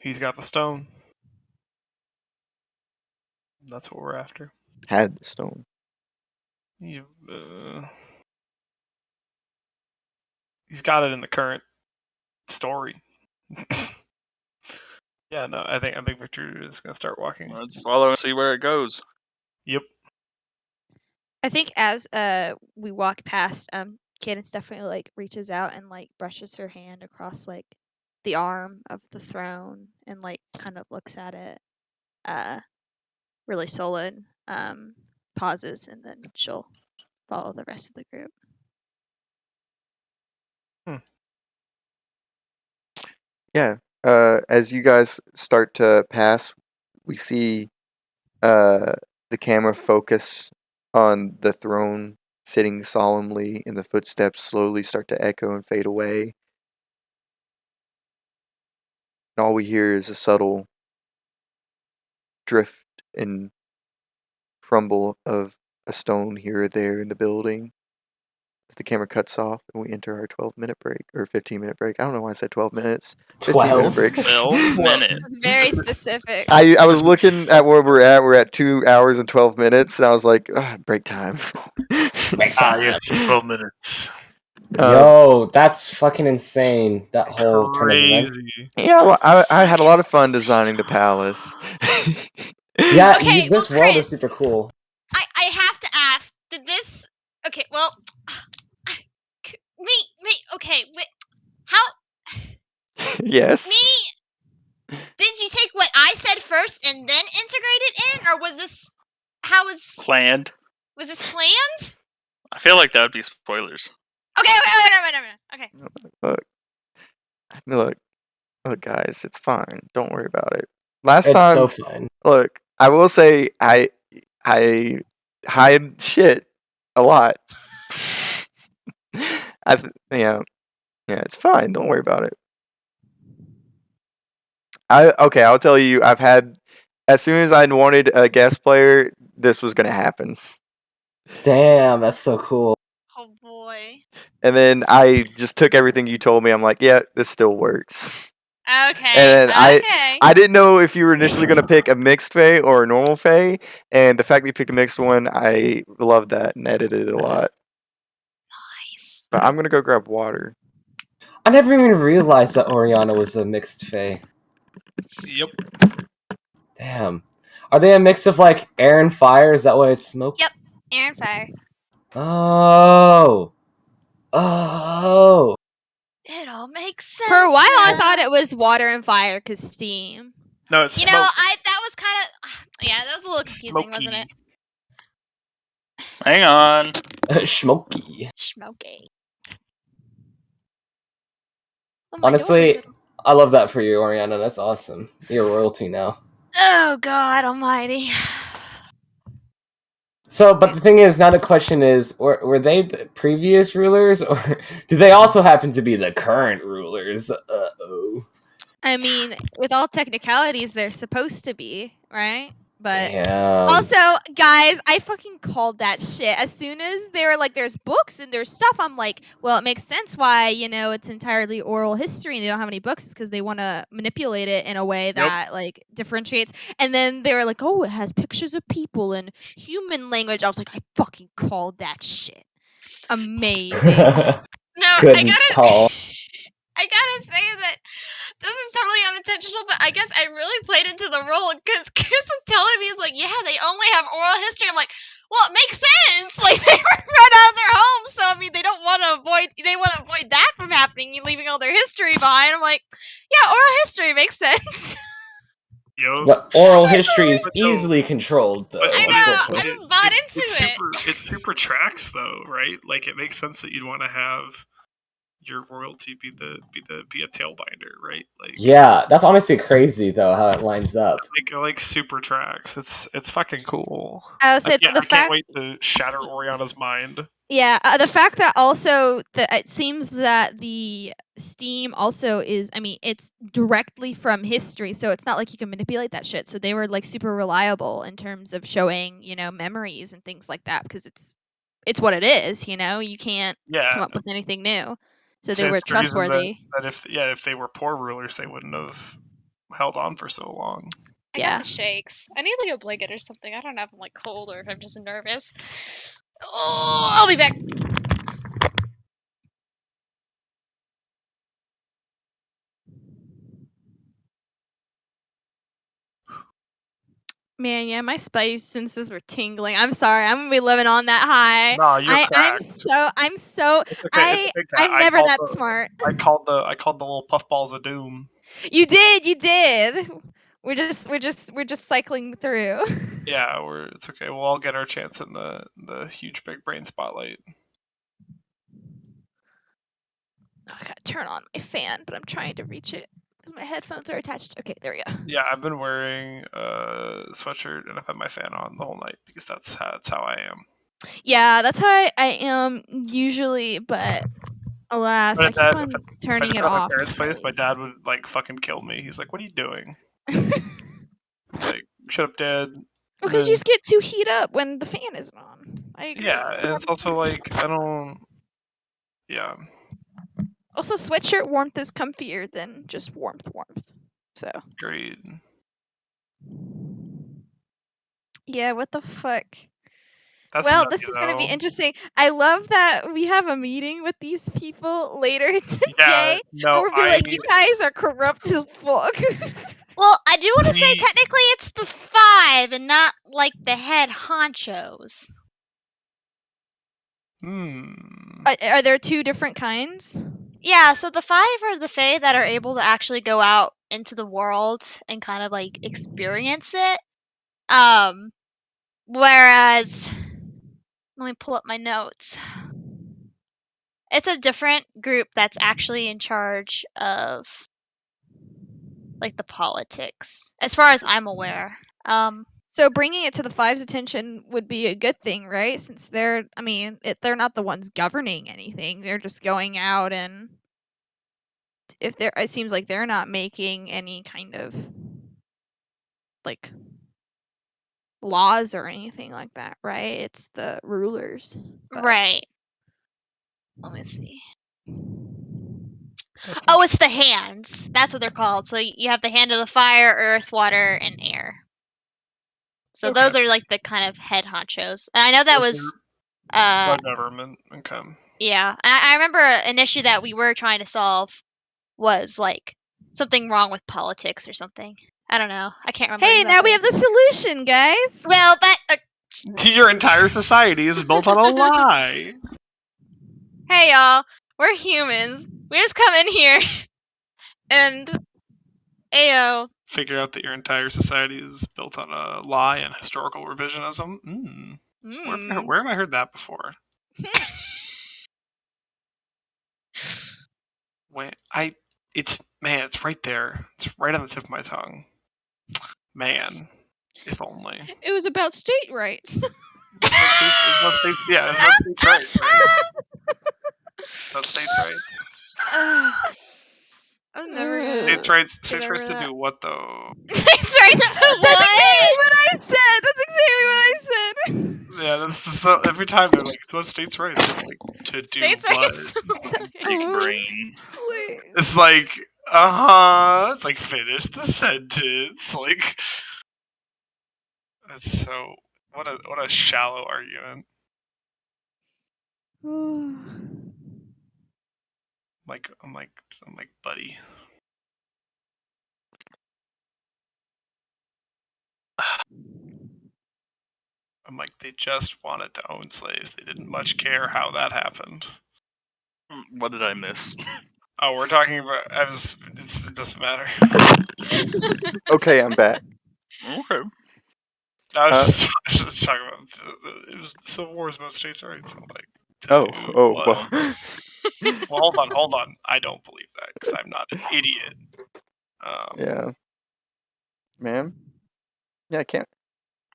He's got the stone. That's what we're after. Had the stone. He's got it in the current story. Yeah, no, I think Victor is gonna start walking. Let's follow and see where it goes. Yep. I think as we walk past, Cadence definitely like reaches out and like brushes her hand across like the arm of the throne and like kind of looks at it, really sullen. Pauses and then she'll follow the rest of the group. Yeah. As you guys start to pass, we see the camera focus on the throne sitting solemnly, and the footsteps slowly start to echo and fade away. And all we hear is a subtle drift and crumble of a stone here or there in the building. As the camera cuts off and we enter our 12-minute break, or 15-minute break. I don't know why I said 12 minutes. 15-minute 12. breaks. 12 minutes. It's very specific. I was looking at where we're at. We're at 2 hours and 12 minutes. And I was like, break time. Yes, 12 minutes. Yo, that's fucking insane. That whole turn of events. Crazy. Yeah, well, I had a lot of fun designing the palace. Yeah, Okay, this well, world is Chris, super cool. I have to ask, did this... Okay, well... Okay, wait, how... Yes. Me... Did you take what I said first and then integrate it in? Or was this... How was... Planned. Was this planned? I feel like that would be spoilers. Okay, wait. Okay. Look, guys, it's fine. Don't worry about it. Last It's time, so fun. look, I will say I hide shit a lot. Yeah, it's fine. Don't worry about it. I'll tell you. I've had as soon as I wanted a guest player, this was gonna happen. Damn, that's so cool. Oh boy. boy. And then I just took everything you told me. I'm like, yeah, this still works. Okay. And Okay. I didn't know if you were initially going to pick a mixed Fey or a normal Fey, and the fact that you picked a mixed one, I loved that and edited it a lot. Nice. But I'm going to go grab water. I never even realized that Oriana was a mixed Fey. Yep. Damn. Are they a mix of like air and fire? Is that why it's smoke? Yep. Air and fire. Oh. Oh. It all makes sense. For a while, I now. thought it was water and fire because steam. No, it's You know, smoke. that was kind of yeah, that was a little confusing, wasn't it? Hang on. Smoky. Smoky. Oh my Honestly, God. I love that for you, Oriana. That's awesome. You're royalty now. Oh God Almighty. So, but the thing is, now the question is, were they the previous rulers, or do they also happen to be the current rulers? Uh-oh. I mean, with all technicalities, they're supposed to be, right? But Damn. also, guys, I fucking called that shit. As soon as they were like, there's books and there's stuff, I'm like, well, it makes sense why, it's entirely oral history and they don't have any books because they want to manipulate it in a way that, like, differentiates. And then they were like, oh, it has pictures of people and human language. I was like, I fucking called that shit. Amazing. No, Good call. I gotta say that this is totally unintentional, but I guess I really played into the role because Chris was telling me, he's like, yeah, they only have oral history. I'm like, well, it makes sense. Like, they were run out of their homes, so I mean, they want to avoid that from happening, leaving all their history behind. I'm like, yeah, oral history makes sense. Yo. But oral history is But no, easily controlled, though. I know, I Unfortunately. just bought into It super tracks though, right? Like it makes sense that you'd want to have your royalty be a tailbinder, right? Like Yeah, that's honestly crazy, though, how it lines up. like super tracks. It's fucking cool. I said I can't wait to shatter Oriana's mind. Yeah, the fact that also that it seems that the Steam also is, I mean, it's directly from history, so it's not like you can manipulate that shit. So they were like super reliable in terms of showing, memories and things like that because it's what it is, you can't come Yeah, up with anything new. So it's they were the reason trustworthy. that if they were poor rulers, they wouldn't have held on for so long. I Yeah. got the shakes. I need like a blanket or something. I don't know if I'm like cold or if I'm just nervous. Oh, I'll be back. Man, yeah, my spice senses were tingling. I'm sorry, I'm gonna be living on that high. Nah, you're I'm cracked. so It's okay. It's okay, Kat. I'm never that smart. I called the little puffballs of doom. You did. We're just cycling through. Yeah, it's okay. We'll all get our chance in the huge big brain spotlight. I gotta turn on my fan, but I'm trying to reach it because my headphones are attached. Okay, there we go. Yeah, I've been wearing a sweatshirt and I've had my fan on the whole night because that's how I am. Yeah, that's how I am usually, but alas, I keep on If I turning lived it at my off. parents' place, my dad would like fucking kill me. He's like, "What are you doing? Like, shut up, Dad." Because you just get too heat up when the fan isn't on. I agree. Yeah, and it's also like I don't. Yeah, Also, sweatshirt warmth is comfier than just warmth. So. great. Yeah, what the fuck? That's Well, nutty this is going to be though. interesting. I love that we have a meeting with these people later today, Yeah, and no, we'll be like, "You guys are corrupt as fuck." Well, I do want to say See- technically it's the 5 and not like the head honchos. Are there two different kinds? Yeah, so the 5 are the Fae that are able to actually go out into the world and kind of like experience it. Whereas let me pull up my notes. It's a different group that's actually in charge of like the politics, as far as I'm aware. So bringing it to the Five's attention would be a good thing, right? Since they're not the ones governing anything. They're just going out, and it seems like they're not making any kind of like laws or anything like that, right? It's the rulers. But Right. Let me see. That's Oh, it's the hands. That's what they're called. So you have the hand of the fire, earth, water, and air. So Okay. those are like the kind of head honchos. And I know that Those was the government. Okay. yeah. I remember an issue that we were trying to solve was like something wrong with politics or something. I don't know. I can't remember. Hey, now we have the solution, guys. Well, that. Your entire society is built on a lie. Hey, y'all. We're humans. We just come in here and. Ayo. Figure out that your entire society is built on a lie and historical revisionism. Where have I heard that before? It's right there. It's right on the tip of my tongue. Man, if only. It was about state rights. That's states' rights, right? That's states' rights. I'm never gonna. States' rights get over to that. do what though? States' rights to That's what? exactly what I said. That's exactly what I said. Yeah, that's every time they're like, "What states' rights?" I'm like, to do States' what? rights. Big brain. It's like, It's like finish the sentence. Like, that's so. What a shallow argument. I'm like, buddy. I'm like, they just wanted to own slaves. They didn't much care how that happened. What did I miss? Oh, we're talking about. It doesn't matter. Okay, I'm back. Okay. I was just talking about. It was the Civil War is about states' rights. I'm like, Well. Well, hold on. I don't believe that because I'm not an idiot. Yeah. Man. Yeah, I can't.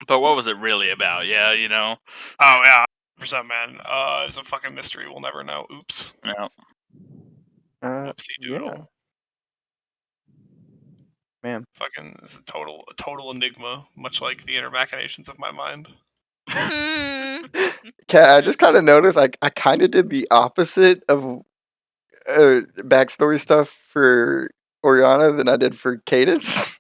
But what was it really about? Yeah, you know. Oh yeah, percent man. It's a fucking mystery. We'll never know. Oops. Yeah. Whoopsie doodle. Yeah. Man. Fucking, it's a total enigma, much like the inner machinations of my mind. I just kind of noticed I kind of did the opposite of backstory stuff for Oriana than I did for Cadence.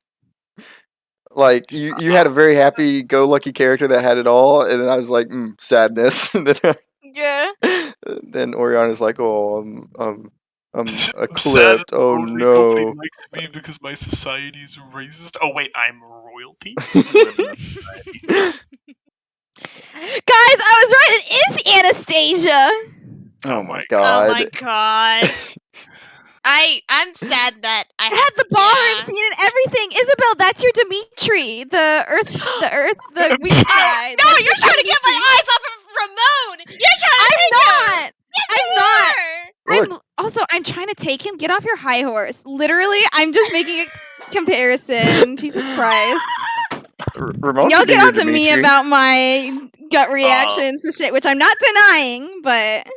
Like you had a very happy-go-lucky character that had it all, and then I was like, sadness. And then Yeah. then Oriana's like, oh, I'm I'm sad eclipsed. Oh only nobody no. likes me because my society's racist. Oh wait, I'm royalty. Guys, I was right. It is Anastasia. Oh my Oh my god. god. I'm sad that I It had the ballroom yeah. scene and everything. Isabel, that's your Dimitri. The weak side. No, That's you're your trying to get my Dimitri. eyes off of Ramon. You're trying to I'm take not. him. Yes, I'm you not. are. I'm trying to take him. Get off your high horse. Literally, I'm just making a comparison. Jesus Christ. Ramon Y'all could be get your on to me Dimitri. about my gut reactions to shit, which I'm not denying, but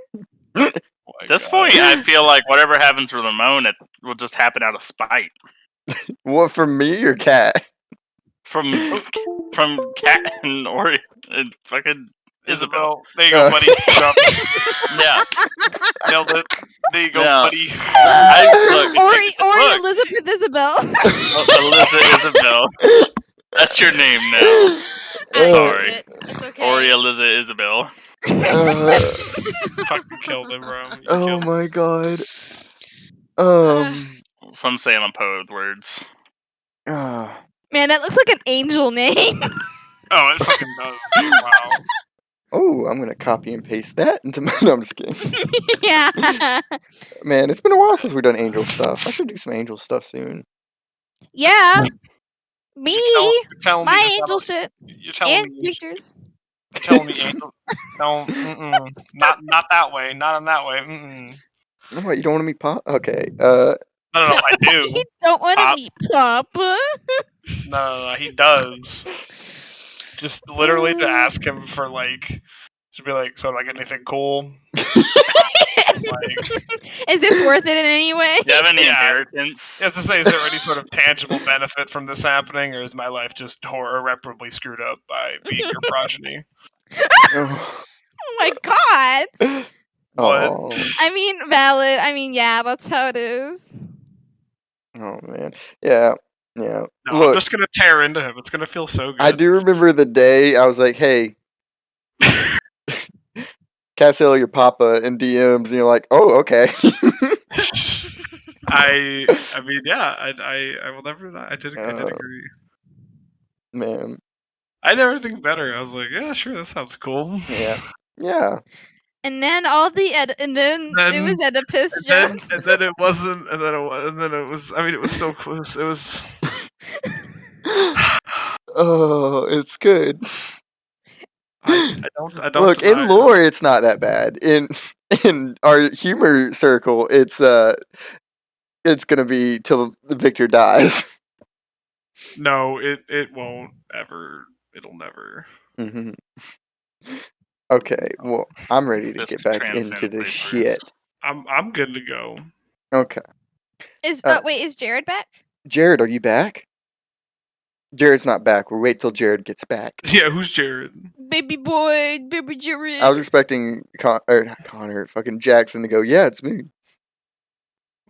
At this point, I feel like whatever happens with Ramon, it will just happen out of spite. What, from me or Cat? From Cat and Ori and fucking Isabel. There you go, buddy. Yeah. Nailed it. There you go, Yeah. buddy. Ori Elizabeth Isabel. Elizabeth Isabel. That's your name now. Sorry. It's okay. Ori Elizabeth Isabel. Fucking killed him, bro. Oh my god. Some say I'm a poet with words. Man, that looks like an angel name. Oh, it fucking does. Wow. Oh, I'm gonna copy and paste that into my. No, I'm just kidding. Yeah. Man, it's been a while since we've done angel stuff. I should do some angel stuff soon. Yeah. Me. You're telling My me angel shit. You're telling And me Victor's. You're telling me angel. No, not that way. Not in that way. Oh, what, you don't want to meet Pop? Okay. No, I do. You don't want to meet Papa. No, he does. Just literally to ask him for like, just be like, so do I get anything cool? Is this worth it in any way? Do you have any inheritance? You have to say, is there any sort of tangible benefit from this happening, or is my life just irreparably screwed up by being your progeny? Oh my god! What? Oh, I mean, valid. I mean, yeah, that's how it is. oh man, yeah, yeah. No, I'm Look, just gonna tear into him. It's gonna feel so good. I do remember the day I was like, "Hey, Cassell, your papa," in DMs, and you're like, "Oh, okay." I mean, yeah, I will never deny. I did agree. Man, I never think better. I was like, yeah, sure, that sounds cool. yeah, yeah. And then and then it was Oedipus jokes. And then it wasn't, and then it was. I mean, it was so close. It was. Oh, it's good. I don't Look, deny in it. lore, it's not that bad. In our humor circle, it's gonna be till the victor dies. No, it won't ever. It'll never. hmm Okay, well, I'm ready to This get back into transcends the way shit. I'm good to go. Okay, Wait, is Jared back? Jared, are you back? Jared's not back. We'll wait till Jared gets back. Yeah, who's Jared? Baby boy, baby Jared. I was expecting not Connor, fucking Jackson to go. Yeah, it's me.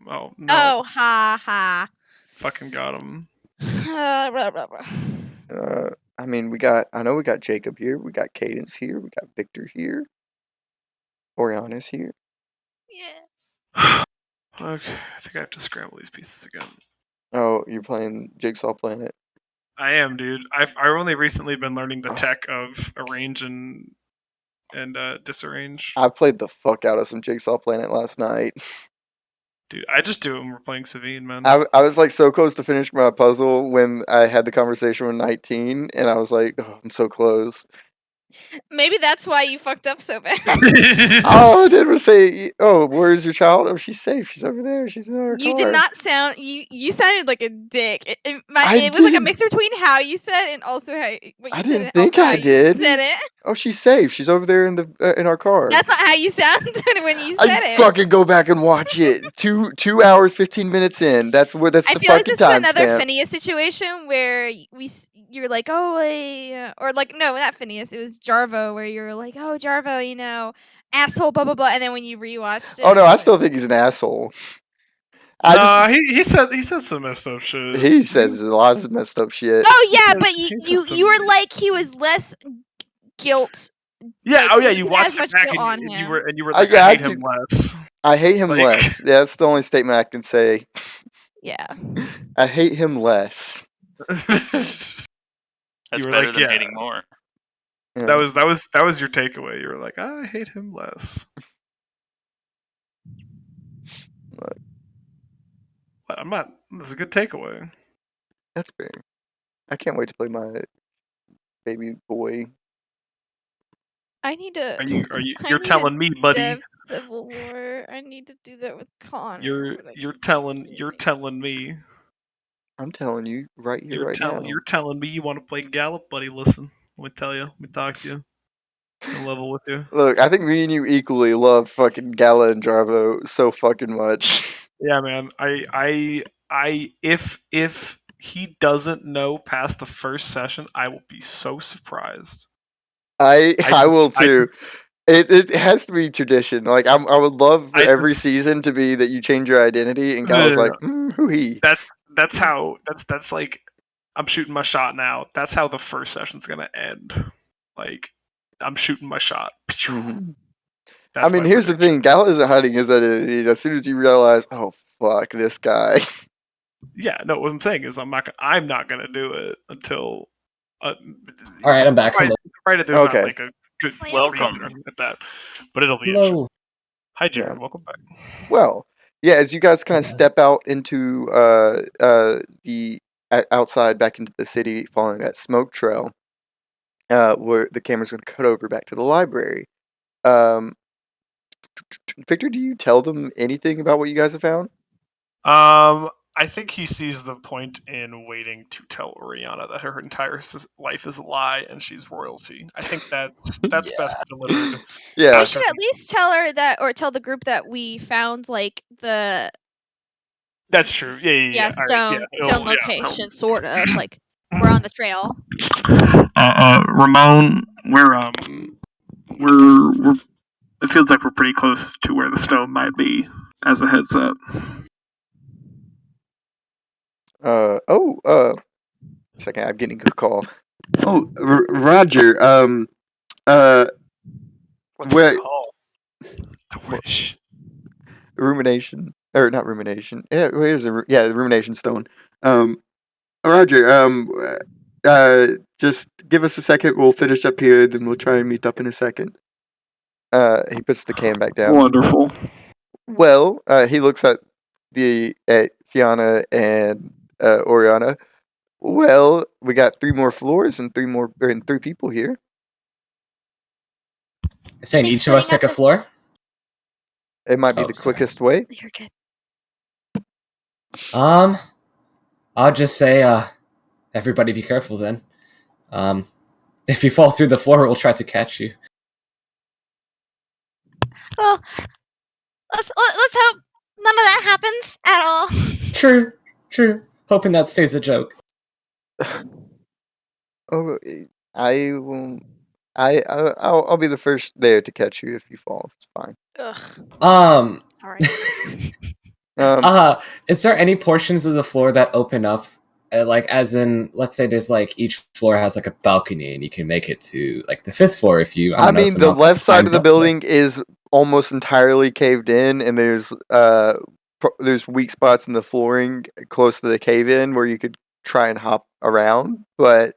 Oh no! Oh, ha ha. Fucking got him. Blah, blah, blah. I mean, I know we got Jacob here. We got Cadence here. We got Victor here. Oriana's here. Yes. Okay, I think I have to scramble these pieces again. Oh, you're playing Jigsaw Planet. I am, dude. I've only recently been learning the tech of arrange and disarrange. I played the fuck out of some Jigsaw Planet last night. Dude, I just do it when we're playing Savine, man. I was like so close to finishing my puzzle when I had the conversation with 19, and I was like, oh, I'm so close. Maybe that's why you fucked up so bad. All I did was say, "Oh, where's your child? Oh, she's safe. She's over there. She's in our car." You did not sound. You sounded like a dick. It I was like a didn't. mix between how you said it and also how what you I said didn't and think also I how you did. said it. Oh, she's safe. She's over there in our car. That's not how you sounded when you said I it. fucking go back and watch it. 2 hours 15 minutes in. That's I the feel like fucking this is another timestamp. Phineas situation where you're like, oh, or like, no, not Phineas. It was Jarvo where you're like, oh, Jarvo, asshole, blah blah blah, and then when you rewatched it, Oh no, it's I like, still think he's an asshole. Nah, he said some messed up shit. He says a lot of messed up shit. oh yeah, but He said you some- were like he was less guilt. Yeah, like, oh yeah, he you didn't watched have it much back guilt on and him. you were like, yeah, I I hate him do- less. I hate him Like- less. Yeah, that's the only statement I can say. Yeah. I hate him less. That's were better like, than yeah. hating more. Yeah. That was your takeaway. You were like, I hate him less. Look. But I'm not. That's a good takeaway. That's fair. I can't wait to play my baby boy. I need to. Are you? I You're need telling me, buddy. Dev Civil War. I need to do that with Connor. You're telling me. I'm telling you right here, right now. You're telling me you want to play Gallop, buddy. Listen, let me tell you. Let me talk to you. I'll level with you. Look, I think me and you equally love fucking Gala and Jarvo so fucking much. Yeah, man. If he doesn't know past the first session, I will be so surprised. I will too. It has to be tradition. Like I would love for every season to be that you change your identity, and Gala's like, who he? That's how that's like I'm shooting my shot now. That's how the first session's gonna end. Like I'm shooting my shot. Mm-hmm. That's I mean, my here's the prediction. thing: Gala isn't hiding his identity. As soon as you realize, oh fuck, this guy. Yeah, no. What I'm saying is I'm not gonna do it until. All right, I'm back. Right, there's Okay. not like a good Welcome. reason at that, but it'll be Hello. interesting. Hi, Jared. Yeah. Welcome back. Well, yeah, as you guys kind of step out into the outside back into the city, following that smoke trail, where the camera's going to cut over back to the library. Victor, do you tell them anything about what you guys have found? I think he sees the point in waiting to tell Oriana that her entire life is a lie and she's royalty. I think that's best delivered. Yeah, I should at least tell her that, or tell the group that we found like the That's true. Yeah. stone Yeah. location, sort of like we're on the trail. Ramon, we're it feels like we're pretty close to where the stone might be. As a heads up. Second, I'm getting a call. Oh, Roger. What's Wait. it called? The wish. Rumination, or not rumination? Yeah, where's the the rumination stone? Roger. Just give us a second. We'll finish up here, then we'll try and meet up in a second. He puts the can back down. Wonderful. Well, he looks at Fiona and Oriana. Well, we got 3 more floors and 3 people here. Saying Think each of us splitting take a up is- floor? It might be Oh, the sorry. quickest way. You're good. I'll just say, everybody be careful then. If you fall through the floor, we'll try to catch you. Well, let's hope none of that happens at all. True. Hoping that stays a joke. Oh, I'll be the first there to catch you if you fall. It's fine. Ugh. Sorry. Is there any portions of the floor that open up? Like, as in, let's say there's like each floor has like a balcony, and you can make it to like the 5th floor if you. I mean, the left side of the building is almost entirely caved in, and there's weak spots in the flooring close to the cave in where you could try and hop around, but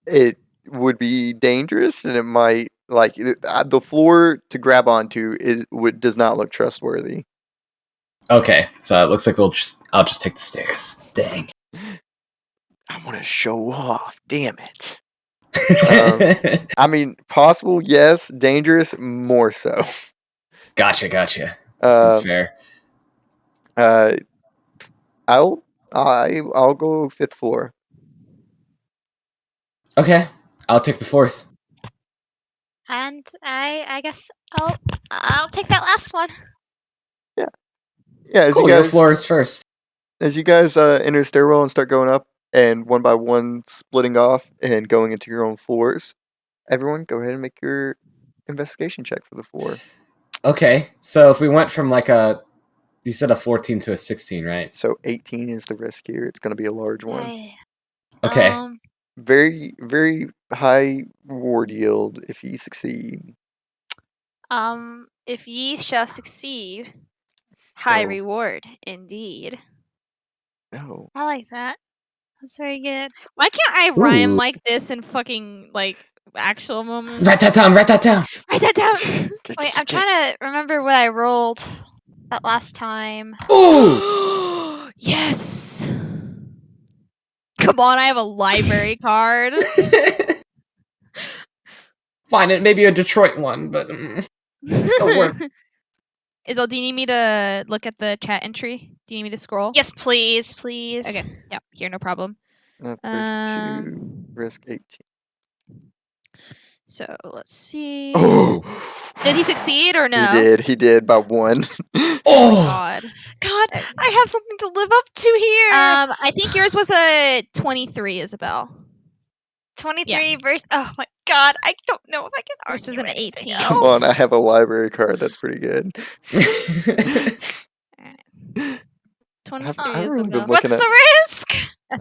it would be dangerous, and it might the floor to grab onto does not look trustworthy. Okay, so it looks like I'll just take the stairs. Dang. I want to show off. Damn it. I mean, possible, yes. Dangerous, more so. Gotcha. Seems fair. I'll go 5th floor. Okay, I'll take the 4th. And I guess I'll take that last one. Yeah. As Cool, you guys, your floor is first. As you guys enter the stairwell and start going up, and one by one splitting off and going into your own floors, everyone go ahead and make your investigation check for the floor. Okay, so if we went from like you said a 14 to a 16, right? So 18 is the risk here. It's going to be a large one. Yay. Okay. Very, very high reward yield if you succeed. If ye shall succeed, high Oh. reward indeed. Oh. I like that. That's very good. Why can't I rhyme Ooh. like this in fucking actual moments? Write that down. Write that down. Wait, I'm trying to remember what I rolled that last time. Ooh! Yes. Come on, I have a library card. Fine, it may be a Detroit one, but still work. Isel, do you need me to look at the chat entry? Do you need me to scroll? Yes, please. Okay. Yep. Here, no problem. 32, risk 18. So let's see. Oh! Did he succeed or no? He did by 1. Oh God. God, I have something to live up to here. I think yours was a 23, Isabel. 23 versus. Oh my God, I don't know if I can argue Versus an anything 18. else. Come on, I have a library card. That's pretty good. 23, I've really Isabel. been What's looking the risk?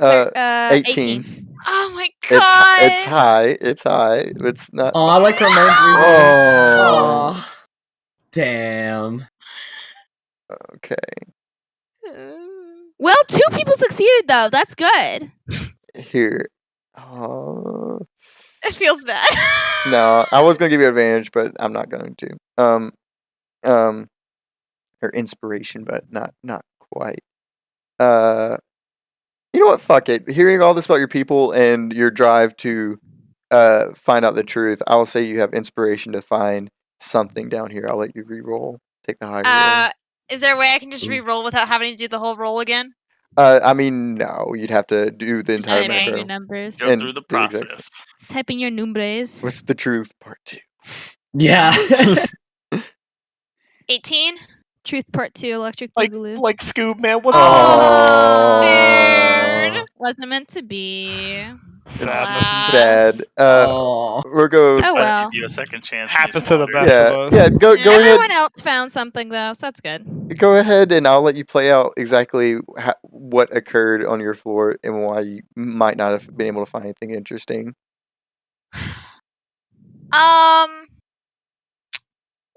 18. Oh my God. It's high. It's high. It's not. Oh, I like Ramon's Oh. Oh. Damn. Okay. Well, 2 people succeeded though. That's good. Here. It feels bad. No, I was gonna give you advantage, but I'm not going to. Or inspiration, but not quite. You know what? Fuck it. Hearing all this about your people and your drive to find out the truth, I will say you have inspiration to find something down here. I'll let you re-roll. Take the high roll. Is there a way I can just re-roll without having to do the whole roll again? I mean, no. You'd have to do the Just entire type in Your macro. numbers. Go And through the do exactly- process. Type in your numbers. What's the truth? Part 2. Yeah. 18? Truth part 2, electric Like boogaloo. Scoob, man. What's Oh. Dude. wasn't meant to be. It's Sadness. sad. Oh. We'll go. Oh I'd well. give you a second chance. and you Happens to the squandered it. best of Yeah, us. yeah. Go ahead. Everyone else found something though, so that's good. Go ahead, and I'll let you play out exactly what occurred on your floor and why you might not have been able to find anything interesting.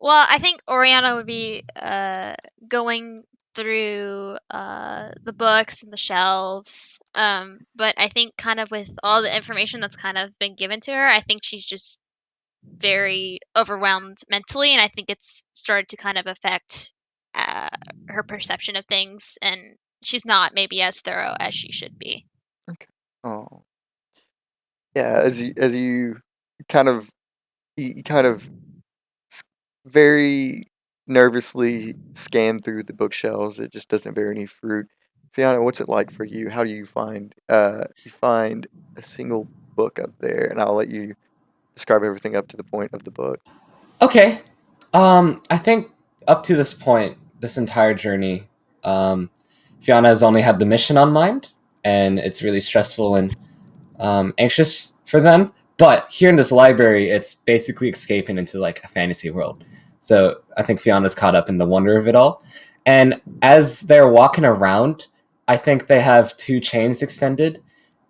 Well, I think Oriana would be going through the books and the shelves. But I think kind of with all the information that's kind of been given to her, I think she's just very overwhelmed mentally, and I think it's started to kind of affect her perception of things, and she's not maybe as thorough as she should be. Oh, yeah. As you kind of you kind of very nervously scan through the bookshelves. It just doesn't bear any fruit. Fiona, what's it like for you? How do you find you find a single book up there, and I'll let you describe everything up to the point of the book. Okay. I think up to this point, this entire journey, Fiona has only had the mission on mind, and it's really stressful and anxious for them. But here in this library, it's basically escaping into like a fantasy world. So I think Fiona's caught up in the wonder of it all. And as they're walking around, I think they have two chains extended.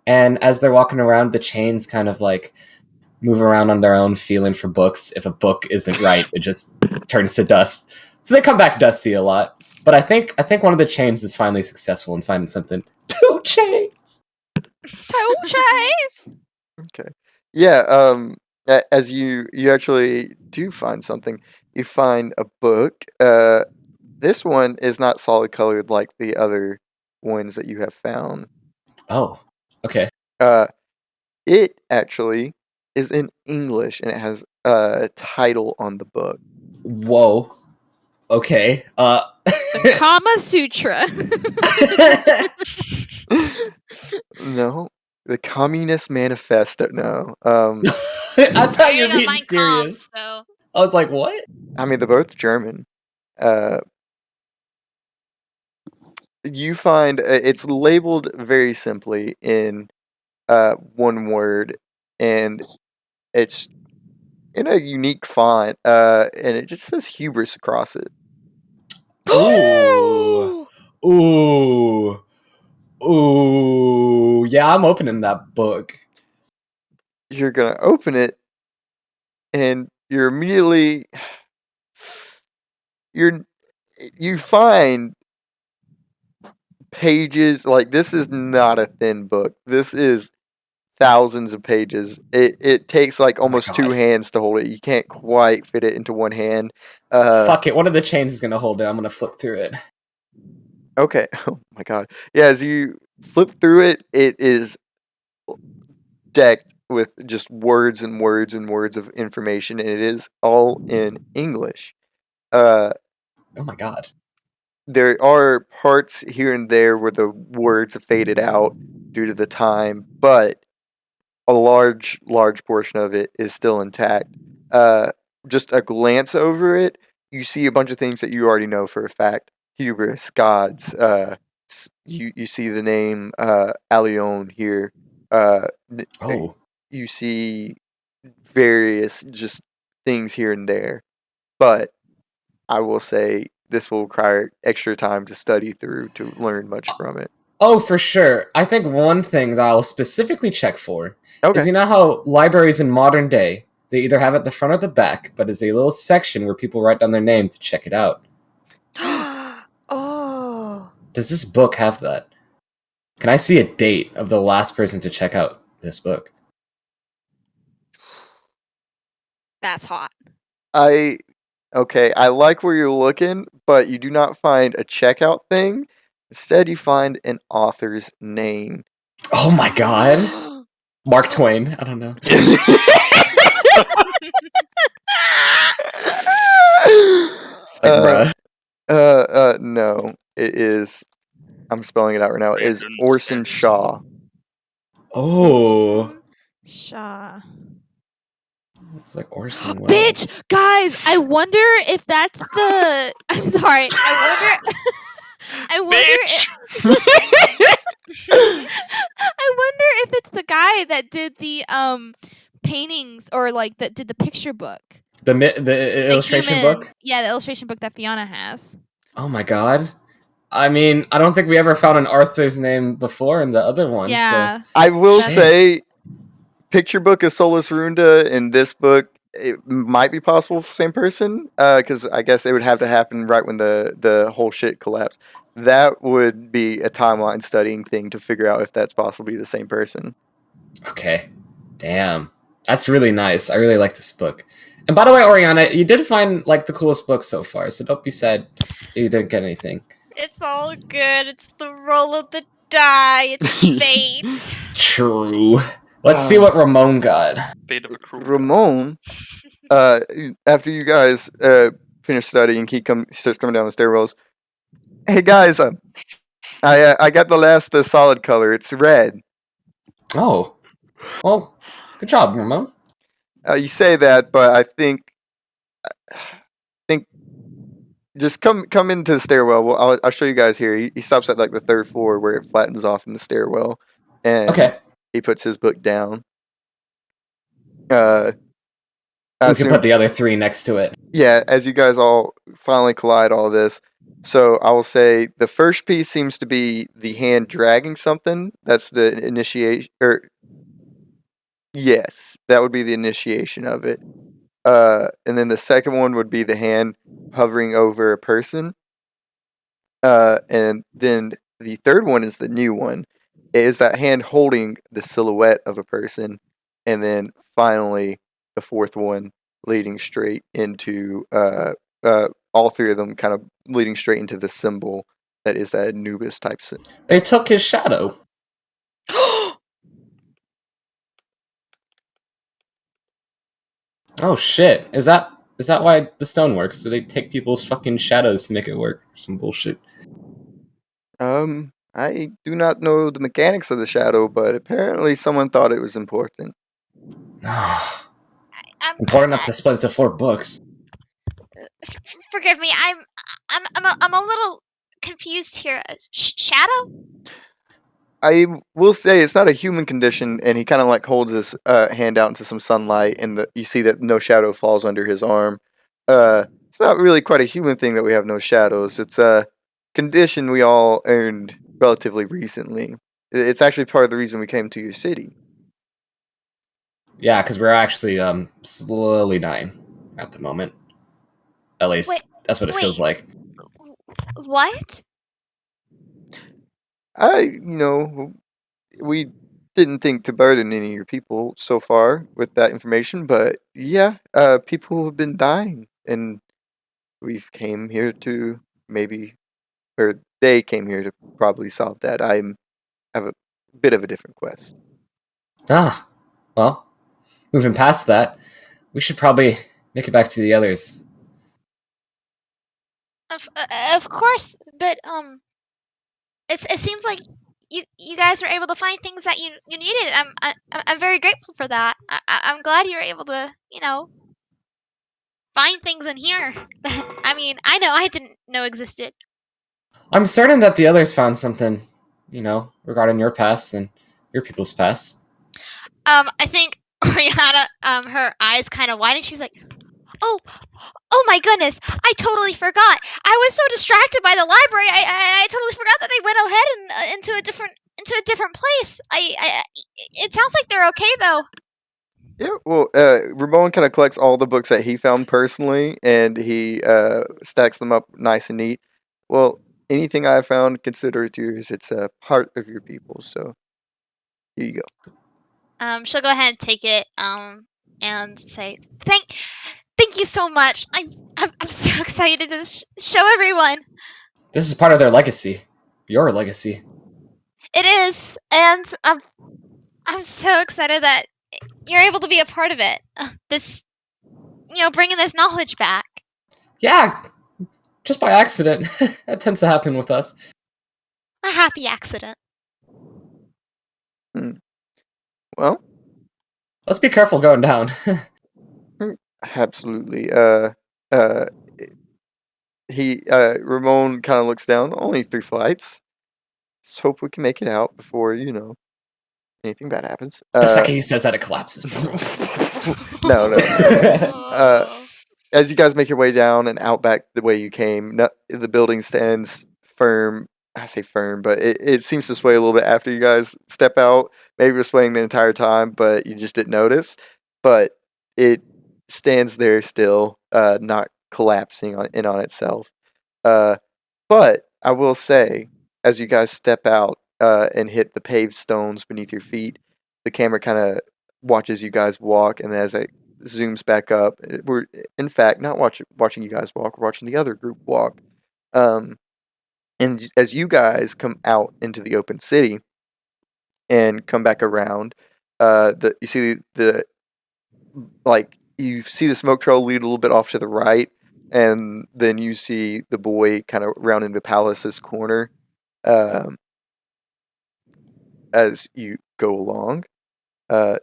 And as they're walking around, the chains kind of like move around on their own, feeling for books. If a book isn't right, it just turns to dust. So they come back dusty a lot. But I think one of the chains is finally successful in finding something. Two chains. Toe chase. Okay. Yeah. As you actually do find something, you find a book. This one is not solid colored like the other ones that you have found. Oh, okay. It actually is in English and it has a title on the book. Whoa. Okay. The Kama Sutra. No, the Communist Manifesto. No. I thought you were being Mein Kampf, serious. so I was like, what? I mean, they're both German. You find it's labeled very simply in one word, and it's in a unique font, and it just says hubris across it. Ooh. Ooh. Ooh. Yeah, I'm opening that book. You're gonna open it, and you're immediately you find pages like this is not a thin book. This is thousands of pages. It takes like almost two God. hands to hold it. You can't quite fit it into one hand. Fuck it. One of the chains is gonna hold it. I'm gonna flip through it. Okay. Oh my god. Yeah, as you flip through it, it is decked with just words and words and words of information, and it is all in English. Oh my god. There are parts here and there where the words have faded out due to the time, but a large portion of it is still intact. Just a glance over it, you see a bunch of things that you already know for a fact. Hubris, gods. You see the name Alion here. Oh. You see various just things here and there, but I will say this will require extra time to study through to learn much from it. Oh, for sure. I think one thing that I'll specifically check for is Okay. you know how libraries in modern day, they either have it at the front or the back, but it's a little section where people write down their name to check it out. Oh. Does this book have that? Can I see a date of the last person to check out this book? That's hot. Okay, I like where you're looking, but you do not find a checkout thing. Instead, you find an author's name. Oh my god. Mark Twain. I don't know. Like, bruh. No, it is. I'm spelling it out right now. It is Brandon Orson Sanderson. Shaw. Oh. Shaw. It's like Orson Welles. Bitch, guys, I wonder if that's the. I'm sorry. I wonder. I wonder. Bitch! guy that did the paintings, or like that did the picture book. The illustration book. Yeah, the illustration book that Fiona has. Oh my god. I mean, I don't think we ever found an Arthur's name before in the other one. Yeah. I will Shit. say, picture book of Solus Runda in this book, it might be possible for the same person, because I guess it would have to happen right when the whole shit collapsed. That would be a timeline studying thing to figure out if that's possibly the same person. So, okay. Damn. That's really nice. I really like this book. And by the way, Oriana, you did find like the coolest book so far, so don't be sad you didn't get anything. It's all good. It's the roll of the die. It's fate. True. Let's see what Ramon got. Fate of a cruel god. Ramon, after you guys finish studying, he starts coming down the stairwells. Hey guys, I got the last solid color. It's red. Oh. Well, good job, Ramon. You say that, but I think just come into the stairwell. Well, I'll show you guys here. He stops at like the third floor where it flattens off in the stairwell, and Okay. he puts his book down. We can put the other three next to it. Yeah, as you guys all finally collide all this. So I will say the first piece seems to be the hand dragging something. That's the initiation, or yes, that would be the initiation of it. And then the second one would be the hand hovering over a person. And then the third one is the new one. It is that hand holding the silhouette of a person. And then finally, the fourth one leading straight into all three of them kind of leading straight into the symbol that is that Anubis type symbol. They took his shadow. Oh shit. Is that why the stone works? Do they take people's fucking shadows to make it work? Some bullshit. I do not know the mechanics of the shadow, but apparently someone thought it was important. Important enough to split into 4 books. Forgive me. I'm a little confused here. Shadow? I will say it's not a human condition, and he kind of like holds his hand out into some sunlight, and you see that no shadow falls under his arm. It's not really quite a human thing that we have no shadows. It's a condition we all earned relatively recently. It's actually part of the reason we came to your city. Yeah, because we're actually slowly dying at the moment. At least that's what it feels like. What? We didn't think to burden any of your people so far with that information, but yeah, people have been dying, and we've came here to or they came here to probably solve that. I have a bit of a different quest. Ah, well, moving past that, we should probably make it back to the others. Of course, but it seems like you guys were able to find things that you needed. I'm very grateful for that. I'm glad you were able to find things in here that I didn't know existed. I'm certain that the others found something, regarding your past and your people's past. I think Rihanna, her eyes kind of widen. She's like, oh my goodness, I totally forgot. I was so distracted by the library. I totally forgot that they went ahead and into a different place. It sounds like they're okay though. Yeah, well, Ramon kind of collects all the books that he found personally, and he stacks them up nice and neat. Well, anything I found, consider it yours. It's a part of your people, so here you go. She'll go ahead and take it. And say thank you so much. I'm so excited to show everyone. This is part of their legacy. Your legacy. It is, and I'm so excited that you're able to be a part of it. This, bringing this knowledge back. Yeah, just by accident. That tends to happen with us. A happy accident. Well, let's be careful going down. Absolutely. Ramon kind of looks down. Only 3 flights. Let's hope we can make it out before. anything bad happens. The second he says that, it collapses. No. As you guys make your way down and out back the way you came, the building stands firm. I say firm, but it seems to sway a little bit after you guys step out. Maybe it was swaying the entire time, but you just didn't notice. But it stands there still, not collapsing on itself. But I will say, as you guys step out and hit the paved stones beneath your feet, the camera kind of watches you guys walk, and as it zooms back up, we're in fact not watching you guys walk. We're watching the other group walk. And as you guys come out into the open city and come back around, you see you see the smoke trail lead a little bit off to the right, and then you see the boy kind of rounding the palace's corner as you go along. And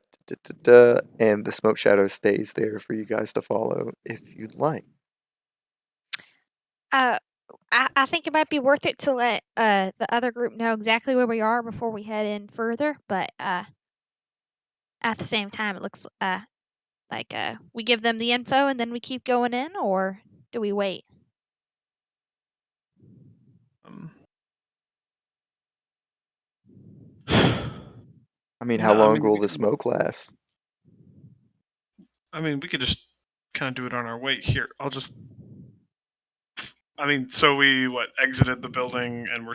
the smoke shadow stays there for you guys to follow if you'd like. I think it might be worth it to let the other group know exactly where we are before we head in further. But at the same time, it looks like we give them the info and then we keep going in, or do we wait? I mean, how long will the smoke last? I mean, we could just kind of do it on our way here. So we exited the building and we're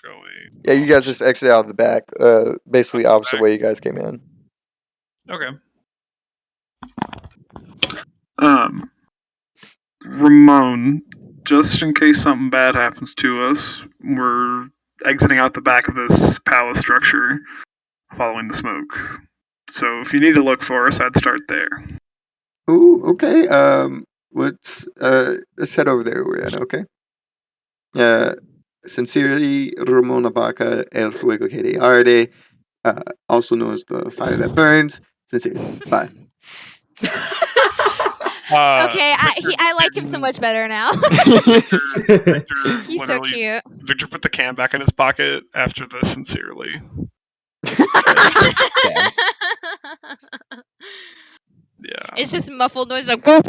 going. Yeah, you guys just exit out of the back, basically opposite way you guys came in. Okay. Ramon, just in case something bad happens to us, we're exiting out the back of this palace structure, following the smoke. So if you need to look for us, I'd start there. Ooh, okay. Let's head over there, Oriana, okay? Sincerely, Ramon Abaca, El Fuego que de Arde, also known as the fire that burns. Sincerely, bye. Okay, I like him so much better now. Victor He's so cute. Victor put the can back in his pocket after the sincerely. Yeah. It's just muffled noise like. Yeah,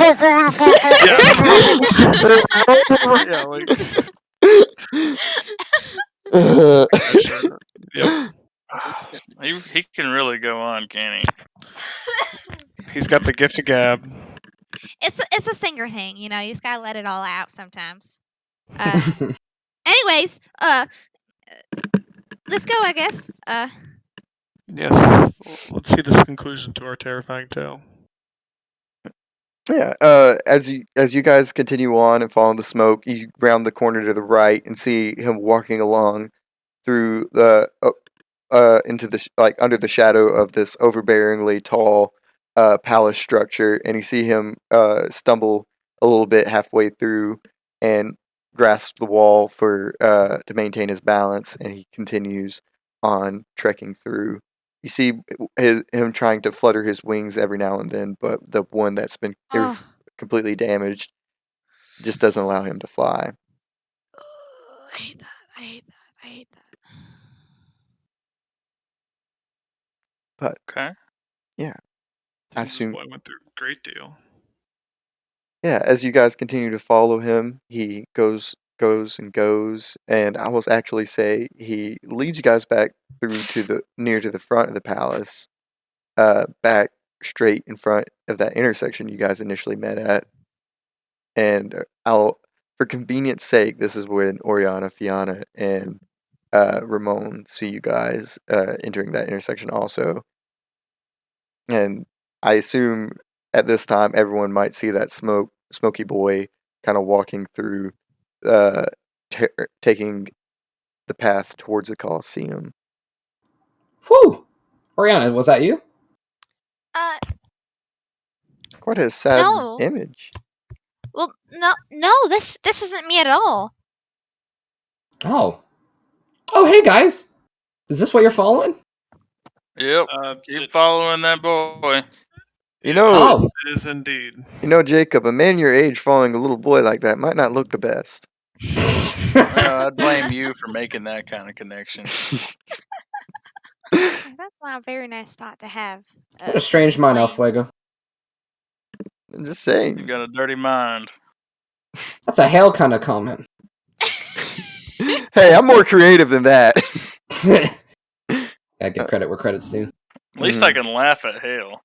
like. Yep. He can really go on, can he? He's got the gift of gab. It's a singer thing, you know. You just gotta let it all out sometimes. Anyways, let's go, I guess. Yes. Let's see this conclusion to our terrifying tale. Yeah. As you guys continue on and follow the smoke, you round the corner to the right and see him walking along through the into the under the shadow of this overbearingly tall palace structure, and you see him stumble a little bit halfway through and grasp the wall to maintain his balance, and he continues on trekking through. You see him trying to flutter his wings every now and then, but the one that's been completely damaged just doesn't allow him to fly. I hate that. I hate that. But okay, yeah, I assume I went through a great deal. Yeah, as you guys continue to follow him, he goes and goes, and I will actually say he leads you guys back through to near to the front of the palace, back straight in front of that intersection you guys initially met at. And for convenience sake, this is when Oriana, Fiona, and Ramon see you guys entering that intersection also. And I assume at this time everyone might see that smoky boy kind of walking through, taking the path towards the Colosseum. Whew! Oriana, was that you? Quite a sad No. image. Well, no, this isn't me at all. Oh. Oh, hey guys! Is this what you're following? Yep. Keep following that boy. You know, Oh. It is indeed. You know, Jacob, a man your age following a little boy like that might not look the best. Well, I'd blame you for making that kind of connection. That's not a very nice thought to have. What a strange mind, Explain. Alfuego. I'm just You saying. got a dirty mind. That's a Hale kind of comment. Hey, I'm more creative than that. I give credit where credit's due. At least I can laugh at Hale.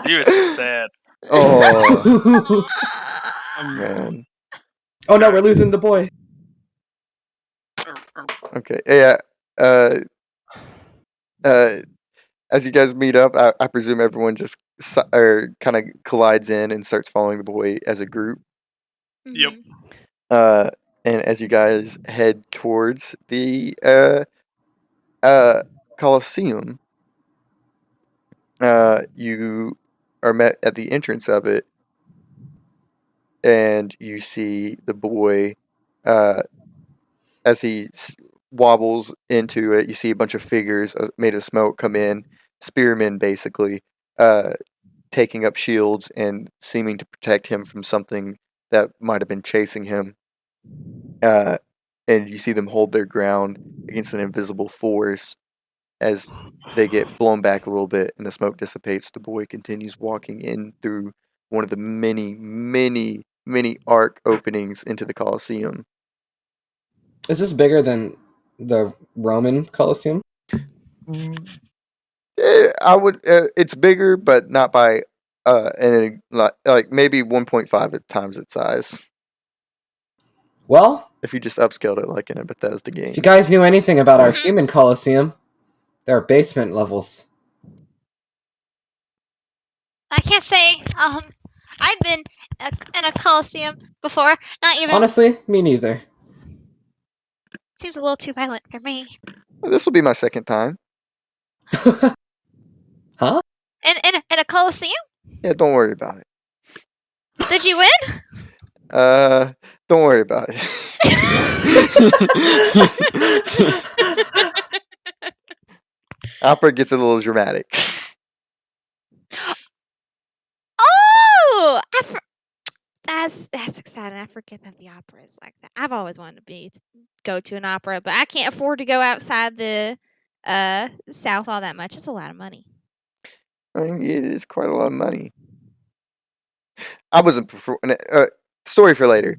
You, it's just sad. Oh Um, man. Oh no, we're losing the boy. Okay. Yeah. Uh. As you guys meet up, I presume everyone just kind of collides in and starts following the boy as a group. Yep. Mhm. And as you guys head towards the Colosseum, you are met at the entrance of it, and you see the boy as he wobbles into it. You see a bunch of figures made of smoke come in, spearmen basically, taking up shields and seeming to protect him from something that might have been chasing him. And you see them hold their ground against an invisible force as they get blown back a little bit and the smoke dissipates. The boy continues walking in through one of the many, many, many arc openings into the Colosseum. Is this bigger than the Roman Colosseum? I would. It's bigger, but not by and like maybe 1.5 times its size. Well, If you just upscaled it like in a Bethesda if you game. guys knew anything about our human Colosseum, there are basement levels. I can't say. I've been in a coliseum before. Not even. Honestly, me neither. Seems a little too violent for me. This will be my second time. Huh? In a coliseum? Yeah, don't worry about it. Did you win? Don't worry about it. Opera gets a little dramatic. Oh! That's exciting. I forget that the opera is like that. I've always wanted to go to an opera, but I can't afford to go outside the South all that much. It's a lot of money. I mean, it is quite a lot of money. I wasn't story for later.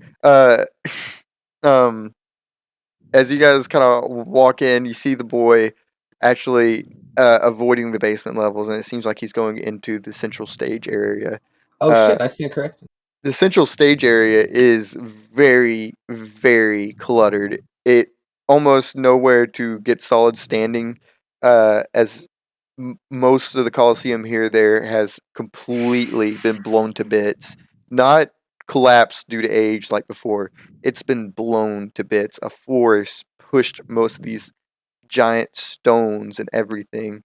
Um, as you guys kind of walk in, you see the boy actually avoiding the basement levels, and it seems like he's going into the central stage area. Oh shit, I stand corrected. The central stage area is very, very cluttered. It almost nowhere to get solid standing, as most of the Colosseum here there has completely been blown to bits. Not collapsed due to age like before. It's been blown to bits. A force pushed most of these giant stones and everything.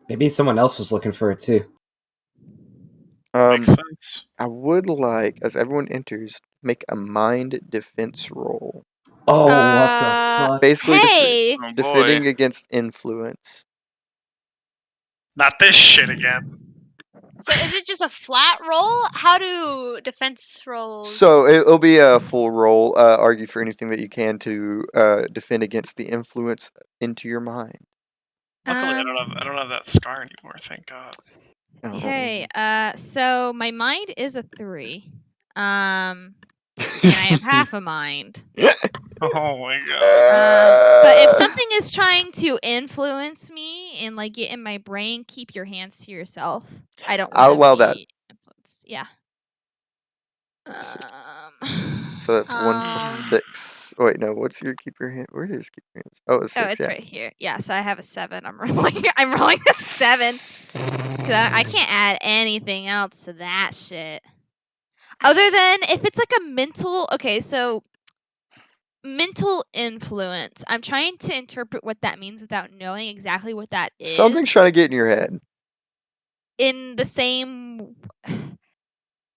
Maybe someone else was looking for it too. Makes sense. I would like, as everyone enters, make a mind defense roll. Oh, what the fuck? Basically, Hey! Oh boy. defending against influence. Not this shit again. So is it just a flat roll? How do defense rolls? So it'll be a full roll. Argue for anything that you can to defend against the influence into your mind. Luckily, Um, I don't have that scar anymore. Thank God. Oh. Hey, so my mind is a 3. And I have half a mind. Oh my God. But if something is trying to influence me and like get in my brain, keep your hands to yourself. I don't I'll want to allow that. be influenced. Yeah. So that's 1 plus 6. Wait, no. What's your keep your hand? Where is keep your hands? Oh, it's Oh, 6. it's Yeah. right here. Yeah, so I have a 7. I'm rolling. I'm rolling a 7 because I can't add anything else to that shit. Other than if it's like a mental. Okay, so mental influence. I'm trying to interpret what that means without knowing exactly what that is. Something's trying to get in your head. In the same,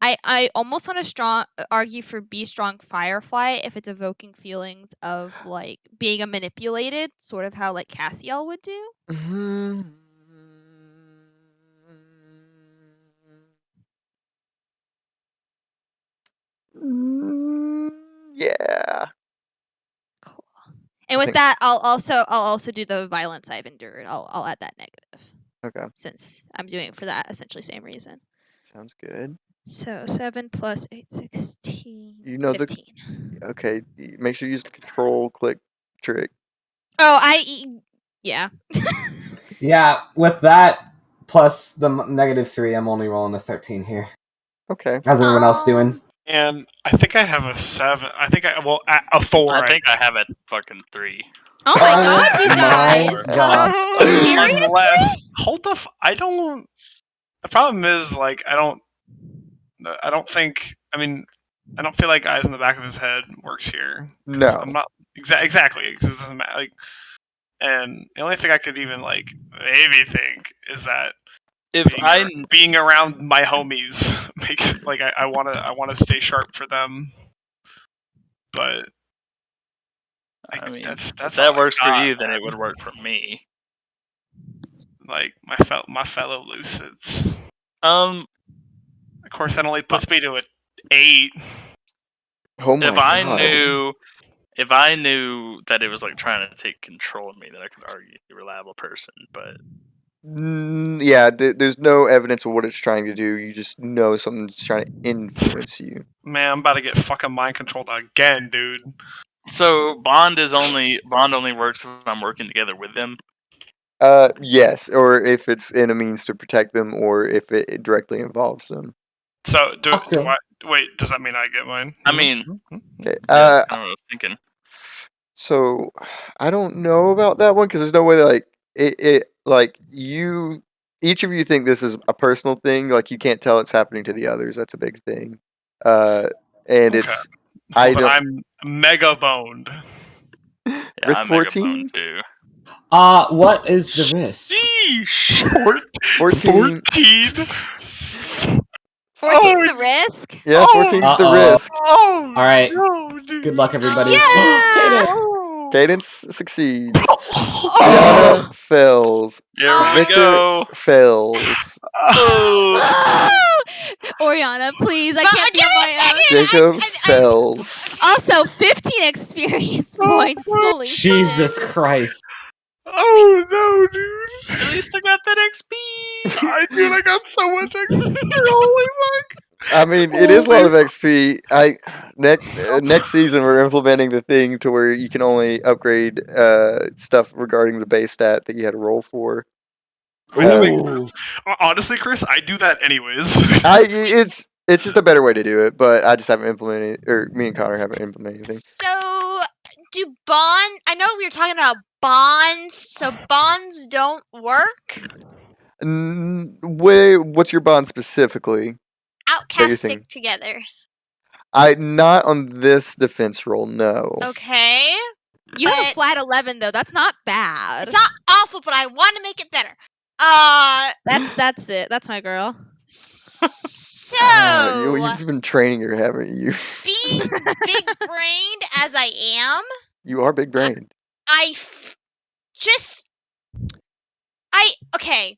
I almost want to argue for be strong firefly if it's evoking feelings of like being a manipulated, sort of how like Cassiel would do. Yeah. Cool. And with that, I'll also do the violence I've endured. I'll add that negative. Okay. Since I'm doing it for that essentially same reason. Sounds good. So 7 plus 8, 16. You know 15. Okay. Make sure you use the control click trick. Oh, yeah. Yeah, with that plus the -3, I'm only rolling a 13 here. Okay. How's everyone else doing? And I think I have a 7. I think a 4. I think I have a fucking 3. Oh my god, you my guys! God. Unless Seriously? hold the. I don't. The problem is like I don't think. I mean, I don't feel like eyes in the back of his head works here. No. I'm not exactly because it doesn't matter. Like, and the only thing I could even like maybe think is that If being around my homies makes like I wanna stay sharp for them. But I mean, that's if all that I works for got, you, then it man. would work for me. Like my fellow Lucids. Um, Of course, that only puts me to an 8. Oh my if I god. if I knew that it was like trying to take control of me, then I could argue a reliable person. But Yeah, there's no evidence of what it's trying to do. You just know something's trying to influence you. Man, I'm about to get fucking mind controlled again, dude. so Bond only works if I'm working together with them. Yes, or if it's in a means to protect them, or if it directly involves them. So do Oscar. I wait? Does that mean I get mine? I mean, Okay. yeah, that's kind of what I was thinking. So I don't know about that one because there's no way that, like it like you each of you think this is a personal thing. Like you can't tell it's happening to the others. That's a big thing. And Okay. it's Well, I then don't I'm mega boned. Yeah, risk I'm mega 14. boned too. What is the risk? Sheesh. 14. 14's the risk? Yeah, 14's the Uh-oh. risk. Oh, All right. no, dude. Good luck, everybody. Yeah! Cadence succeeds. Oh! Brianna fails. Here we Victor go. fails. Oh. Oriana, please, I But can't be on my own. Jacob fails. Also, 15 experience points. Holy shit. Jesus Christ. Oh no, dude. At least I got that XP. I got so much extra. Holy fuck. I mean, it is a lot of XP. Next season we're implementing the thing to where you can only upgrade stuff regarding the base stat that you had to roll for. Alright, that makes Ooh. sense. Honestly, Chris, I do that anyways. It's just a better way to do it, but I just haven't implemented it, or me and Connor haven't implemented anything. So, do bond? I know we were talking about bonds. So bonds don't work. What's your bond specifically? Outcasts thinking? stick together. Not on this defense roll, no. Okay. You have a But- flat 11, though. That's not bad. It's not awful, but I want to make it better. That's it. That's my girl. So You've been training her, haven't you? being big-brained as I am, You are big brained. okay.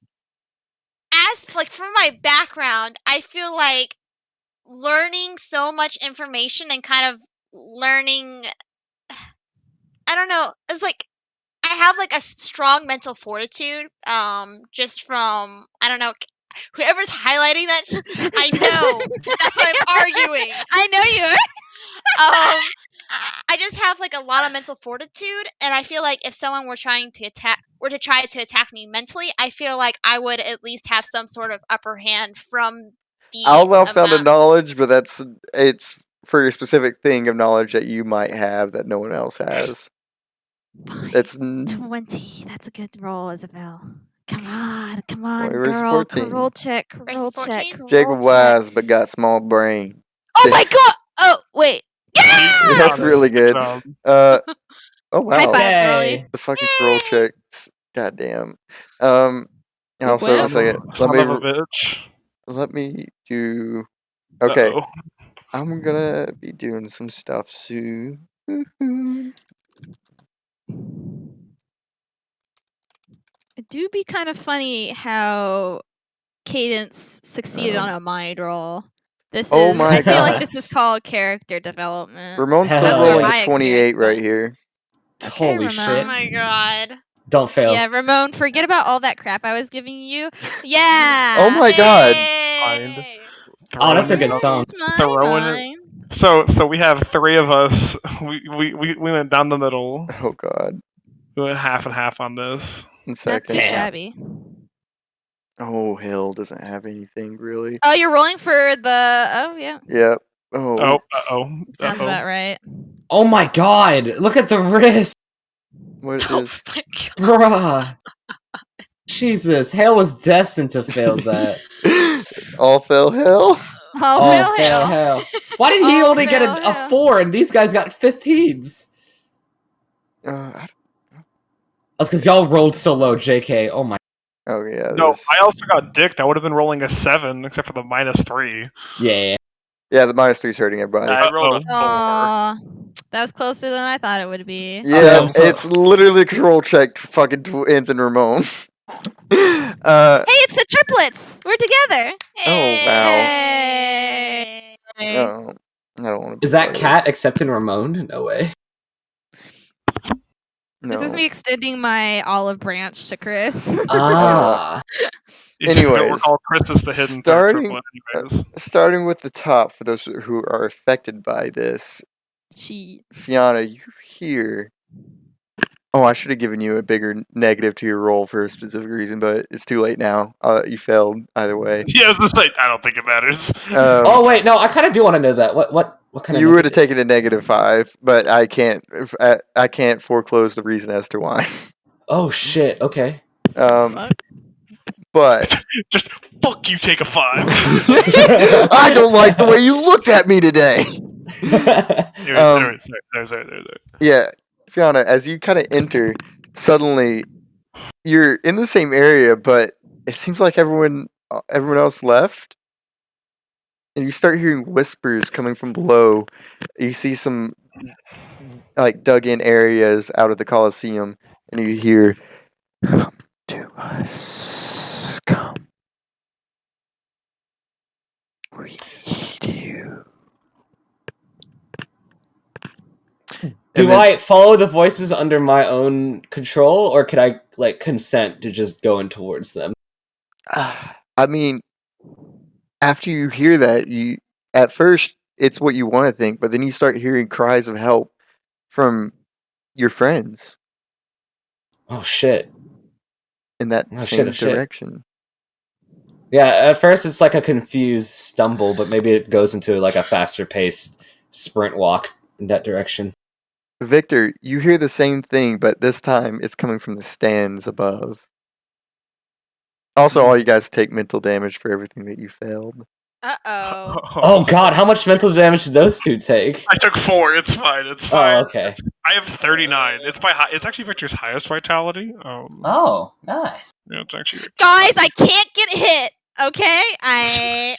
As like from my background, I feel like learning so much information and kind of learning. I don't know. It's like I have like a strong mental fortitude. Just from I don't know. Whoever's highlighting that, I know that's what I'm arguing. I know you are. I just have like a lot of mental fortitude, and I feel like if someone were try to attack me mentally, I feel like I would at least have some sort of upper hand from the. I'll allow found amount. knowledge, but it's for a specific thing of knowledge that you might have that no one else has. Fine. It's 20. That's a good roll, Isabel. Come on, where's girl. 14? Roll check. Versus 14? Jacob wise, but got small brain. Oh my god! Oh, wait. Yeah! That's really good. Oh wow. High five, girly. Yay. The fucking roll checks. Goddamn. And also Well. a second. Son of a bitch. Let me do. Okay. Uh-oh. I'm gonna be doing some stuff soon. It do be kind of funny how Cadence succeeded on a mind roll. This Oh is. my I feel like God. this is called character development. Ramon's still That's rolling where a 28 right here. Holy Ramon. shit. Oh my god. Don't fail. Yeah, Ramon, forget about all that crap I was giving you. Yeah. Oh my god. Yay! Oh, that's a Throwing good it- song. It's my Throwing it. mind. So we have three of us. We went down the middle. Oh god. We went half and half on this. 1 Not second. too Damn. shabby. Oh, hell doesn't have anything really. Oh, you're rolling for the. Oh, yeah. Yep. Oh. Oh, uh-oh. Sounds Uh-oh. about right. Oh my god, look at the wrist. What Oh is? my god. Bruh. Jesus, Hale was destined to fail that. All fell hell. Oh, Oh, hell, fail, hell. hell. Why did he Oh, only get hell, a hell. 4 and these guys got 15s? I That's because y'all rolled so low, JK. Oh my. oh yeah. No, This, I also got dicked. I would have been rolling a 7, except for the -3. Yeah. yeah, the -3's hurting everybody. I rolled a 4. Aw, that was closer than I thought it would be. Yeah, Okay, so- it's literally a control check to fucking twins and Ramon. Hey, it's the triplets. We're together. Oh, wow. Hey. No, I don't want to. Is that Cat accepting Ramon? No way. This is No. me extending my olive branch to Chris. Ah. It's just don't Anyways, recall Chris is the hidden starting- third triplet, anyways. Starting with the top, for those who are affected by this, She. Fiona, you hear. Oh, I should have given you a bigger negative to your roll for a specific reason, but it's too late now. You failed either way. Yeah, I was just like, I don't think it matters. Oh wait, no, I kind of do want to know that. What kind of? You would have taken a -5, but I can't. I can't foreclose the reason as to why. Oh shit. Okay. Fuck. But Just fuck you, take a 5. I don't like the way you looked at me today. Anyways, sorry. Yeah, Fiona, as you kind of enter, suddenly you're in the same area, but it seems like everyone else left, and you start hearing whispers coming from below. You see some like dug-in areas out of the Colosseum, and you hear, "Come to us, come. We need you." Do And then- I follow the voices under my own control, or could I like consent to just going towards them? I mean, after you hear that, you at first it's what you want to think, but then you start hearing cries of help from your friends Oh shit. in that Oh, same shit. direction. Yeah, at first it's like a confused stumble, but maybe it goes into like a faster paced sprint walk in that direction. Victor, you hear the same thing, but this time it's coming from the stands above. Also, all you guys take mental damage for everything that you failed. Uh-oh. Oh god, how much mental damage did those two take? I took 4. It's fine. It's fine. Oh, okay. I have 39. It's it's actually Victor's highest vitality. Oh, nice. Yeah, it's actually. Guys, I can't get hit. Okay, I'm.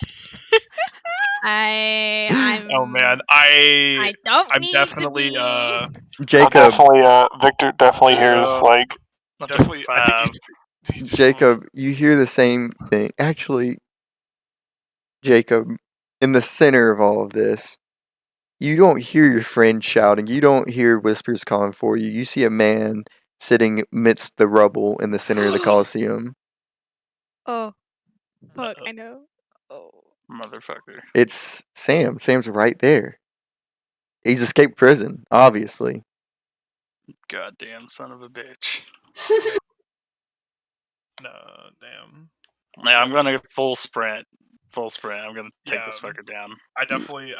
Oh man, I don't I'm need definitely to be. Jacob, Victor definitely hears, like Not to definitely. I fab. think he's Jacob, you hear the same thing. Actually, Jacob, in the center of all of this, you don't hear your friend shouting. You don't hear whispers calling for you. You see a man sitting amidst the rubble in the center of the Colosseum. Oh. Fuck, I know. Oh. Motherfucker. It's Sam. Sam's right there. He's escaped prison, obviously. Goddamn son of a bitch. No, damn. Yeah, I'm gonna full sprint. Full sprint. I'm gonna take this Yeah. fucker down. I definitely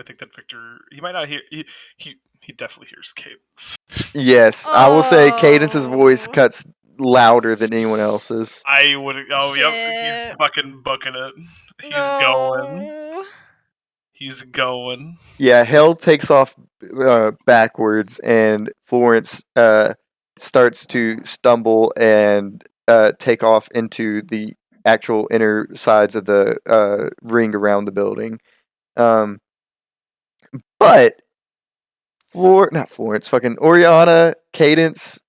think that Victor. He might not hear. He definitely hears Cadence. Yes, I will say Cadence's voice Oh. cuts louder than anyone else's. I would. Oh, yep. He's Shit. fucking booking it. He's going. No. He's going. Yeah, Hell takes off backwards, and Florence starts to stumble and take off into the actual inner sides of the ring around the building. But not Florence, fucking Oriana, Cadence,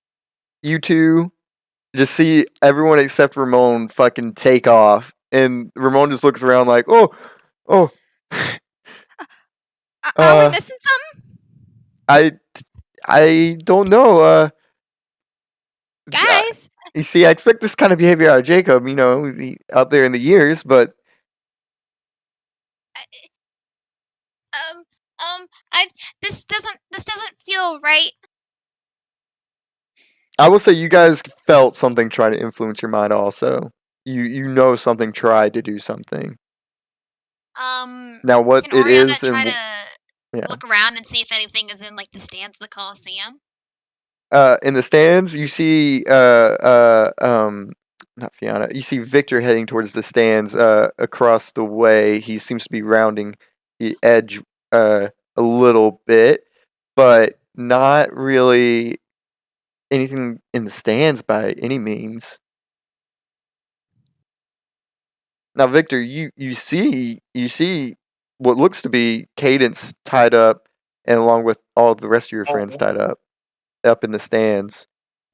you two just see everyone except Ramon fucking take off, and Ramon just looks around like, oh. Are we missing something? I don't know. Guys, You see, I expect this kind of behavior out of Jacob. Up there in the years, but Um, I this doesn't feel right. I will say you guys felt something try to influence your mind. Also, you know something tried to do something. Now, what Can it Oriana is, try and to yeah. look around and see if anything is in like the stands of the Coliseum? In the stands, you see, not Fiona. You see Victor heading towards the stands. Across the way, he seems to be rounding the edge, a little bit, but not really anything in the stands by any means. Now, Victor, you see what looks to be Cadence tied up, and along with all of the rest of your friends Oh, tied up in the stands.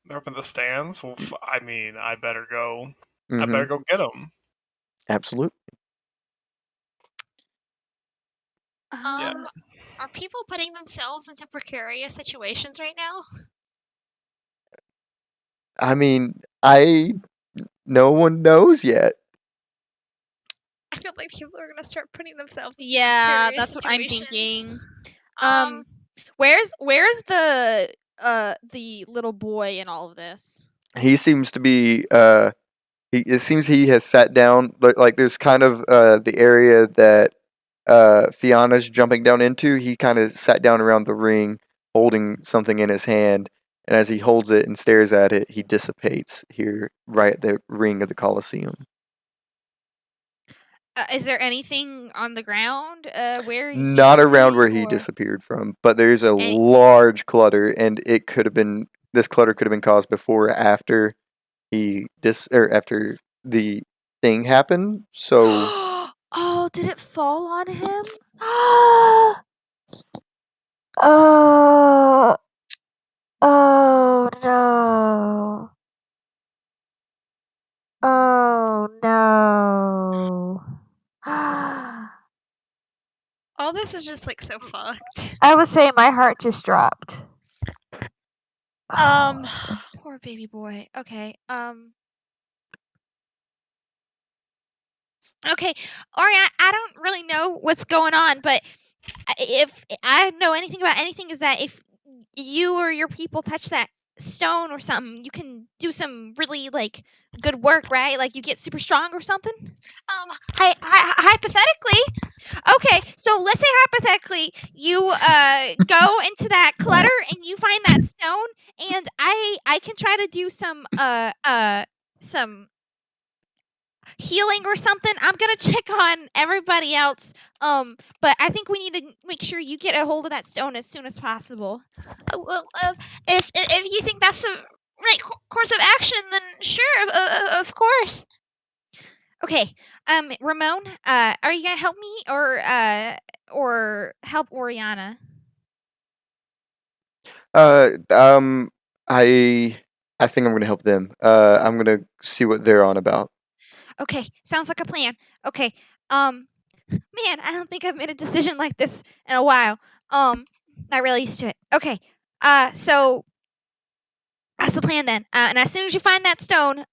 they're up in the stands. Well, I mean, I better go. I Mm-hmm. better go get them. Absolutely. Yeah. Are people putting themselves into precarious situations right now? I mean, no one knows yet. I feel like people are gonna start putting themselves into yeah, precarious that's what I'm situations. thinking. Um, Where's the little boy in all of this? He seems to be it seems he has sat down, like there's kind of the area that Fiona's jumping down into. He kind of sat down around the ring holding something in his hand, and as he holds it and stares at it, he dissipates here right at the ring of the Colosseum. Is there anything on the ground where he Not was around sitting, where he or disappeared from, but there's a any? large clutter, and this clutter could have been caused before or after after the thing happened. So Oh, did it fall on him? Oh, oh no. Oh no. all this is just like so fucked. I would say my heart just dropped. Um, Poor baby boy. Okay. Okay. Ori, I don't really know what's going on, but if I know anything about anything, is that if you or your people touch that stone or something, you can do some really like good work, right? Like you get super strong or something. hypothetically, Okay, so let's say hypothetically you go into that clutter and you find that stone, and I can try to do some healing or something. I'm gonna check on everybody else. But I think we need to make sure you get a hold of that stone as soon as possible. well, if you think that's the right course of action, then sure, of course. Okay, Ramon, are you gonna help me or help Oriana? Uh, um, I I think I'm gonna help them. I'm gonna see what they're on about. Okay, sounds like a plan. Okay, man, I don't think I've made a decision like this in a while. Not really used to it. Okay, so that's the plan then. And as soon as you find that stone,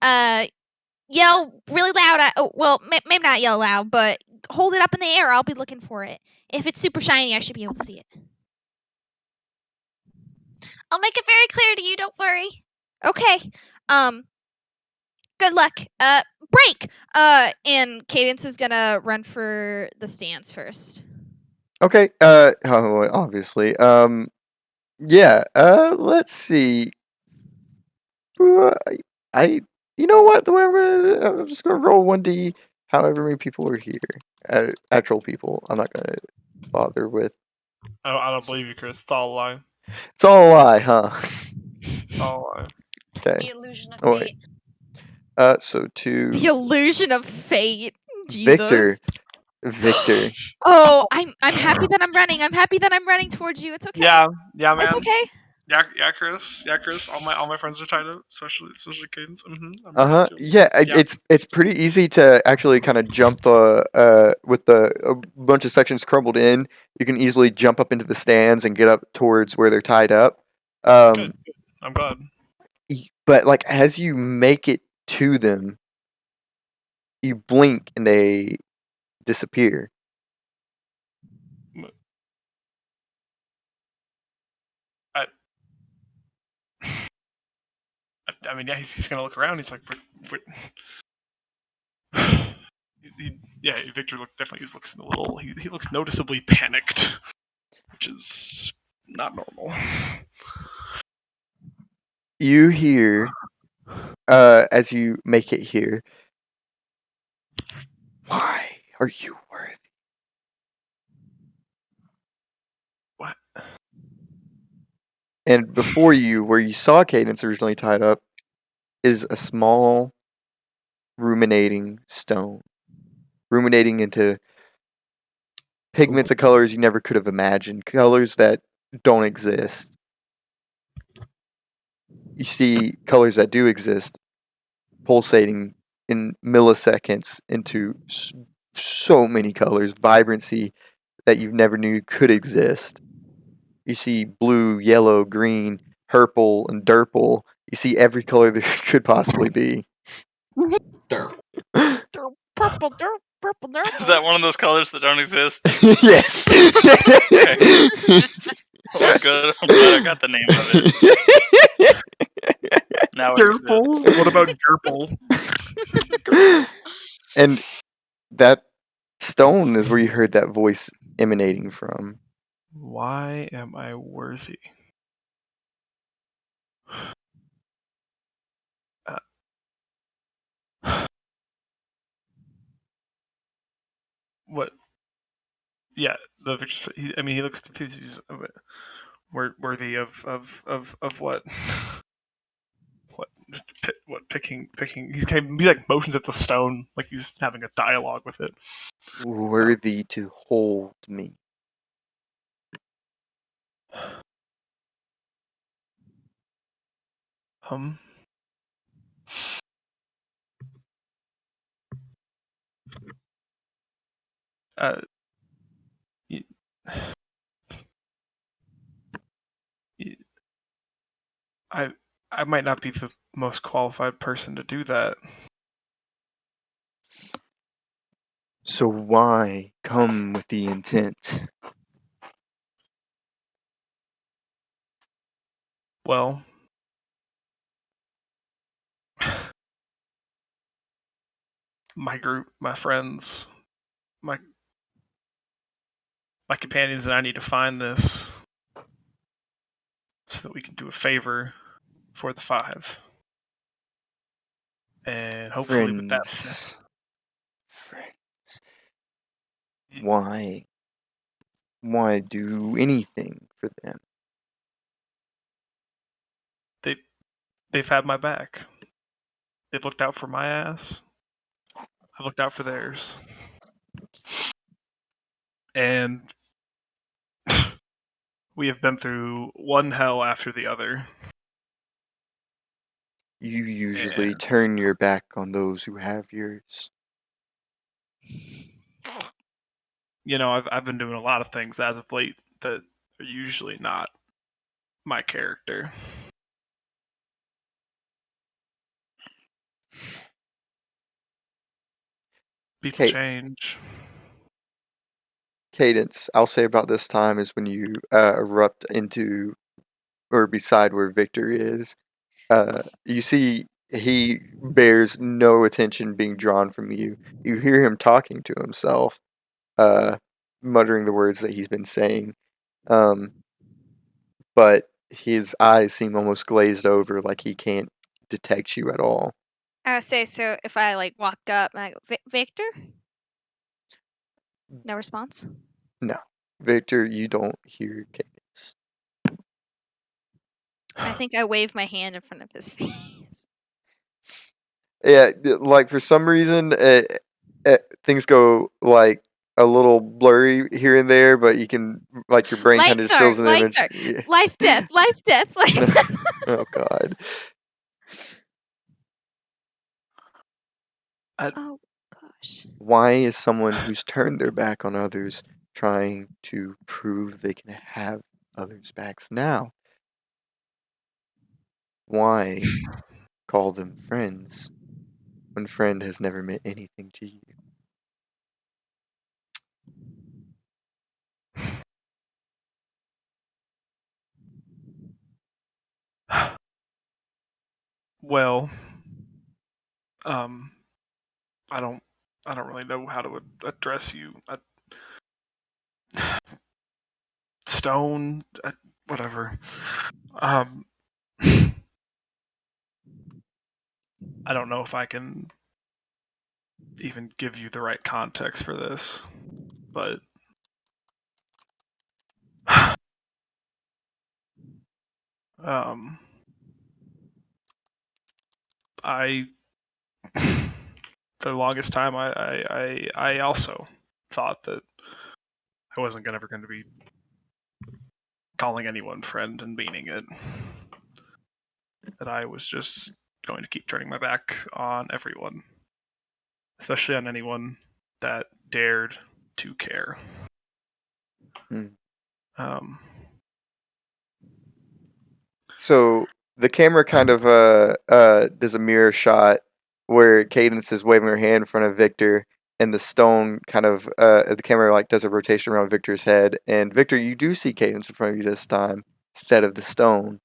yell really loud. Well, maybe not yell loud, but hold it up in the air. I'll be looking for it. If it's super shiny, I should be able to see it. I'll make it very clear to you. Don't worry. Okay. Um, good luck. Break. And Cadence is gonna run for the stands first. Okay. Obviously. Yeah. Let's see. Uh, I. You know what? The way I'm just gonna roll 1d. However many people are here. Actual people. I'm not gonna bother with. I don't believe you, Chris. It's all a lie. It's all a lie, huh? It's all a lie. Okay. The illusion of Oh wait. fate. So to The illusion of fate. Victor. Jesus. Victor. Oh, I'm happy that I'm running. I'm happy that I'm running towards you. It's okay. Yeah, It's man. okay. Yeah, Chris. Yeah, Chris. All my friends are tied up, especially Cadence. I'm Uh running huh. too. Yeah, Yeah. it's pretty easy to actually kind of jump the with the a bunch of sections crumbled in. You can easily jump up into the stands and get up towards where they're tied up. Good. I'm glad. But like as you make it to them, you blink and they disappear. I mean, yeah, he's gonna look around. He's like, yeah, Victor definitely looks a little. He looks noticeably panicked, which is not normal. You hear, as you make it here, why are you worthy? What? And before you, where you saw Cadence originally tied up, is a small, ruminating stone. Ruminating into pigments of colors you never could have imagined, colors that don't exist. You see colors that do exist pulsating in milliseconds into so many colors, vibrancy that you never knew could exist. You see blue, yellow, green, purple, and durple. You see every color there could possibly be. Derp. Purple, purple Is that one of those colors that don't exist? Yes. Well, good. I'm glad I got the name of it. Now it exists. Gerbil? What about Gerbil? And that stone is where you heard that voice emanating from. Why am I worthy? What? Yeah, the Victor. I mean, he looks confused. He's worthy of what? What picking? He's like motions at the stone, like he's having a dialogue with it. Worthy to hold me. Um. Uh. y- y- I I might not be the most qualified person to do that. So why come with the intent? Well, my group, my friends, my companions, and I need to find this so that we can do a favor for the five, and hopefully with that, Friends. Why? Why do anything for them? they've had my back. They've looked out for my ass. I looked out for theirs, and we have been through one hell after the other. You usually turn your back on those who have yours. You know, I've been doing a lot of things as of late that are usually not my character. People change. Cadence, I'll say about this time is when you erupt into or beside where Victor is. You see he bears no attention being drawn from you. You hear him talking to himself, muttering the words that he's been saying. But his eyes seem almost glazed over, like he can't detect you at all. I would say so. If I like walk up and I go, Victor? No response. No, Victor, you don't hear Cadence. I think I wave my hand in front of his face. Yeah, like for some reason, things go like a little blurry here and there, but you can like your brain kind of just fills in the image. Yeah. Life, death, life, death, life, death. Oh God. Oh gosh. Why is someone who's turned their back on others trying to prove they can have others' backs now? Why call them friends when friend has never meant anything to you? Well, um, I don't, I don't really know how to address you. Stone, whatever. Um, I don't know if I can even give you the right context for this, but um, I for the longest time I also thought that I wasn't ever going to be calling anyone friend and meaning it. That I was just going to keep turning my back on everyone, especially on anyone that dared to care. Hmm. Um, So the camera kind of does a mirror shot where Cadence is waving her hand in front of Victor, and the stone kind of the camera like does a rotation around Victor's head, and Victor, you do see Cadence in front of you this time instead of the stone,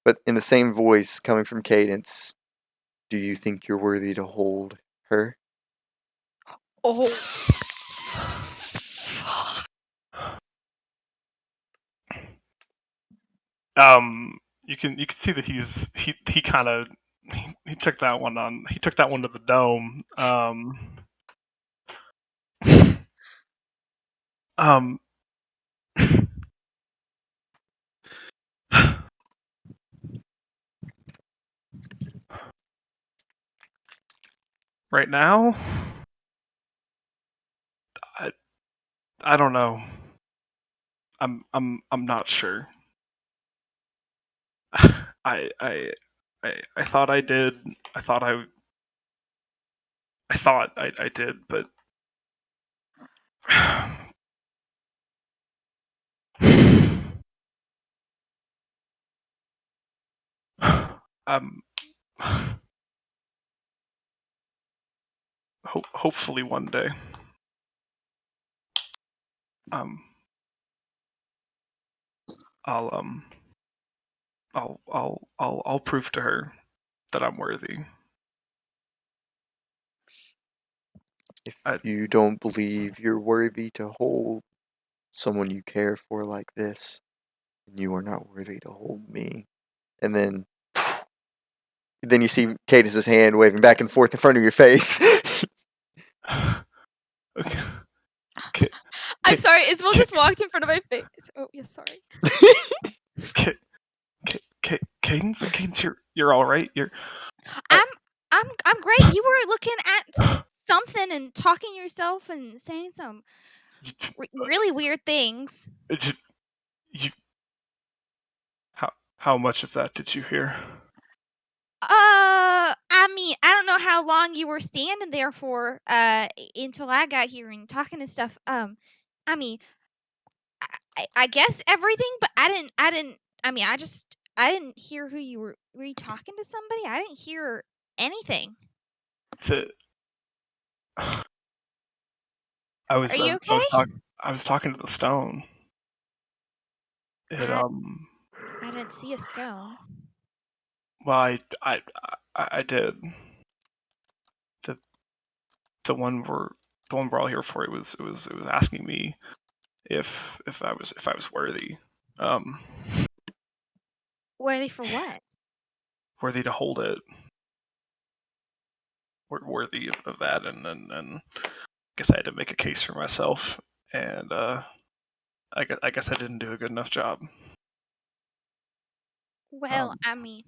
but in the same voice coming from Cadence. Do you think you're worthy to hold her? Oh. you can see that he kind of he took that one on he took that one to the dome. Um, right now, I I don't know. I'm not sure. I I I thought I did. I thought I did, but um, hopefully one day, um, I'll I'll prove to her that I'm worthy. If I, you don't believe you're worthy to hold someone you care for like this, then you are not worthy to hold me. And then you see Cadence's hand waving back and forth in front of your face. okay. K- I'm K- sorry, Isabel K- just walked in front of my face. Oh, yes, sorry. K- Cadence, you're all right. I, I'm I'm great. You were looking at something and talking to yourself and saying some really weird things. you, you, how much of that did you hear? I mean, I don't know how long you were standing there for until I got here and talking and stuff. I mean, I guess everything, but I didn't I mean, I didn't hear who you were you talking to somebody? I didn't hear anything. The Are you okay? I was talking to the stone. It I I didn't see a stone. well I did the the one we're the one we're all here for. It was asking me if I was worthy, um, Ready for what? worthy to hold it, worthy of that, and I guess I had to make a case for myself, and I guess I didn't do a good enough job. Well, Um, I mean,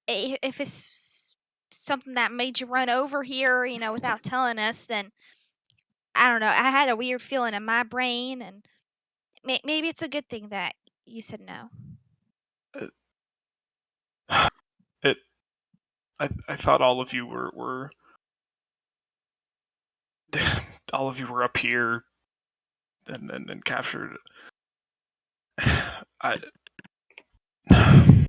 if it's something that made you run over here, without telling us, then I don't know. I had a weird feeling in my brain, and maybe it's a good thing that you said no. it, it I thought all of you were all of you were up here and captured. I I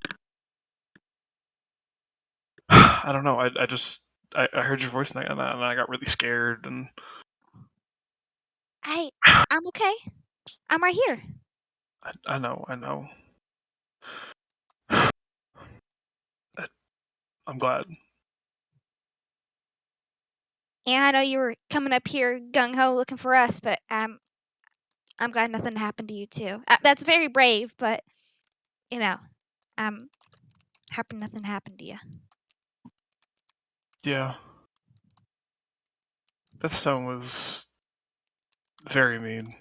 don't know. I just I heard your voice and I got really scared and I'm okay. I'm right here. I know. I'm glad. And I know you were coming up here gung ho looking for us, but I'm glad nothing happened to you too. That's very brave, but you know, I'm happy nothing happened to you. Yeah. That stone was very mean.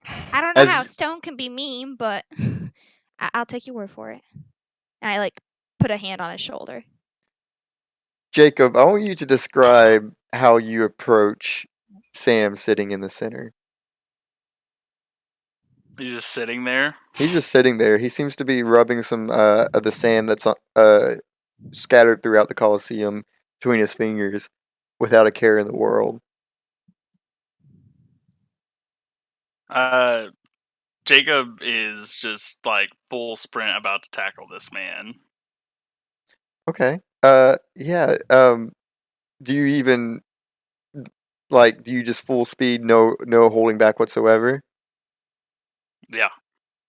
I don't know how As stone can be mean, but I'll take your word for it. And I put a hand on his shoulder. Jacob, I want you to describe how you approach Sam sitting in the center. He's just sitting there. He's just sitting there. He seems to be rubbing some of the sand that's scattered throughout the Colosseum between his fingers without a care in the world. Jacob is just like full sprint about to tackle this man. Okay. Yeah. Do you even do you just full speed, no holding back whatsoever? Yeah.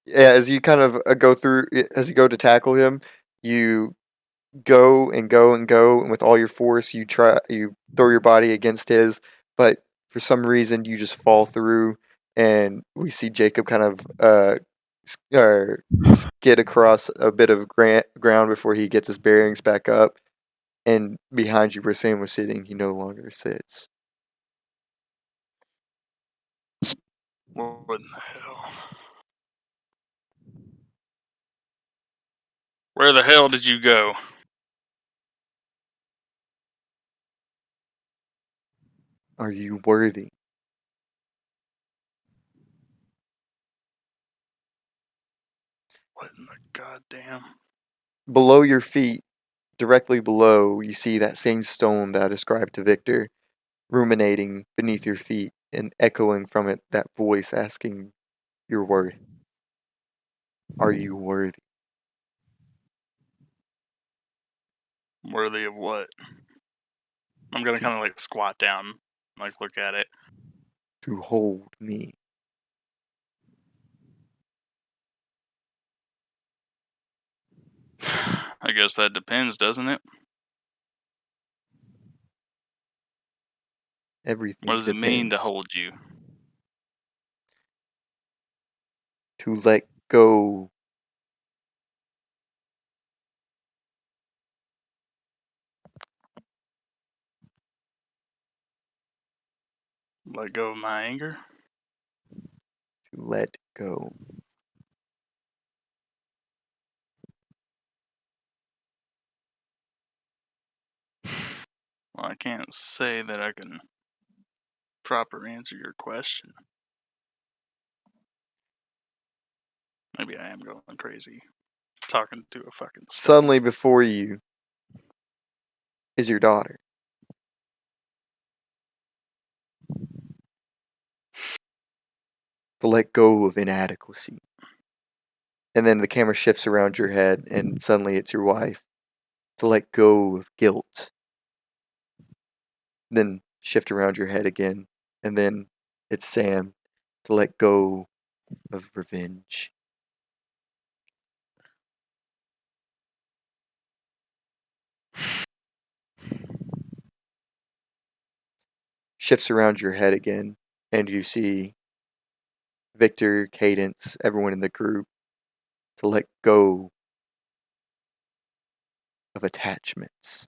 Yeah, as you kind of go through, as you go to tackle him, you go and go and go, and with all your force, you throw your body against his, but for some reason, you just fall through, and we see Jacob kind of skid across a bit of ground before he gets his bearings back up, and behind you, where Sam was sitting, he no longer sits. What in the hell? Where the hell did you go? Are you worthy? What in the goddamn? Below your feet, directly below, you see that same stone that I described to Victor, ruminating beneath your feet and echoing from it that voice asking your worth. Are you worthy Worthy of what? I'm gonna to, kind of like squat down, like look at it. to hold me? I guess that depends, doesn't it? What Everything does it mean to depends. hold you? To let go. Let go of my anger? To let go. Well, I can't say that I can proper answer your question. Maybe I am going crazy. Talking to a fucking stone. Suddenly before you is your daughter. To let go of inadequacy. And then the camera shifts around your head, and suddenly it's your wife. To let go of guilt. Then shift around your head again, and then it's Sam. To let go of revenge. Shifts around your head again, and you see Victor, Cadence, everyone in the group to let go of attachments.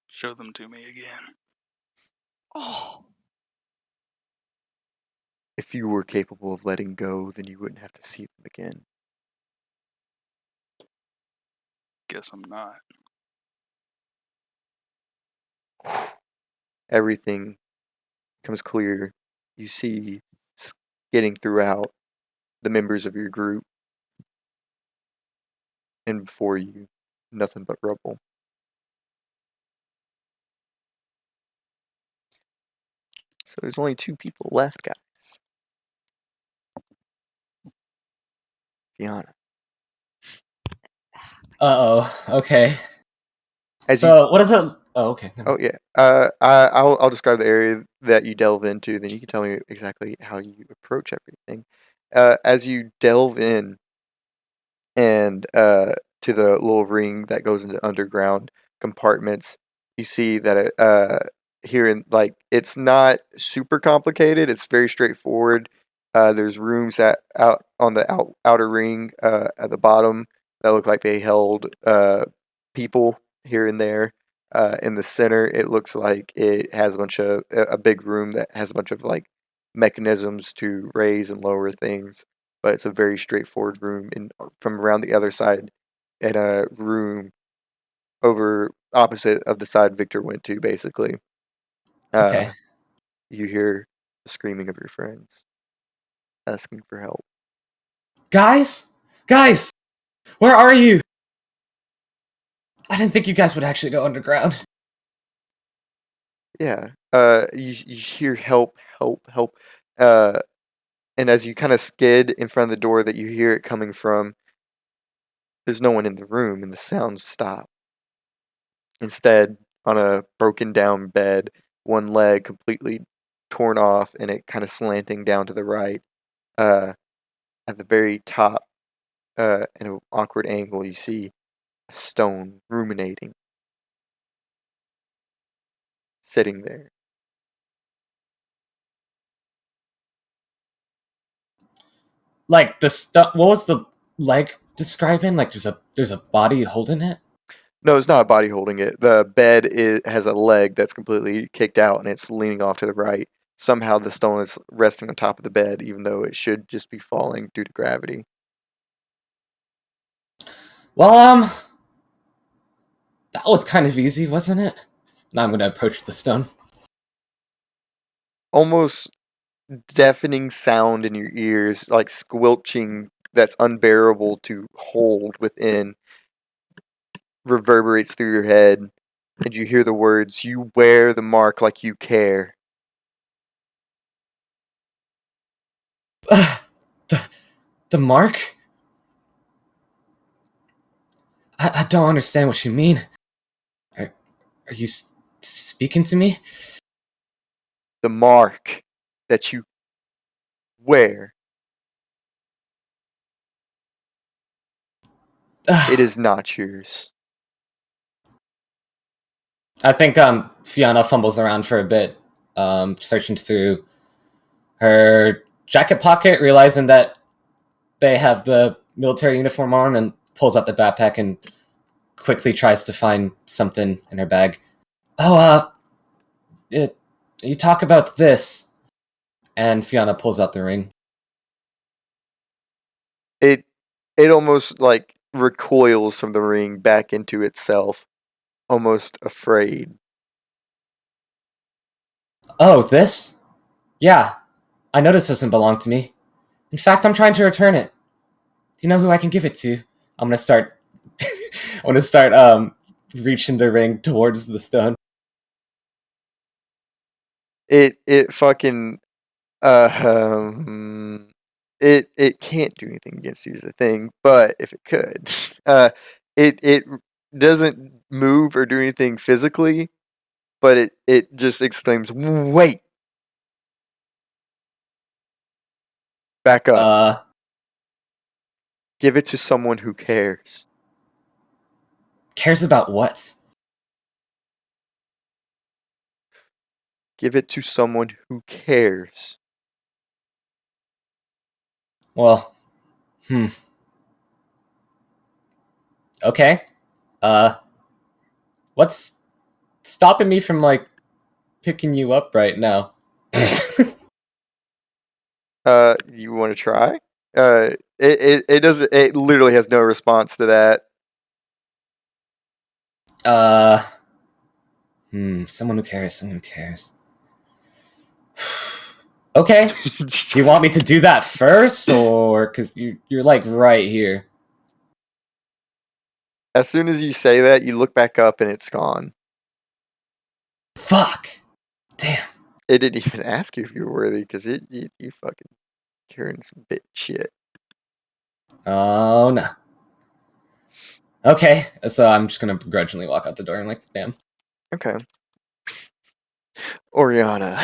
Show them to me again. Oh. If you were capable of letting go, then you wouldn't have to see them again. Guess I'm not. Everything becomes clear. You see getting throughout the members of your group and before you, nothing but rubble. So there's only 2 people left, guys. Fiona. Okay. As So what is it? Oh, okay. Oh yeah. I'll describe the area that you delve into. Then you can tell me exactly how you approach everything. As you delve in and to the little ring that goes into underground compartments, you see that here in like it's not super complicated. It's very straightforward. There's rooms that out on the outer ring at the bottom that look like they held people here and there. In the center, it looks like it has a big room that has a bunch of like mechanisms to raise and lower things, but it's a very straightforward room. And from around the other side, in a room over opposite of the side Victor went to, basically, Okay. you hear the screaming of your friends asking for help. Guys, where are you? I didn't think you guys would actually go underground. Yeah. You hear help, help, help. Uh, and as you kind of skid in front of the door that you hear it coming from, there's no one in the room, and the sounds stop. Instead, on a broken down bed, one leg completely torn off and it kind of slanting down to the right. At the very top, in an awkward angle, you see a stone ruminating, sitting there. Like the stuff. What was the leg describing? Like there's a body holding it. No, it's not a body holding it. The bed has a leg that's completely kicked out and it's leaning off to the right. Somehow the stone is resting on top of the bed, even though it should just be falling due to gravity. Well, that was kind of easy, wasn't it? Now I'm gonna approach the stone. Almost deafening sound in your ears, like squelching that's unbearable to hold within, reverberates through your head, and you hear the words, "You wear the mark like you care." the the mark? I don't understand what you mean. Are you speaking to me? The mark that you wear, it is not yours. I think Fiona fumbles around for a bit, searching through her jacket pocket, realizing that they have the military uniform on, and pulls out the backpack and quickly tries to find something in her bag. Oh, you talk about this, and Fiona pulls out the ring. It almost like recoils from the ring back into itself, almost afraid. Oh, this? Yeah, I know this doesn't belong to me. In fact, I'm trying to return it. Do you know who I can give it to? I'm gonna start. I'm gonna start reaching the ring towards the stone. It fucking um it can't do anything against you is the thing, but if it could, it doesn't move or do anything physically, but it just exclaims, "Wait, back up! Give it to someone who cares." Cares about what? Give it to someone who cares. Well, okay. What's stopping me from like picking you up right now? You want to try? It doesn't. It literally has no response to that. Someone who cares. Someone who cares. Okay. Do you want me to do that first, or because you're like right here? As soon as you say that, you look back up and it's gone. Fuck. Damn. It didn't even ask you if you were worthy because you fucking carrying some bit shit. Oh no. Okay, so I'm just gonna begrudgingly walk out the door and like, damn. Okay. Oriana.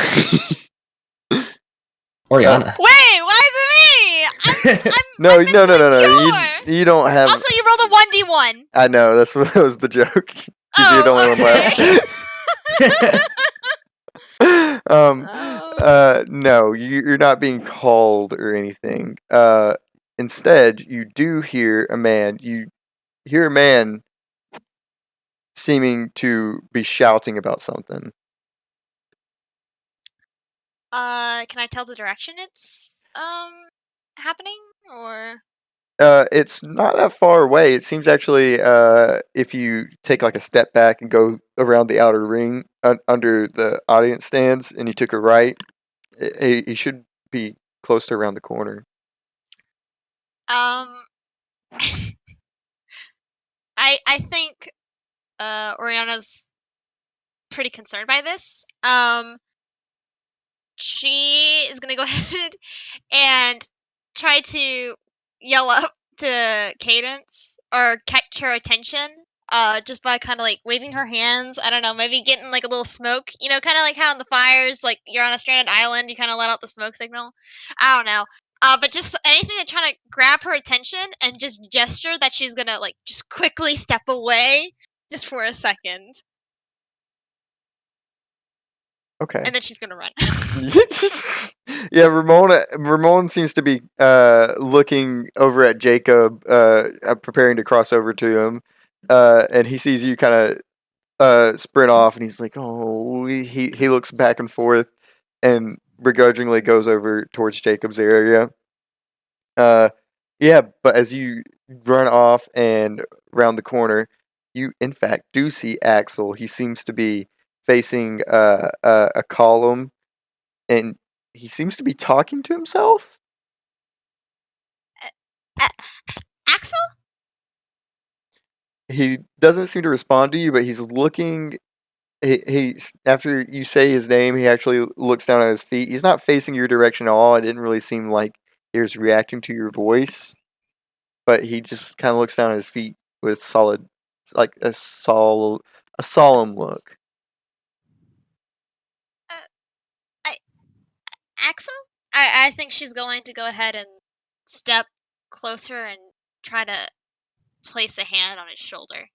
Oriana. Wait, why is it me? No, I'm no, no, mentally no, no. pure. You don't have. Also, you rolled a 1d1. I know that's what that was the joke. You're the only one Oh, left. Oh. No, you're not being called or anything. Instead, you do hear a man. You hear a man seeming to be shouting about something. Can I tell the direction it's happening or? It's not that far away. It seems actually, if you take like a step back and go around the outer ring under the audience stands, and you took a right, he should be close to around the corner. Um, I think Oriana's pretty concerned by this. She is gonna go ahead and try to yell up to Cadence or catch her attention. Just by kind of like waving her hands. I don't know, maybe getting like a little smoke. You know, kind of like how in the fires, like you're on a stranded island, you kind of let out the smoke signal. I don't know. But just anything to try to grab her attention and just gesture that she's gonna like just quickly step away just for a second, Okay. and then she's gonna run. Yeah, Ramon seems to be looking over at Jacob, preparing to cross over to him, and he sees you kind of sprint off, and he's like, "Oh," he looks back and forth, and begrudgingly goes over towards Jacob's area. Uh, yeah, but as you run off and round the corner, you in fact do see Axel. He seems to be facing a column, and he seems to be talking to himself. Axel? He doesn't seem to respond to you, but he's looking. He after you say his name, he actually looks down at his feet. He's not facing your direction at all. It didn't really seem like he was reacting to your voice, but he just kind of looks down at his feet with solid, like a solemn look. I Axel? I think she's going to go ahead and step closer and try to place a hand on his shoulder.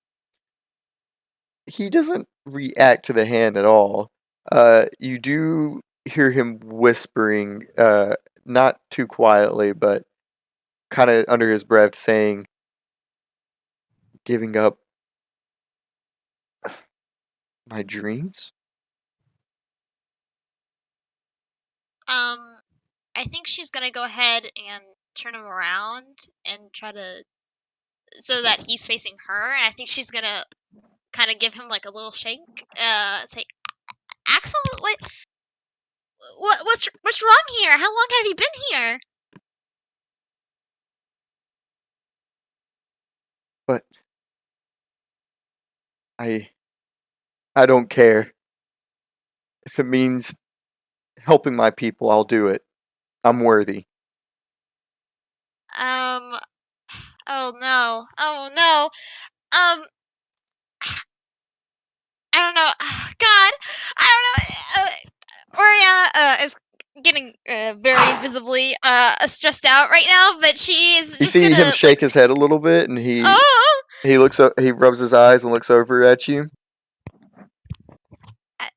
He doesn't react to the hand at all. You do hear him whispering, not too quietly, but kind of under his breath, saying, "Giving up my dreams." I think she's gonna go ahead and turn him around and try to so that he's facing her, and I think she's gonna kind of give him like a little shake. Say, Axel, what's wrong here? How long have you been here? But I I don't care. If it means helping my people, I'll do it. I'm worthy. Um, oh no. I don't know. God, I don't know. Oriana is getting very visibly stressed out right now, but she's You just see him gonna like, shake his head a little bit, and oh, he rubs his eyes and looks over at you.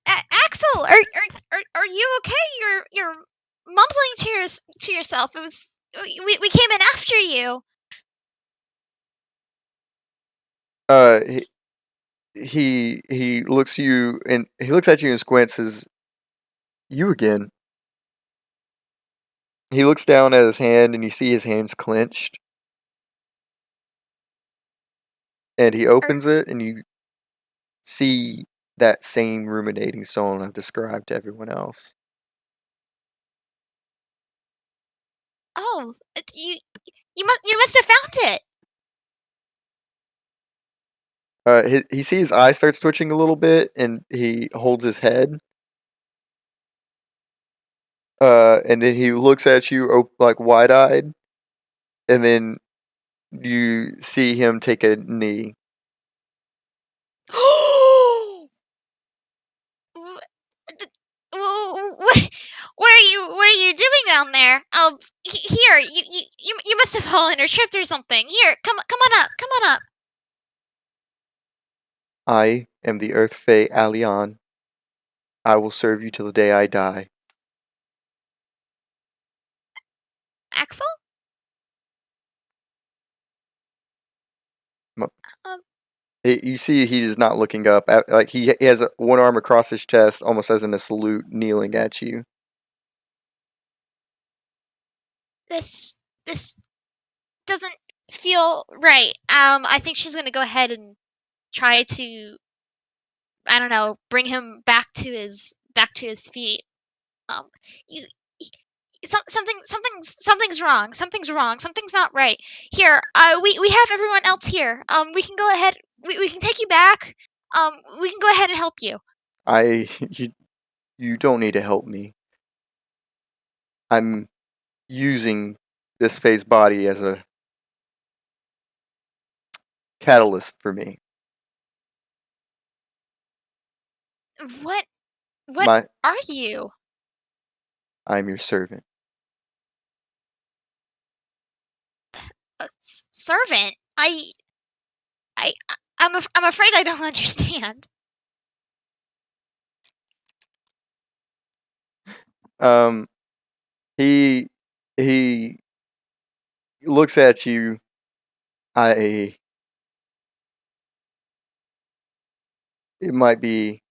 Axel, are you okay? You're mumbling to yourself. It was we came in after you. Uh, he looks you and he looks at you and squints. Says, "You again?" He looks down at his hand, and you see his hands clenched. And he Or, opens it, and you see that same ruminating stone I've described to everyone else. oh, you must have found it. He sees his eye starts twitching a little bit, and he holds his head. And then he looks at you like wide-eyed, and then you see him take a knee. What are you doing down there? Here, you must have fallen or tripped or something. Here, come on up. I am the Earth Fae Alion. I will serve you till the day I die. Axel? Mo- Um, You see, he is not looking up. Like he has one arm across his chest, almost as in a salute, kneeling at you. this doesn't feel right. I think she's gonna go ahead and try to, I don't know, bring him back to his feet. You something's wrong. Something's wrong. Something's not right. Here, we have everyone else here. We can go ahead. We can take you back. We can go ahead and help you. You don't need to help me. I'm using this Fae's body as a catalyst for me. What My, are you? I'm your servant. A servant? I I'm afraid I don't understand. He looks at you. It might be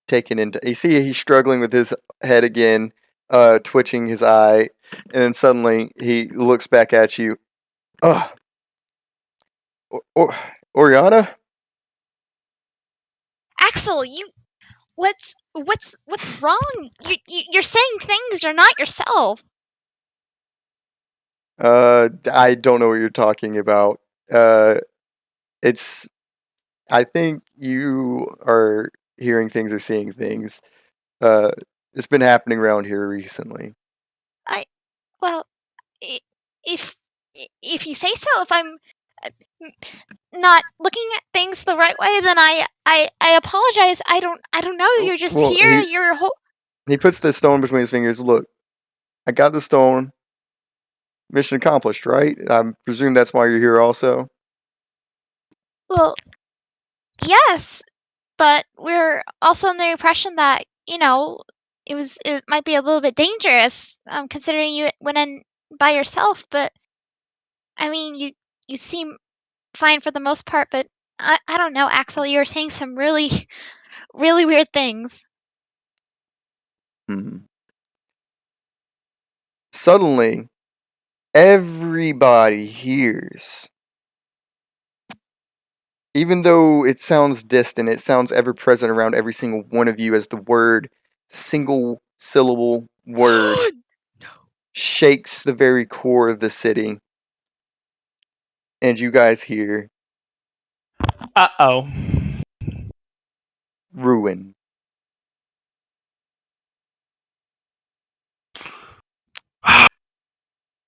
taken into. You see, he's struggling with his head again, twitching his eye, and then suddenly he looks back at you. Ugh. Oriana? Axel, what's wrong? You're saying things you're not yourself. I don't know what you're talking about. It's. I think you are hearing things or seeing things. Uh, it's been happening around here recently. Well, if you say so, if I'm not looking at things the right way, then I apologize. I don't know. You're just Well, here. You're he puts the stone between his fingers. Look, I got the stone. Mission accomplished, right? I presume that's why you're here also. well, yes, but we're also under the impression that it might be a little bit dangerous, considering you went in by yourself. But I mean, you seem fine for the most part. But I don't know, Axel. You were saying some really really weird things. Hmm. Suddenly, everybody hears. Even though it sounds distant, it sounds ever present around every single one of you as the word, single syllable word, shakes the very core of the city. And you guys hear Uh-oh. ruin.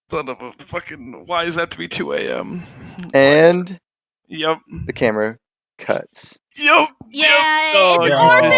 Son of a fucking. Why is that to be 2 a.m.? And Yep. the camera cuts. Yep. Yeah, Oh, it's you Orphan.